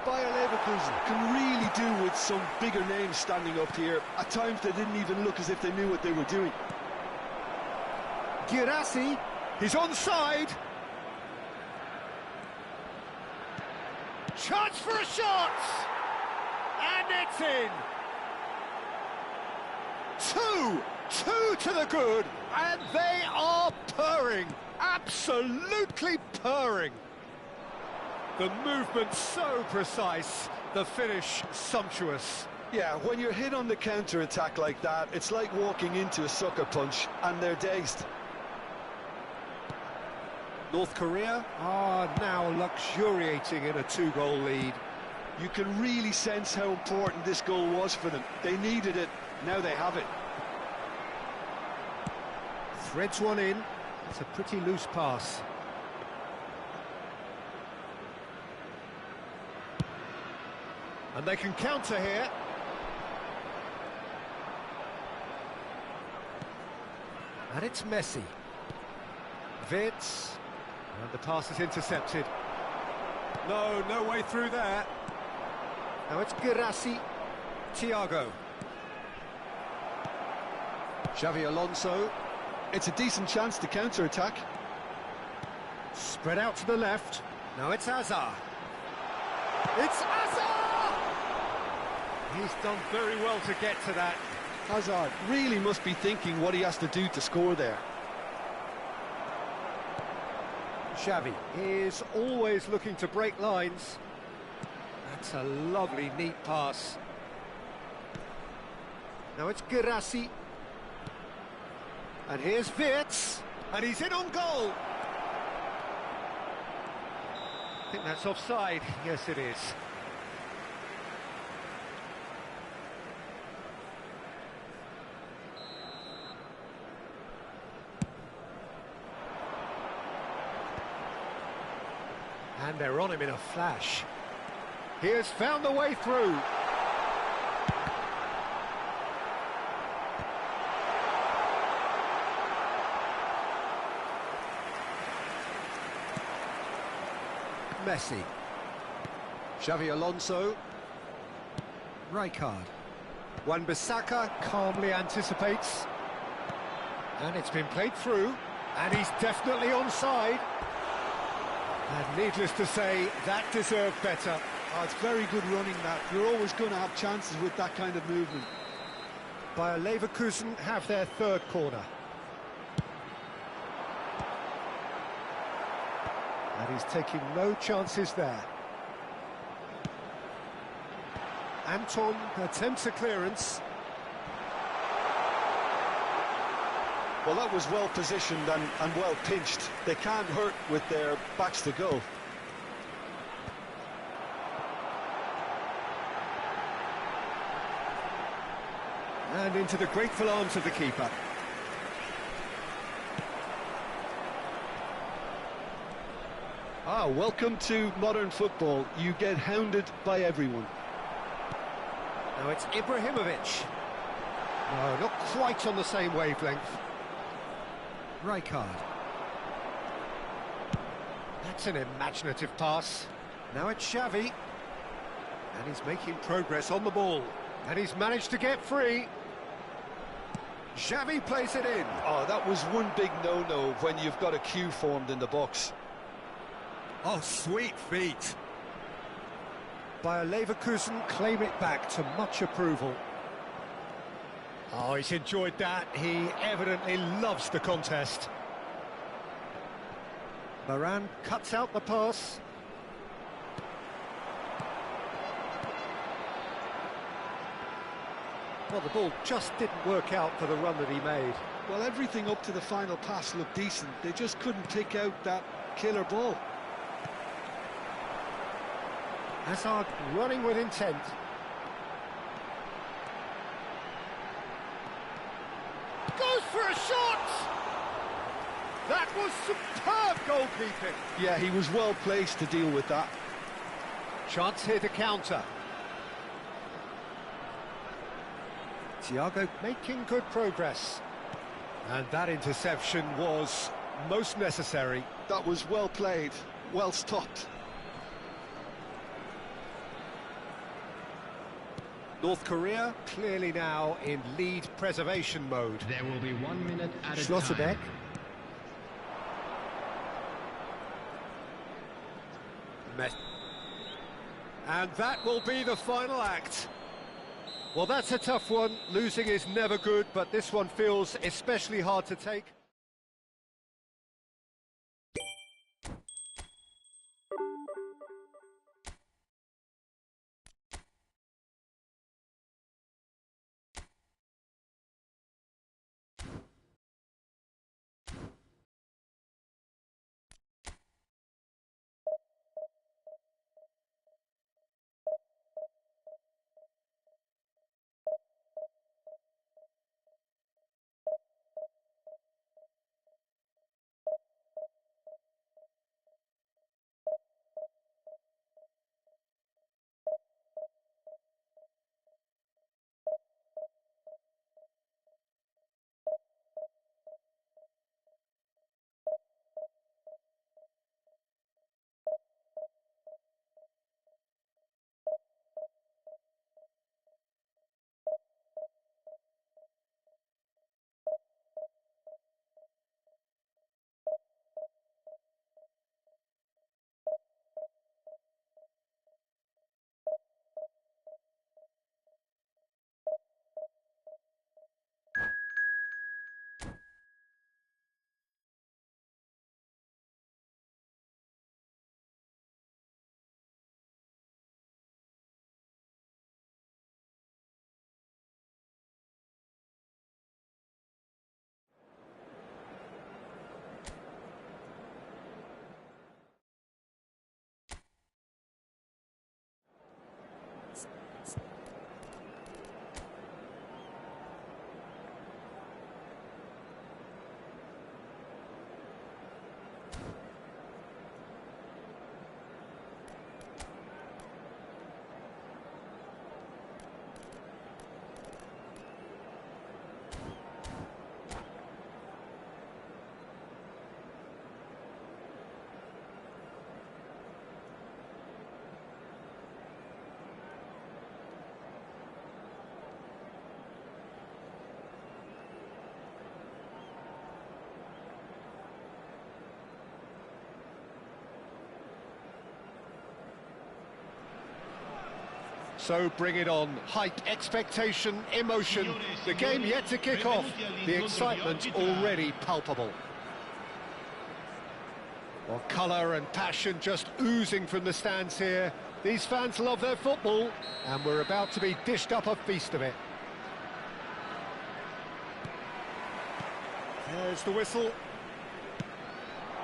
Bayer Leverkusen can really do with some bigger names standing up here. At times they didn't even look as if they knew what they were doing. Girassi, he's onside. Chance for a shot! And it's in! Two to the good, and they are purring, absolutely purring. The movement so precise, the finish sumptuous. Yeah, when you're hit on the counter-attack like that, it's like walking into a sucker punch, and they're dazed. North Korea are now luxuriating in a 2-goal lead. You can really sense how important this goal was for them. They needed it, now they have it. Threads one in. It's a pretty loose pass. And they can counter here. And it's Messi. Vitz. And the pass is intercepted. No way through there. Now it's Girassi. Thiago. Xavi Alonso. It's a decent chance to counter-attack. Spread out to the left. Now it's Hazard. It's Hazard! He's done very well to get to that. Hazard really must be thinking what he has to do to score there. Xavi is always looking to break lines. That's a lovely, neat pass. Now it's Girassi. And here's Vitz. And he's in on goal. I think that's offside. Yes, it is. And they're on him in a flash. He has found the way through. Messi. Xavi Alonso. Rijkaard. Wan-Bissaka calmly anticipates. And it's been played through. And he's definitely onside. And needless to say, that deserved better. Oh, it's very good running, that. You're always going to have chances with that kind of movement. Bayer Leverkusen have their third corner. And he's taking no chances there. Anton attempts a clearance. Well, that was well positioned and well pinched. They can't hurt with their backs to goal. And into the grateful arms of the keeper. Welcome to modern football. You get hounded by everyone. Now it's Ibrahimovic. No, not quite on the same wavelength. Rijkaard. That's an imaginative pass. Now it's Xavi. And he's making progress on the ball. And he's managed to get free. Xavi plays it in. Oh, that was one big no-no when you've got a queue formed in the box. Oh, sweet feet. Bayer Leverkusen claim it back to much approval. Oh, he's enjoyed that. He evidently loves the contest. Varane cuts out the pass. Well, the ball just didn't work out for the run that he made. Well, everything up to the final pass looked decent. They just couldn't pick out that killer ball. Hazard running with intent. Goes for a shot! That was superb goalkeeping. Yeah, he was well placed to deal with that. Chance here to counter. Thiago making good progress. And that interception was most necessary. That was well played, well stopped. North Korea clearly now in lead preservation mode. There will be 1 minute at a Schlotterbeck. time. And that will be the final act. Well, that's a tough one. Losing is never good, but this one feels especially hard to take. So bring it on. Hype, expectation, emotion. The game yet to kick off. The excitement already palpable. Well, colour and passion just oozing from the stands here. These fans love their football, and we're about to be dished up a feast of it. There's the whistle.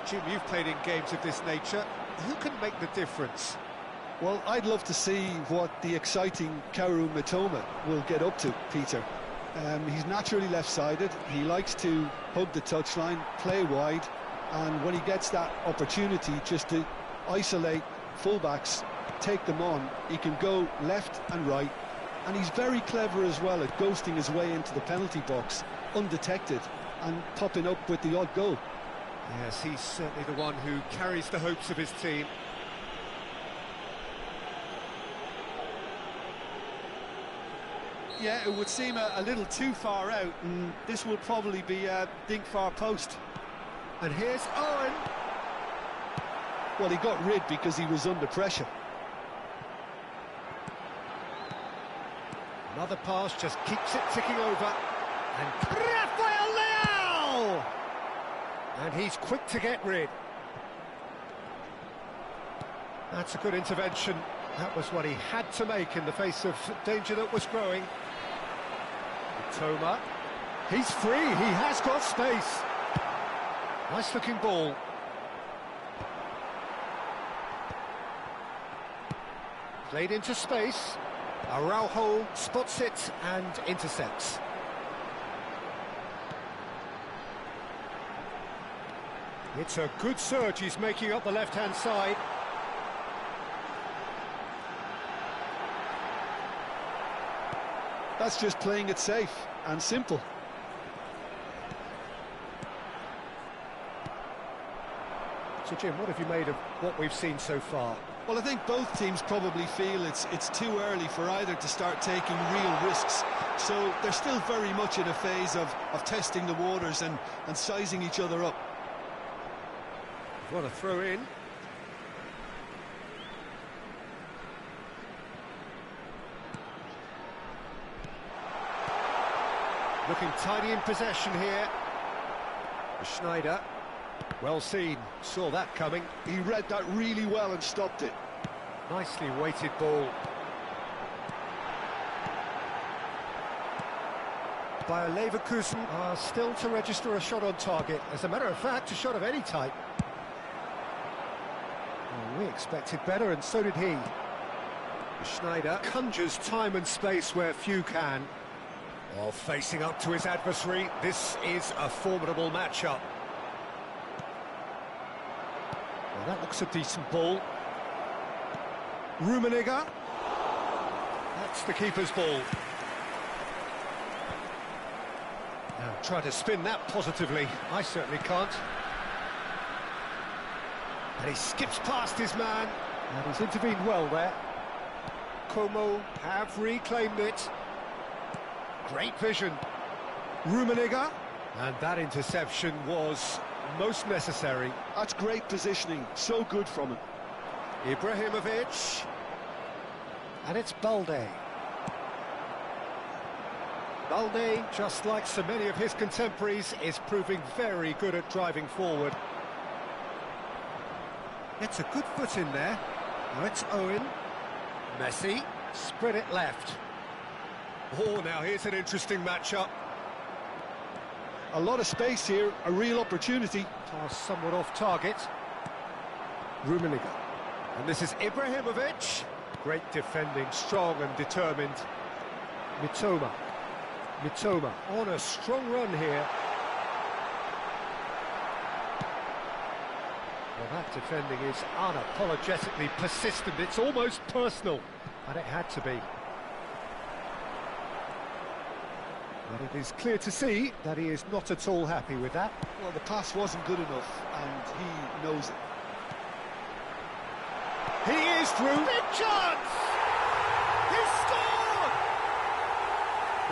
Jim, you've played in games of this nature. Who can make the difference? Well, I'd love to see what the exciting Kaoru Mitoma will get up to, Peter. He's naturally left-sided. He likes to hug the touchline, play wide, and when he gets that opportunity just to isolate fullbacks, take them on, he can go left and right, and he's very clever as well at ghosting his way into the penalty box undetected and popping up with the odd goal. Yes, he's certainly the one who carries the hopes of his team. Yeah, it would seem a little too far out, and this will probably be a dink far post. And here's Owen. Well, he got rid because he was under pressure. Another pass just keeps it ticking over. And Rafael Leao! And he's quick to get rid. That's a good intervention. That was what he had to make in the face of danger that was growing. Mitoma. He's free, he has got space. Nice looking ball. Played into space. Araujo spots it and intercepts. It's a good surge he's making up the left-hand side. That's just playing it safe and simple. So Jim, what have you made of what we've seen so far? Well, I think both teams probably feel it's too early for either to start taking real risks. So they're still very much in a phase of testing the waters and sizing each other up. What a throw in. Looking tidy in possession here. Schneider. Well seen, saw that coming. He read that really well and stopped it. Nicely weighted ball. Bayer Leverkusen are still to register a shot on target. As a matter of fact, a shot of any type. Well, we expected better, and so did he. Schneider conjures time and space where few can. While facing up to his adversary, this is a formidable matchup. Well, that looks a decent ball. Rummenigge. That's the keeper's ball. Now try to spin that positively. I certainly can't. And he skips past his man. And he's intervened well there. Como have reclaimed it. Great vision. Rummenigge. And that interception was most necessary. That's great positioning, so good from him. Ibrahimovic. And it's Balde. Balde, just like so many of his contemporaries, is proving very good at driving forward. Gets a good foot in there. Now it's Owen. Messi. Spread it left. Oh, now here's an interesting matchup. A lot of space here, a real opportunity. Pass somewhat off target. Rummenigge. And this is Ibrahimovic. Great defending, strong and determined. Mitoma. Mitoma on a strong run here. Well, that defending is unapologetically persistent. It's almost personal, and it had to be. But it is clear to see that he is not at all happy with that. Well, the pass wasn't good enough, and he knows it. He is through. Big chance! He scored!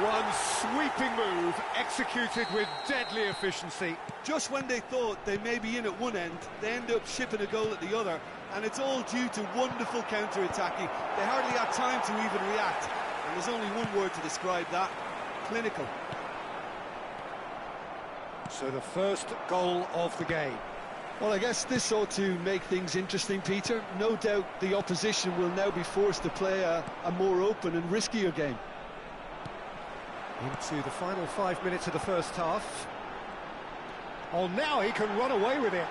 One sweeping move, executed with deadly efficiency. Just when they thought they may be in at one end, they end up shipping a goal at the other, and it's all due to wonderful counter-attacking. They hardly had time to even react, and there's only one word to describe that: clinical. So the first goal of the game. Well, I guess this ought to make things interesting, Peter. No doubt the opposition will now be forced to play a more open and riskier game. Into the final 5 minutes of the first half. Oh, now he can run away with it.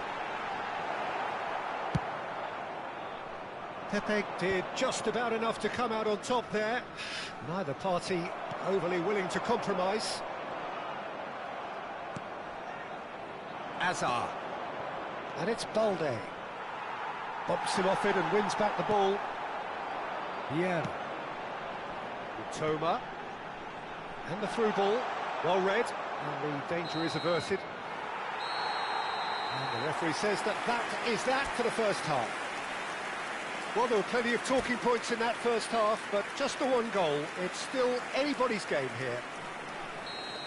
Pepe did just about enough to come out on top there. Neither party overly willing to compromise. Azar. And it's Balde. Bumps him off it and wins back the ball. Yeah. Toma. And the through ball. Well read. And the danger is averted. And the referee says that is that for the first half. Well, there were plenty of talking points in that first half, but just the one goal. It's still anybody's game here.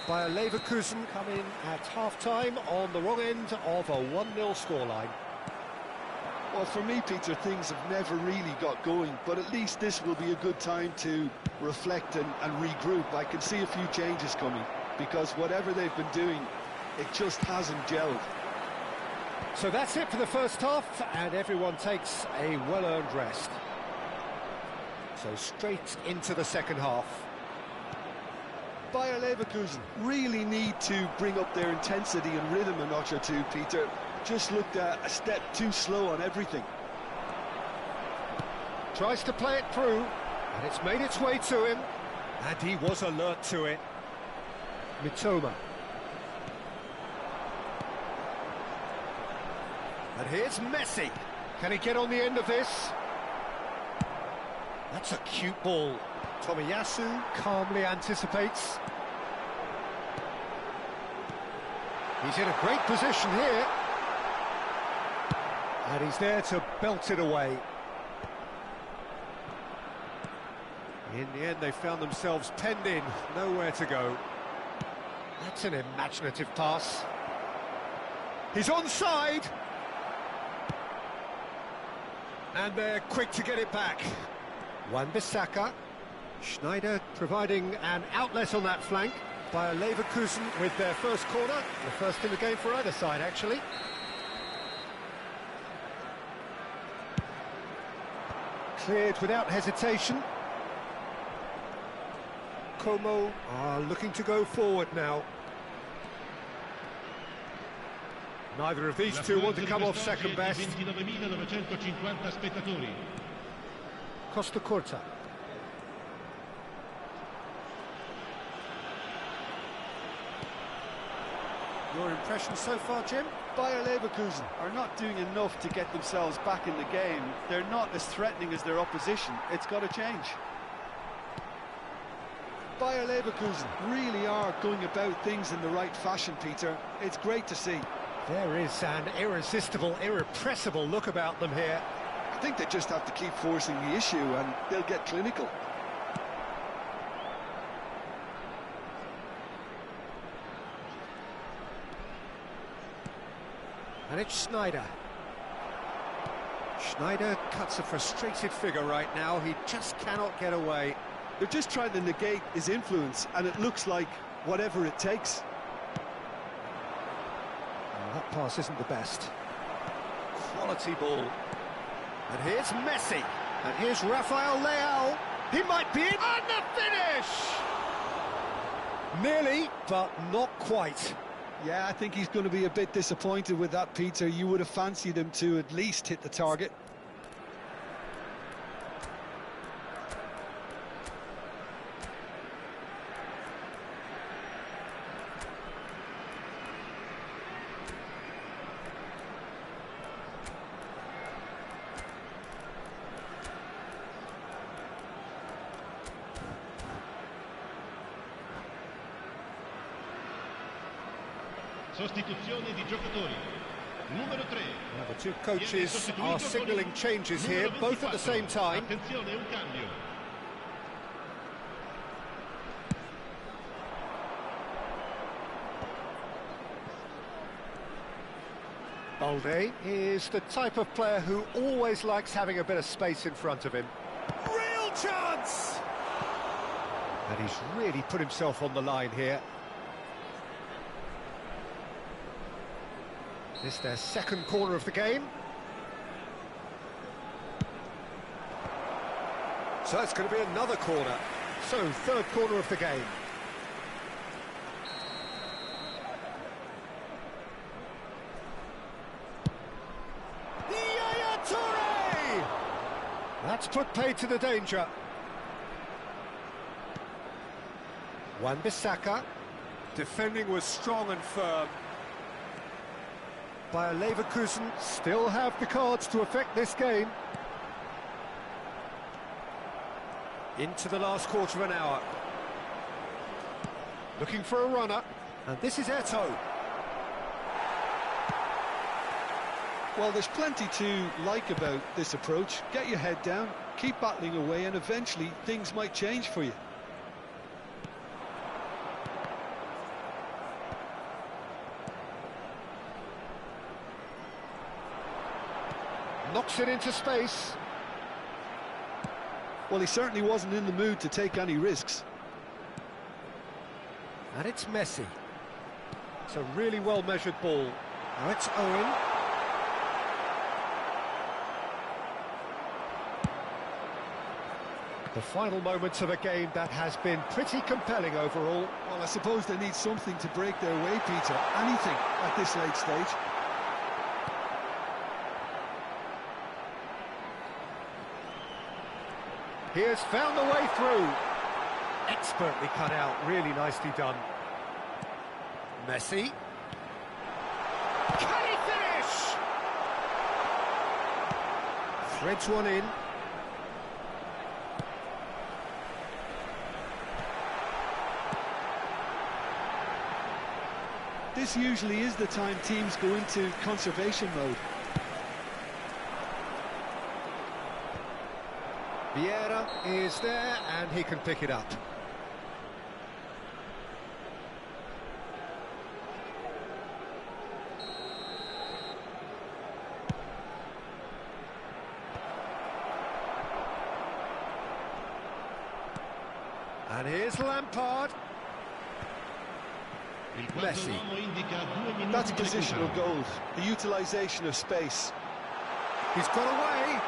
Bayer Leverkusen come in at half-time on the wrong end of a 1-0 scoreline. Well, for me, Peter, things have never really got going, but at least this will be a good time to reflect and regroup. I can see a few changes coming, because whatever they've been doing, it just hasn't gelled. So that's it for the first half, and everyone takes a well-earned rest. So straight into the second half. Bayer Leverkusen really need to bring up their intensity and rhythm a notch or two, Peter. Just looked a step too slow on everything. Tries to play it through, and it's made its way to him, and he was alert to it. Mitoma. And here's Messi. Can he get on the end of this? That's a cute ball. Tomiyasu calmly anticipates. He's in a great position here. And he's there to belt it away. In the end, they found themselves penned in, nowhere to go. That's an imaginative pass. He's onside. And they're quick to get it back. Wan-Bissaka. Schneider providing an outlet on that flank. Bayer Leverkusen with their first corner. The first in the game for either side, actually. Cleared without hesitation. Como are looking to go forward now. Neither of these two want to come off second best. Costa Corta. Your impression so far, Jim? Bayer Leverkusen are not doing enough to get themselves back in the game. They're not as threatening as their opposition. It's got to change. Bayer Leverkusen really are going about things in the right fashion, Peter. It's great to see. There is an irresistible, irrepressible look about them here. I think they just have to keep forcing the issue and they'll get clinical. And it's Schneider. Schneider cuts a frustrated figure right now. He just cannot get away. They're just trying to negate his influence, and it looks like whatever it takes. That pass isn't the best. Quality ball. And here's Messi. And here's Rafael Leao. He might be in. And the finish! Nearly, but not quite. Yeah, I think he's going to be a bit disappointed with that, Peter. You would have fancied him to at least hit the target. Sostituzione di giocatori. Numero 3. Now the two coaches are signalling changes here, both at the same time. Attenzione, un cambio. Balde is the type of player who always likes having a bit of space in front of him. Real chance! And he's really put himself on the line here. This their second corner of the game. So it's going to be another corner. So, third corner of the game. Yaya Toure! That's put paid to the danger. Wan-Bissaka. Defending was strong and firm. Bayer Leverkusen still have the cards to affect this game. Into the last quarter of an hour. Looking for a runner. And this is Eto'o. Well, there's plenty to like about this approach. Get your head down, keep battling away, and eventually things might change for you. Knocks it into space. Well, he certainly wasn't in the mood to take any risks. And it's Messi. It's a really well-measured ball. Now it's Owen. The final moments of a game that has been pretty compelling overall. Well, I suppose they need something to break their way, Peter. Anything at this late stage. He has found the way through. Expertly cut out, really nicely done. Messi. Can he finish? Threads one in. This usually is the time teams go into conservation mode. Vieira is there, and he can pick it up. And here's Lampard. Messi. That's positional gold, the utilisation of space. He's got away.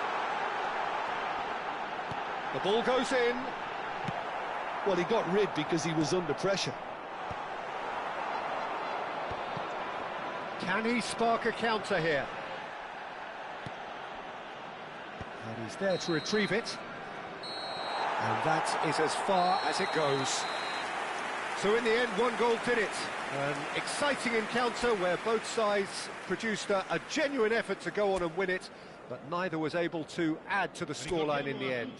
The ball goes in. Well, he got rid because he was under pressure. Can he spark a counter here? And he's there to retrieve it. And that is as far as it goes. So in the end, one goal did it. An exciting encounter where both sides produced a genuine effort to go on and win it, but neither was able to add to the scoreline in the end.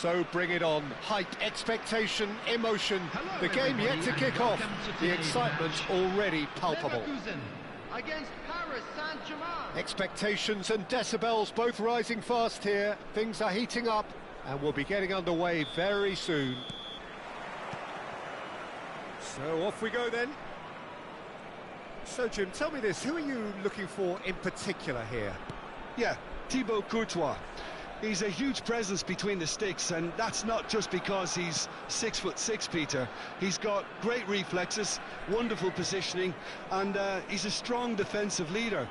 So bring it on. Hype, expectation, emotion. The game yet to kick off. The excitement already palpable. Against Paris Saint-Germain. Expectations and decibels both rising fast here. Things are heating up and we'll be getting underway very soon. So off we go then. So Jim, tell me this, who are you looking for in particular here? Yeah, Thibaut Courtois. He's a huge presence between the sticks, and that's not just because he's 6'6", Peter. He's got great reflexes, wonderful positioning, and he's a strong defensive leader.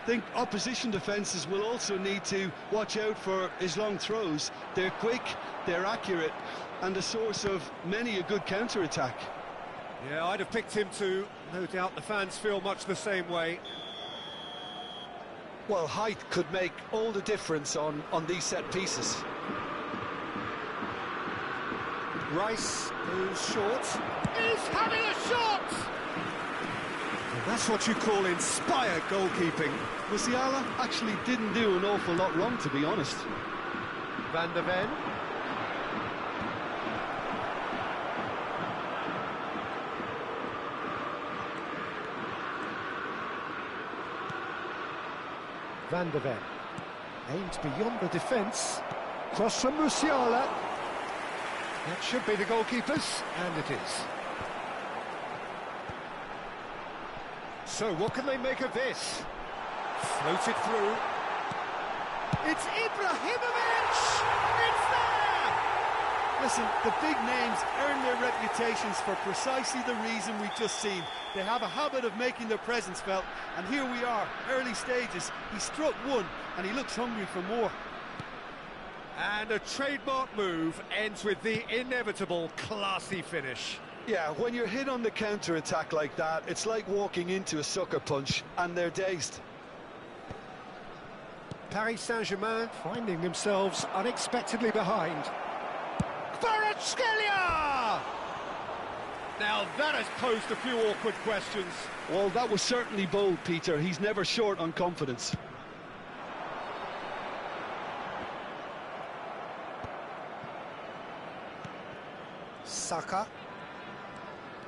I think opposition defences will also need to watch out for his long throws. They're quick, they're accurate, and a source of many a good counter-attack. Yeah, I'd have picked him too. No doubt the fans feel much the same way. Well, height could make all the difference on these set pieces. Rice goes short. He's having a shot! And that's what you call inspired goalkeeping. Musiala actually didn't do an awful lot wrong, to be honest. Van der Ven. Van der Ven aimed beyond the defence. Cross from Musiala. That should be the goalkeepers, and it is. So what can they make of this? Floated through. It's Ibrahimovic! It's there! Listen, the big names earn their reputations for precisely the reason we've just seen. They have a habit of making their presence felt, and here we are, early stages. He struck one, and he looks hungry for more. And a trademark move ends with the inevitable classy finish. Yeah, when you're hit on the counter-attack like that, it's like walking into a sucker punch, and they're dazed. Paris Saint-Germain finding themselves unexpectedly behind. Kvaratskhelia! Now that has posed a few awkward questions. Well, that was certainly bold, Peter. He's never short on confidence. Saka.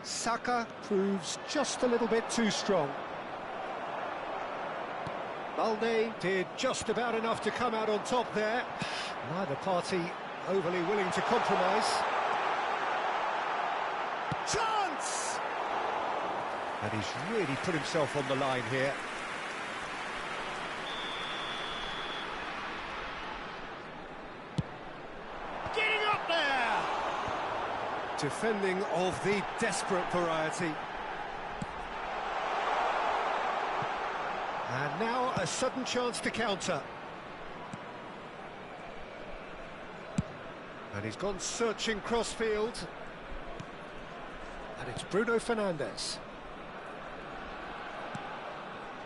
Saka proves just a little bit too strong. Balde did just about enough to come out on top there. Neither party overly willing to compromise. Chance! And he's really put himself on the line here. Getting up there! Defending of the desperate variety. And now a sudden chance to counter. And he's gone searching crossfield. And it's Bruno Fernandes.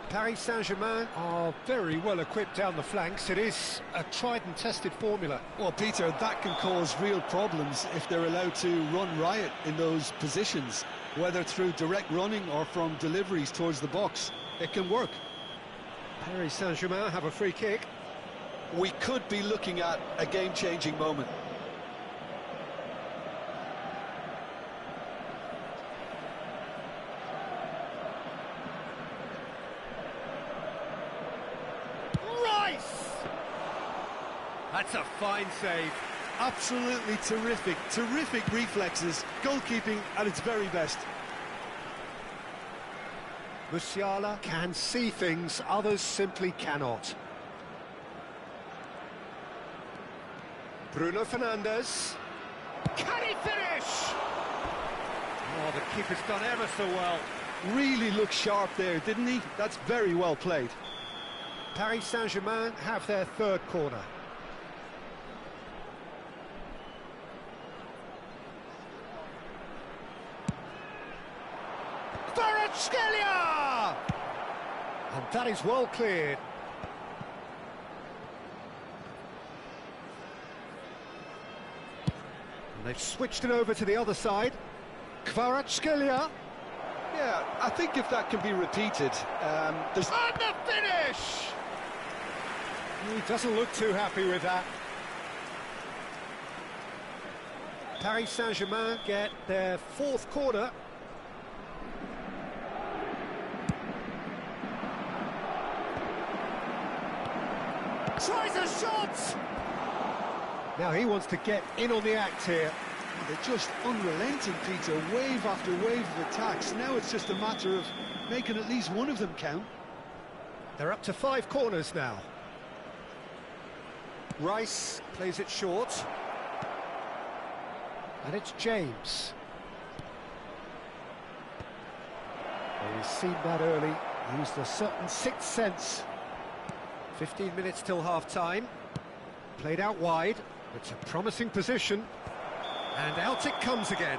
Paris Saint-Germain are very well equipped down the flanks. It is a tried and tested formula. Well, Peter, that can cause real problems if they're allowed to run riot in those positions, whether through direct running or from deliveries towards the box. It can work. Paris Saint-Germain have a free kick. We could be looking at a game-changing moment. That's a fine save. Absolutely terrific, terrific reflexes, goalkeeping at its very best. Musiala can see things others simply cannot. Bruno Fernandes. Can he finish? Oh, the keeper's done ever so well. Really looked sharp there, didn't he? That's very well played. Paris Saint-Germain have their third corner. Kvaratskhelia! And that is well cleared. And they've switched it over to the other side. Kvaratskhelia. Yeah, I think if that can be repeated, there's... And the finish! He doesn't look too happy with that. Paris Saint-Germain get their fourth corner. Tries a shot! Now he wants to get in on the act here. They're just unrelenting, Peter, wave after wave of attacks. Now it's just a matter of making at least one of them count. They're up to 5 corners now. Rice plays it short. And it's James. Well, he's seen that early, used a certain sixth sense. 15 minutes till half-time. Played out wide. It's a promising position. And out it comes again.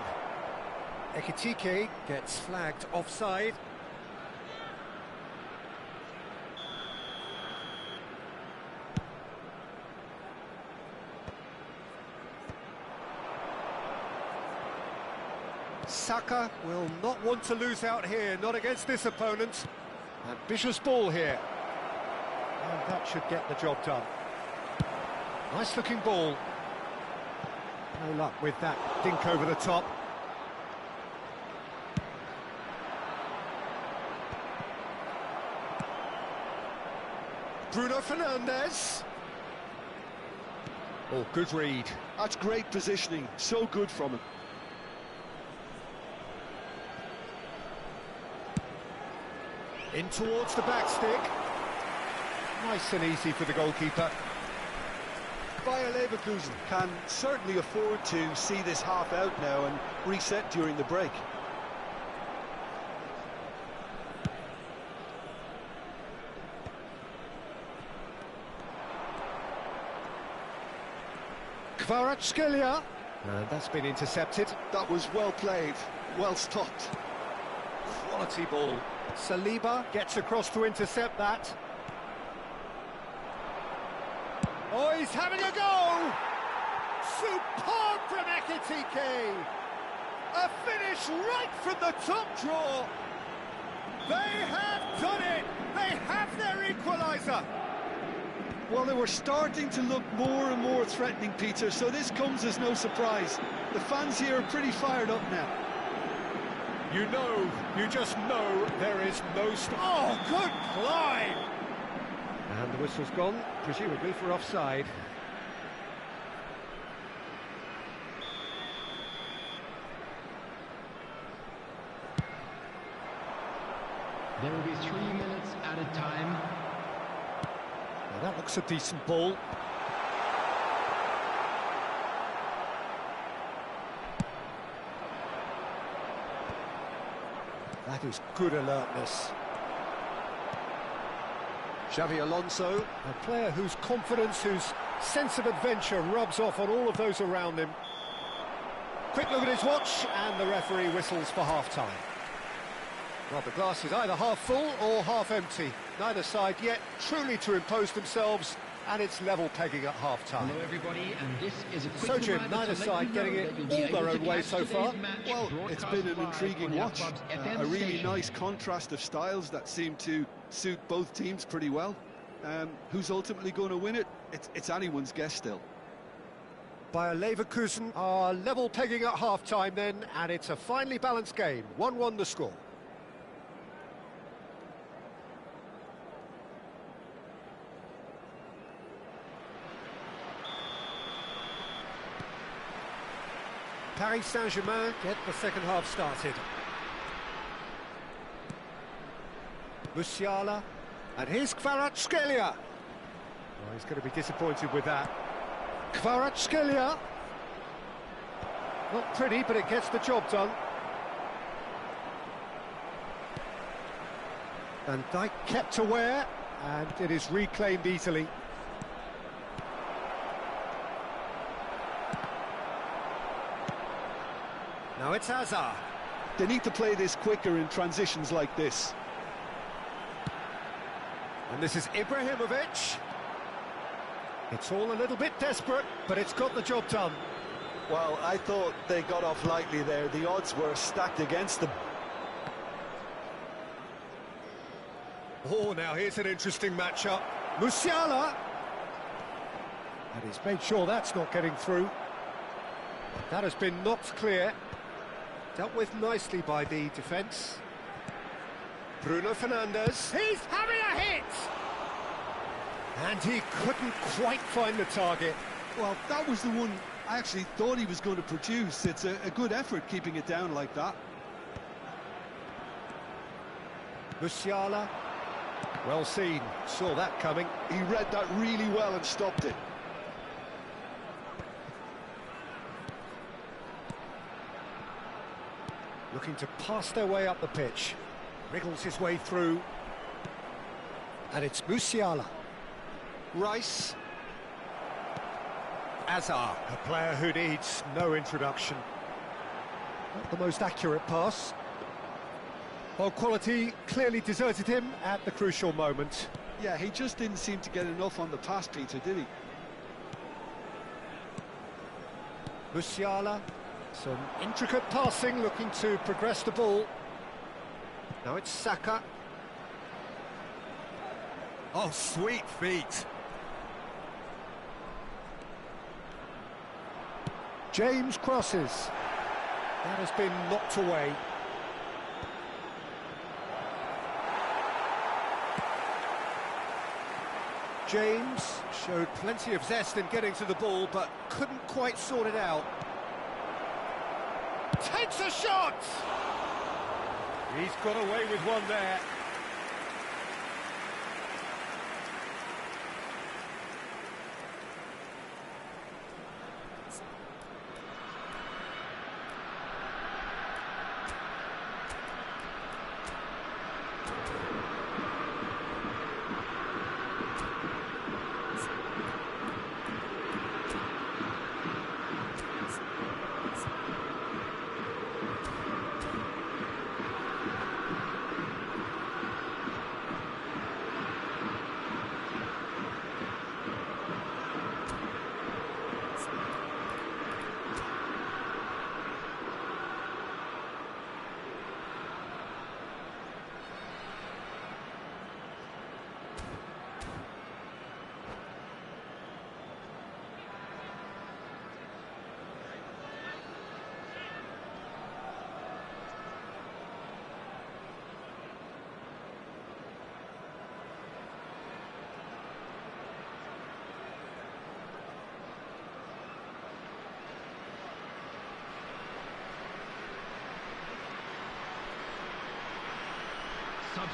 Ekitike gets flagged offside. Saka will not want to lose out here, not against this opponent. Ambitious ball here. And that should get the job done. Nice looking ball. No luck with that dink over the top. Bruno Fernandes. Oh, good read. That's great positioning, so good from him. In towards the back stick. Nice and easy for the goalkeeper. Bayer Leverkusen can certainly afford to see this half out now and reset during the break. Kvaratskhelia. And that's been intercepted. That was well played, well stopped. Quality ball. Saliba gets across to intercept that. Oh, he's having a go! Superb from Ekitike! A finish right from the top draw! They have done it! They have their equaliser! Well, they were starting to look more and more threatening, Peter, so this comes as no surprise. The fans here are pretty fired up now. You just know there is no Oh, good climb! And the whistle's gone, presumably for offside. There will be 3 minutes at a time. Now that looks a decent ball. That is good alertness. Xavi Alonso, a player whose confidence, whose sense of adventure rubs off on all of those around him. Quick look at his watch, and the referee whistles for half-time. Well, the glass is either half full or half empty. Neither side yet truly to impose themselves, and it's level pegging at half-time. Hello everybody, and this is a quick So Jim, neither side getting it all their own way so far. Well, it's been an intriguing watch. A really nice contrast of styles that seem to suit both teams pretty well. Who's ultimately going to win it? It's anyone's guess still. Bayer Leverkusen are level pegging at half-time then, and it's a finely balanced game. 1-1 the score. Paris Saint-Germain get the second half started. Musiala, and here's Kvaratskhelia. Oh, he's going to be disappointed with that. Kvaratskhelia. Not pretty, but it gets the job done. Van Dijk kept aware, and it is reclaimed easily. Now it's Hazard. They need to play this quicker in transitions like this. And this is Ibrahimovic. It's all a little bit desperate, but it's got the job done. Well, I thought they got off lightly there. The odds were stacked against them. Oh, now here's an interesting matchup. Musiala. And he's made sure that's not getting through. That has been knocked clear. Dealt with nicely by the defence. Bruno Fernandes. He's having a hit! And he couldn't quite find the target. Well, that was the one I actually thought he was going to produce. It's a good effort keeping it down like that. Musiala. Well seen. Saw that coming. He read that really well and stopped it. Looking to pass their way up the pitch. Wriggles his way through. And it's Musiala. Rice. Azar, a player who needs no introduction. Not the most accurate pass. Well, quality clearly deserted him at the crucial moment. Yeah, he just didn't seem to get enough on the pass, Peter, did he? Musiala. Some intricate passing, looking to progress the ball. Now it's Saka. Oh, sweet feet. James crosses. That has been knocked away. James showed plenty of zest in getting to the ball, but couldn't quite sort it out. Takes a shot! He's got away with one there.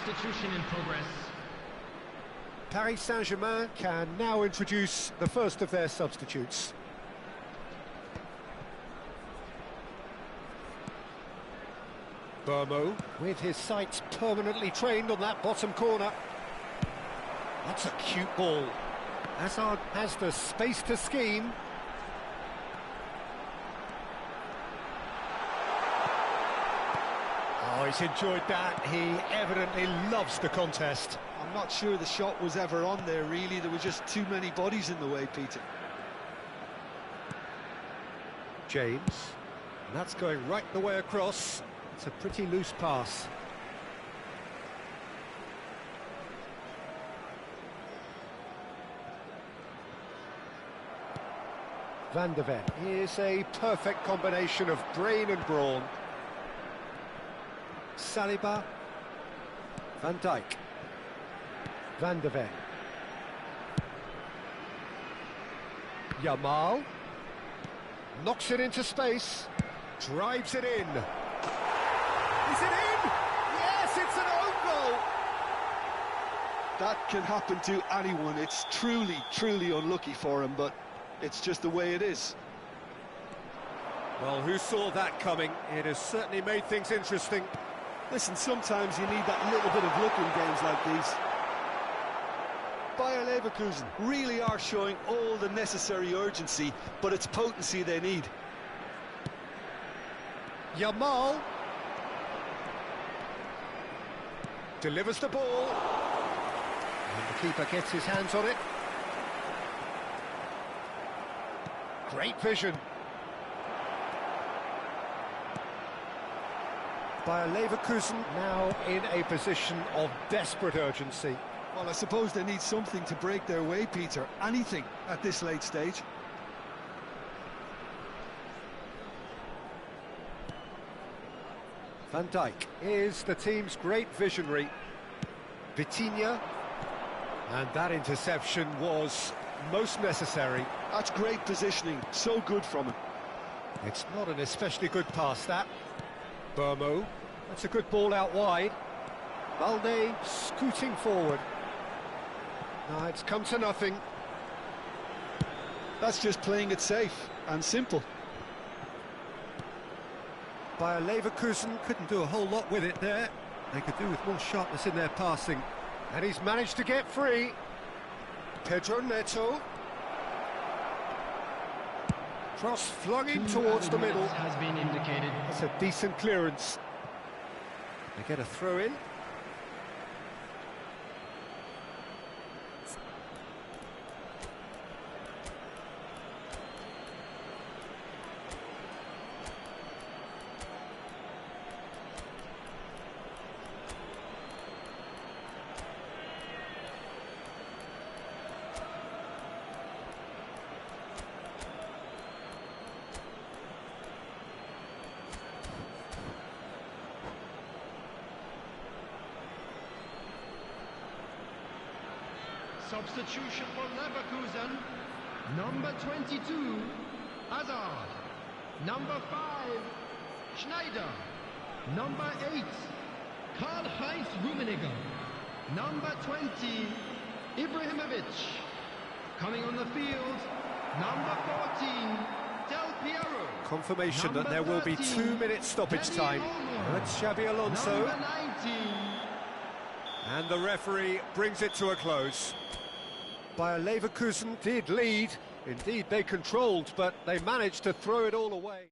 Substitution in progress. Paris Saint-Germain can now introduce the first of their substitutes. Burmo, with his sights permanently trained on that bottom corner. That's a cute ball. Hazard has the space to scheme. Oh, he's enjoyed that. He evidently loves the contest. I'm not sure the shot was ever on there, really. There were just too many bodies in the way, Peter. James. And that's going right the way across. It's a pretty loose pass. Van de Ven is a perfect combination of brain and brawn. Saliba, Van Dijk, Van de Ven, Yamal, knocks it into space, drives it in. Is it in? Yes, it's an own goal! That can happen to anyone. It's truly unlucky for him, but it's just the way it is. Well, who saw that coming? It has certainly made things interesting. Listen, sometimes you need that little bit of luck in games like these. Bayer Leverkusen really are showing all the necessary urgency, but it's potency they need. Yamal delivers the ball. And the keeper gets his hands on it. Great vision. Bayer Leverkusen now in a position of desperate urgency. Well, I suppose they need something to break their way, Peter. Anything at this late stage. Van Dijk is the team's great visionary. Vitinha, and that interception was most necessary. That's great positioning, so good from him. It's not an especially good pass, that. Burmo, that's a good ball out wide. Balde scooting forward. No, it's come to nothing. That's just playing it safe and simple. Bayer Leverkusen couldn't do a whole lot with it there. They could do with more sharpness in their passing. And he's managed to get free. Pedro Neto. Cross flung in towards the middle. Has been indicated. That's a decent clearance. They get a throw in. Substitution for Leverkusen. Number 22, Hazard. Number 5, Schneider. Number 8, Karl-Heinz Rummenigge. Number 20, Ibrahimovic. Coming on the field, number 14, Del Piero. Confirmation Number that there will be 13, 2 minutes stoppage Dani time. Olmo. That's Xabi Alonso. Number 19. And the referee brings it to a close. Bayer Leverkusen did lead. Indeed, they controlled, but they managed to throw it all away.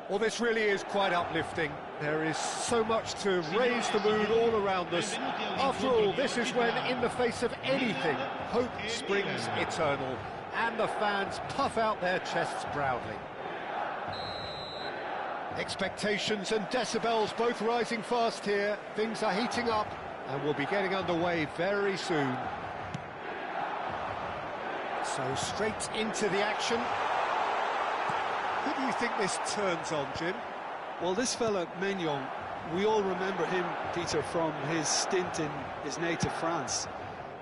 Well, this really is quite uplifting. There is so much to raise the mood all around us. After all, this is when, in the face of anything, hope springs eternal, and the fans puff out their chests proudly. Expectations and decibels both rising fast here. Things are heating up, and we'll be getting underway very soon. So straight into the action. Who do you think this turns on, Jim? Well, this fella, Maignan, we all remember him, Peter, from his stint in his native France.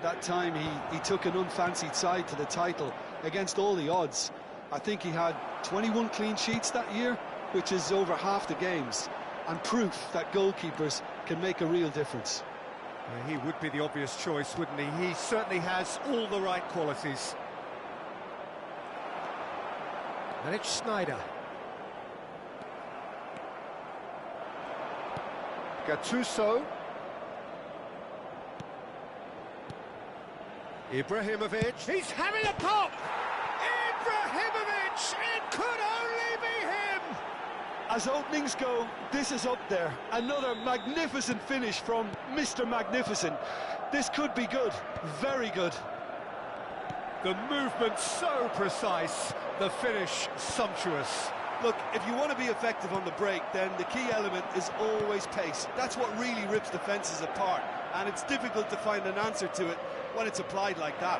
That time he took an unfancied side to the title against all the odds. I think he had 21 clean sheets that year, which is over half the games, and proof that goalkeepers can make a real difference. Yeah, he would be the obvious choice, wouldn't he? He certainly has all the right qualities. And it's Sneijder. Gattuso. Ibrahimovic. He's having a pop! Ibrahimovic! It could only be him! As openings go, this is up there. Another magnificent finish from Mr. Magnificent. This could be good, very good. The movement so precise, the finish sumptuous. Look, if you want to be effective on the break, then the key element is always pace. That's what really rips defences apart, and it's difficult to find an answer to it when it's applied like that.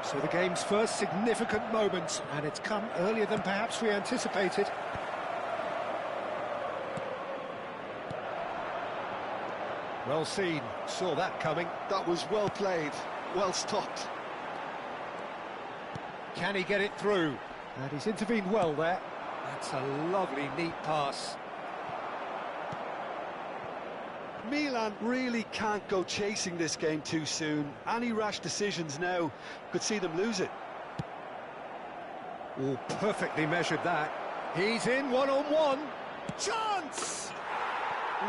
So the game's first significant moment, and it's come earlier than perhaps we anticipated. Well seen, saw that coming. That was well played, well stopped. Can he get it through? And he's intervened well there. That's a lovely, neat pass. Milan really can't go chasing this game too soon. Any rash decisions now could see them lose it. Oh, perfectly measured that. He's in one-on-one. Chance!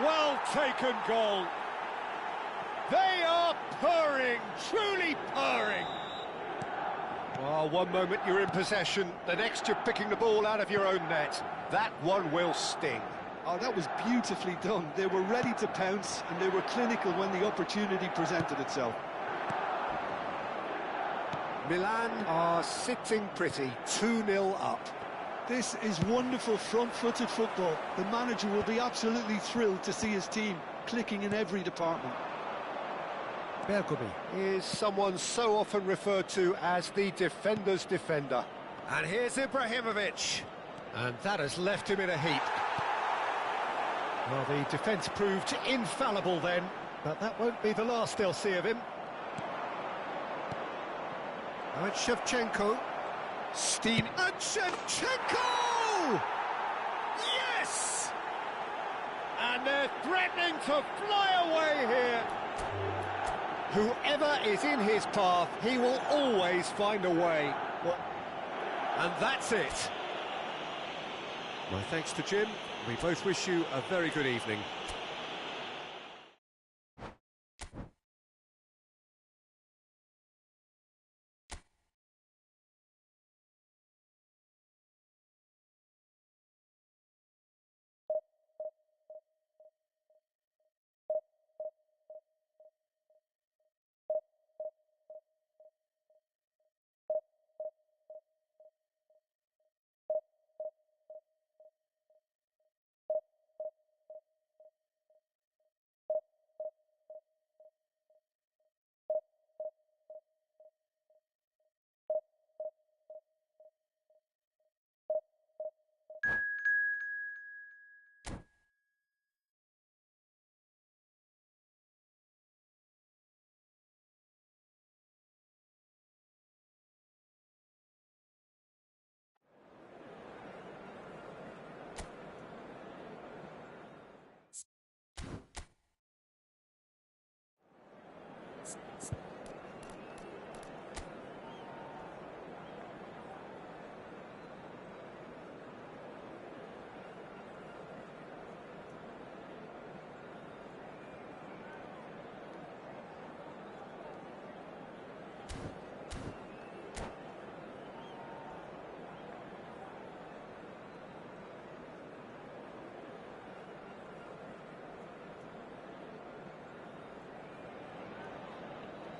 Well taken goal. They are purring, truly purring. Oh, one moment you're in possession, the next you're picking the ball out of your own net. That one will sting. Oh, that was beautifully done. They were ready to pounce, and they were clinical when the opportunity presented itself. Milan are sitting pretty, 2-0 up. This is wonderful front-footed football. The manager will be absolutely thrilled to see his team clicking in every department. Bergomi is someone so often referred to as the defender's defender. And here's Ibrahimovic. And that has left him in a heap. Well, the defence proved infallible then, but that won't be the last they'll see of him. Now it's Shevchenko. Steen and Shevchenko! Yes! And they're threatening to fly away here. Whoever is in his path, he will always find a way. And that's it. My thanks to Jim. We both wish you a very good evening.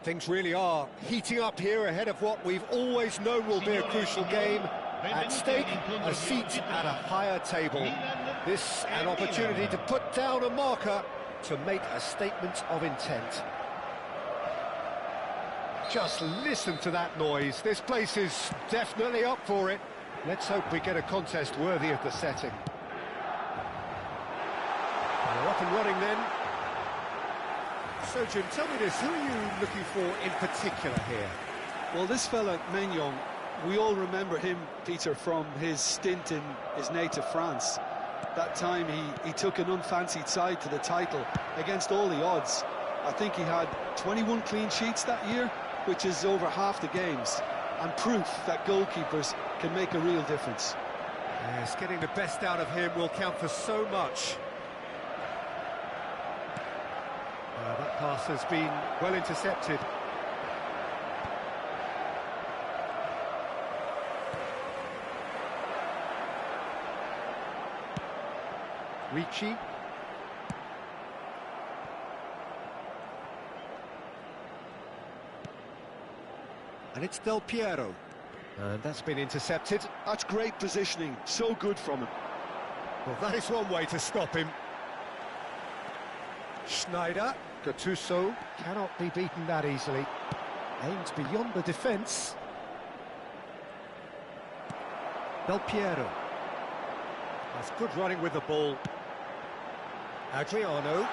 Things really are heating up here ahead of what we've always known will be a crucial game. At stake, a seat at a higher table. This an opportunity to put down a marker to make a statement of intent. Just listen to that noise. This place is definitely up for it. Let's hope we get a contest worthy of the setting. We're up and running then. So, Jim, tell me this, who are you looking for in particular here? Well, this fella, Maignan, we all remember him, Peter, from his stint in his native France. That time he took an unfancied side to the title against all the odds. I think he had 21 clean sheets that year, which is over half the games, and proof that goalkeepers can make a real difference. Yes, getting the best out of him will count for so much. That pass has been well intercepted. Ricci. And it's Del Piero. And that's been intercepted. That's great positioning, so good from him. Well, that is one way to stop him. Schneider. Gattuso cannot be beaten that easily. Aims beyond the defence. Del Piero. That's good running with the ball. Adriano.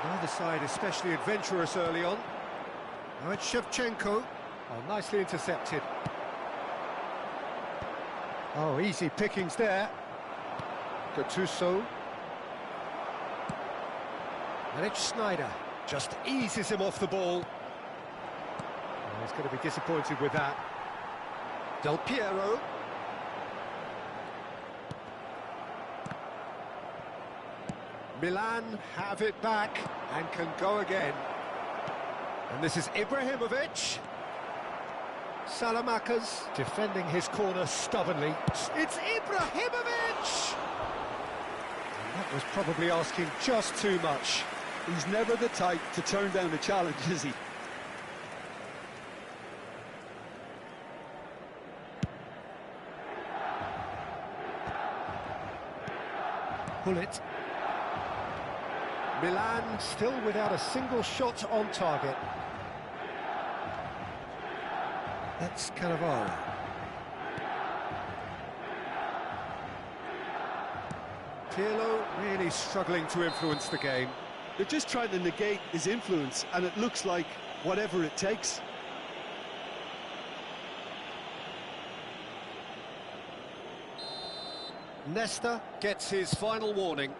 Neither side especially adventurous early on. Now it's Shevchenko. Oh, nicely intercepted. Oh, easy pickings there. Gattuso. And it's Schneider. Just eases him off the ball. Oh, he's going to be disappointed with that. Del Piero. Milan have it back and can go again. And this is Ibrahimovic. Salamakas defending his corner stubbornly. It's Ibrahimovic! And that was probably asking just too much. He's never the type to turn down a challenge, is he? Gullit. Milan still without a single shot on target. That's Cannavaro. Pirlo really struggling to influence the game. They're just trying to negate his influence, and it looks like whatever it takes. Nesta gets his final warning.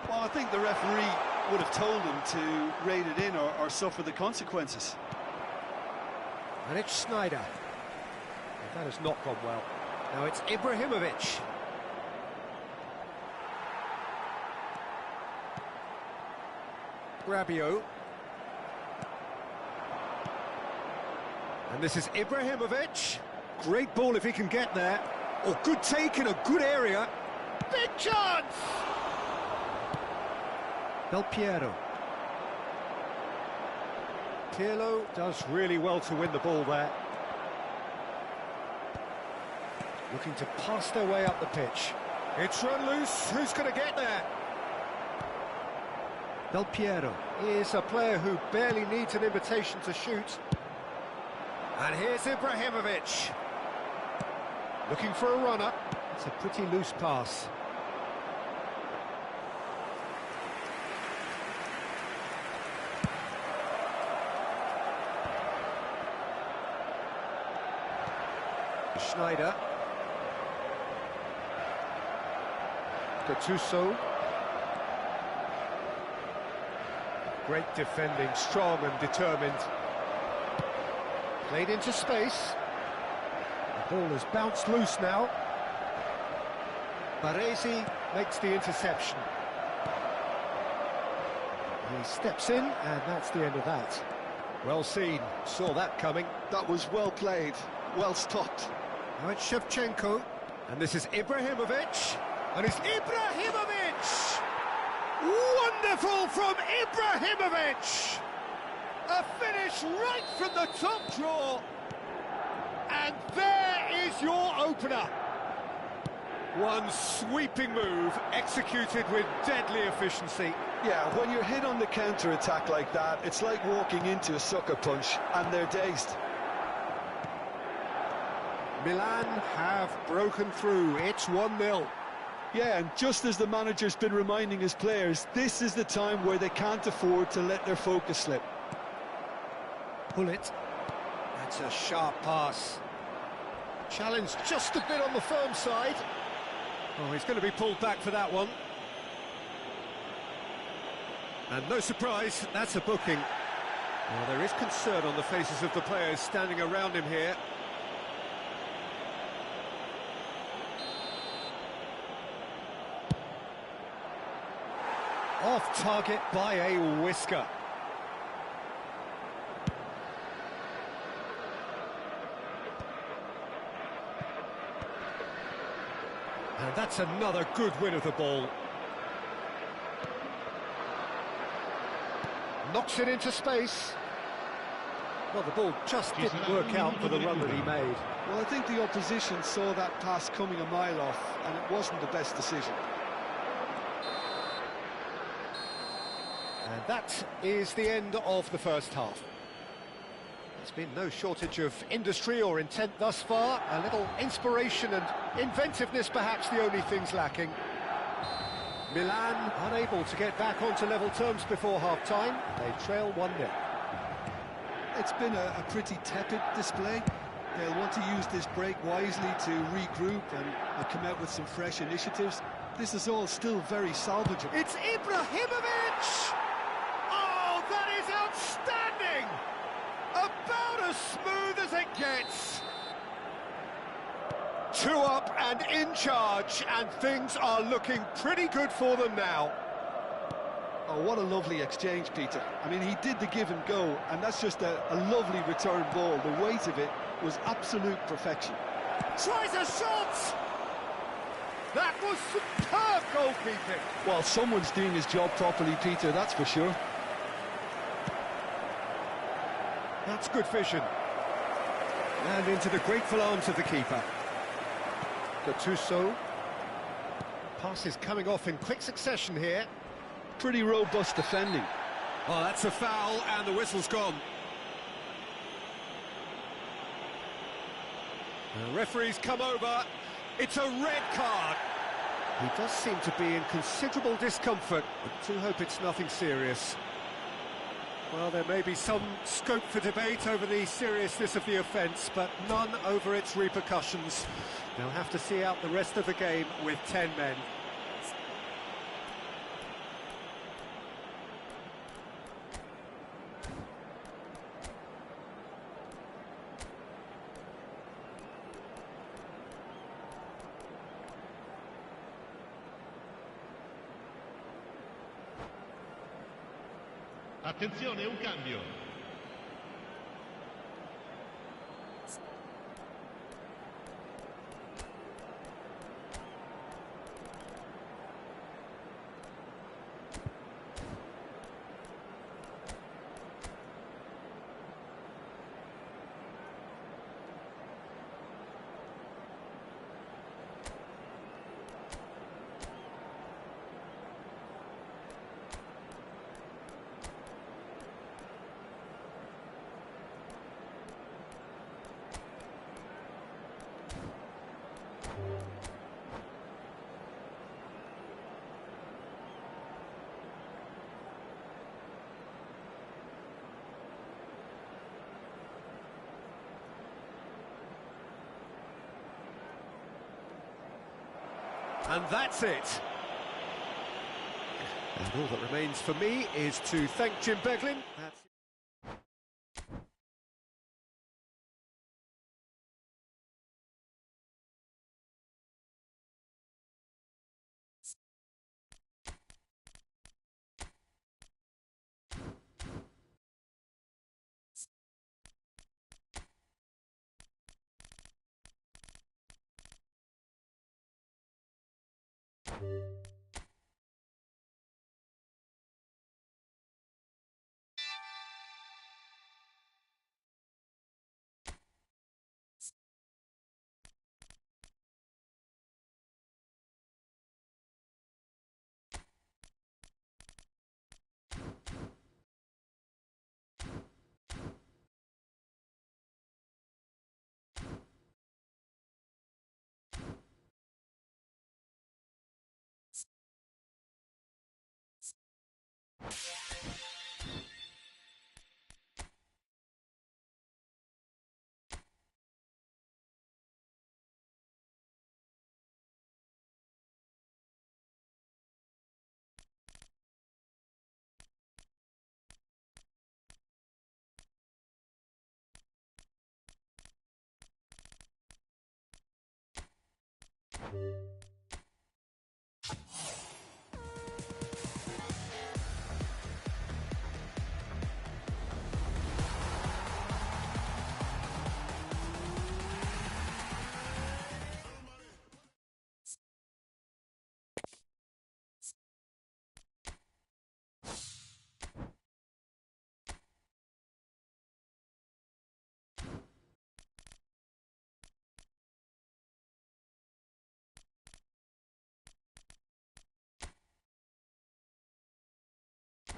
Well, I think the referee would have told him to rate it in or suffer the consequences. And it's Schneider. And that has not gone well. Now it's Ibrahimovic. Rabiot. And this is Ibrahimovic. Great ball if he can get there. Oh, good take in a good area. Big chance! Del Piero. Pirlo does really well to win the ball there. Looking to pass their way up the pitch. It's run loose. Who's going to get there? Del Piero is a player who barely needs an invitation to shoot. And here's Ibrahimovic. Looking for a runner. It's a pretty loose pass. Schneider. Gattuso. Great defending, strong and determined. Played into space. The ball has bounced loose now. Baresi makes the interception. He steps in, and that's the end of that. Well seen, saw that coming. That was well played, well stopped. Now it's Shevchenko, and this is Ibrahimovic, and it's Ibrahimovic! Wonderful from Ibrahimovic! A finish right from the top draw. And there is your opener. One sweeping move, executed with deadly efficiency. Yeah, when you're hit on the counter-attack like that, it's like walking into a sucker punch, and they're dazed. Milan have broken through. It's 1-0. Yeah, and just as the manager's been reminding his players, this is the time where they can't afford to let their focus slip. Gullit. That's a sharp pass. Challenge just a bit on the firm side. Oh, he's going to be pulled back for that one. And no surprise, that's a booking. Well, there is concern on the faces of the players standing around him here. Off target by a whisker. And that's another good win of the ball. Knocks it into space. Well, the ball just didn't work out for the run that he made. Well, I think the opposition saw that pass coming a mile off, and it wasn't the best decision. And that is the end of the first half. There's been no shortage of industry or intent thus far. A little inspiration and inventiveness, perhaps the only things lacking. Milan unable to get back onto level terms before half-time. They trail 1-0. It's been a pretty tepid display. They'll want to use this break wisely to regroup and come out with some fresh initiatives. This is all still very salvageable. It's Ibrahimovic! Oh, that is outstanding! About as smooth as it gets. 2 up and in charge, and things are looking pretty good for them now. Oh, what a lovely exchange, Peter. I mean, he did the give and go, and that's just a lovely return ball. The weight of it was absolute perfection. Tries a shot! That was superb goalkeeping. Well, someone's doing his job properly, Peter, that's for sure. That's good vision. And into the grateful arms of the keeper. Gattuso. Passes coming off in quick succession here. Pretty robust defending. Oh, that's a foul, and the whistle's gone. The referee's come over. It's a red card. He does seem to be in considerable discomfort. I do hope it's nothing serious. Well, there may be some scope for debate over the seriousness of the offence, but none over its repercussions. They'll have to see out the rest of the game with 10 men. Attenzione, un cambio. And that's it. And all that remains for me is to thank Jim Beglin. That's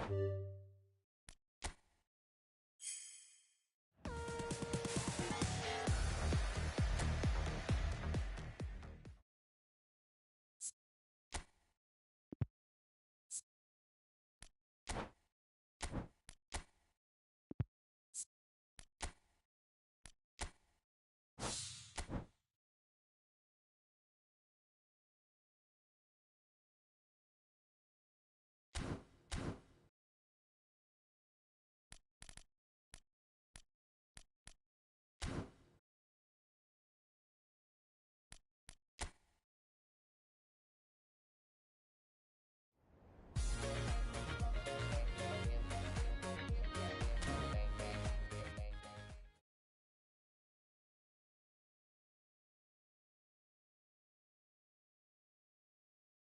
You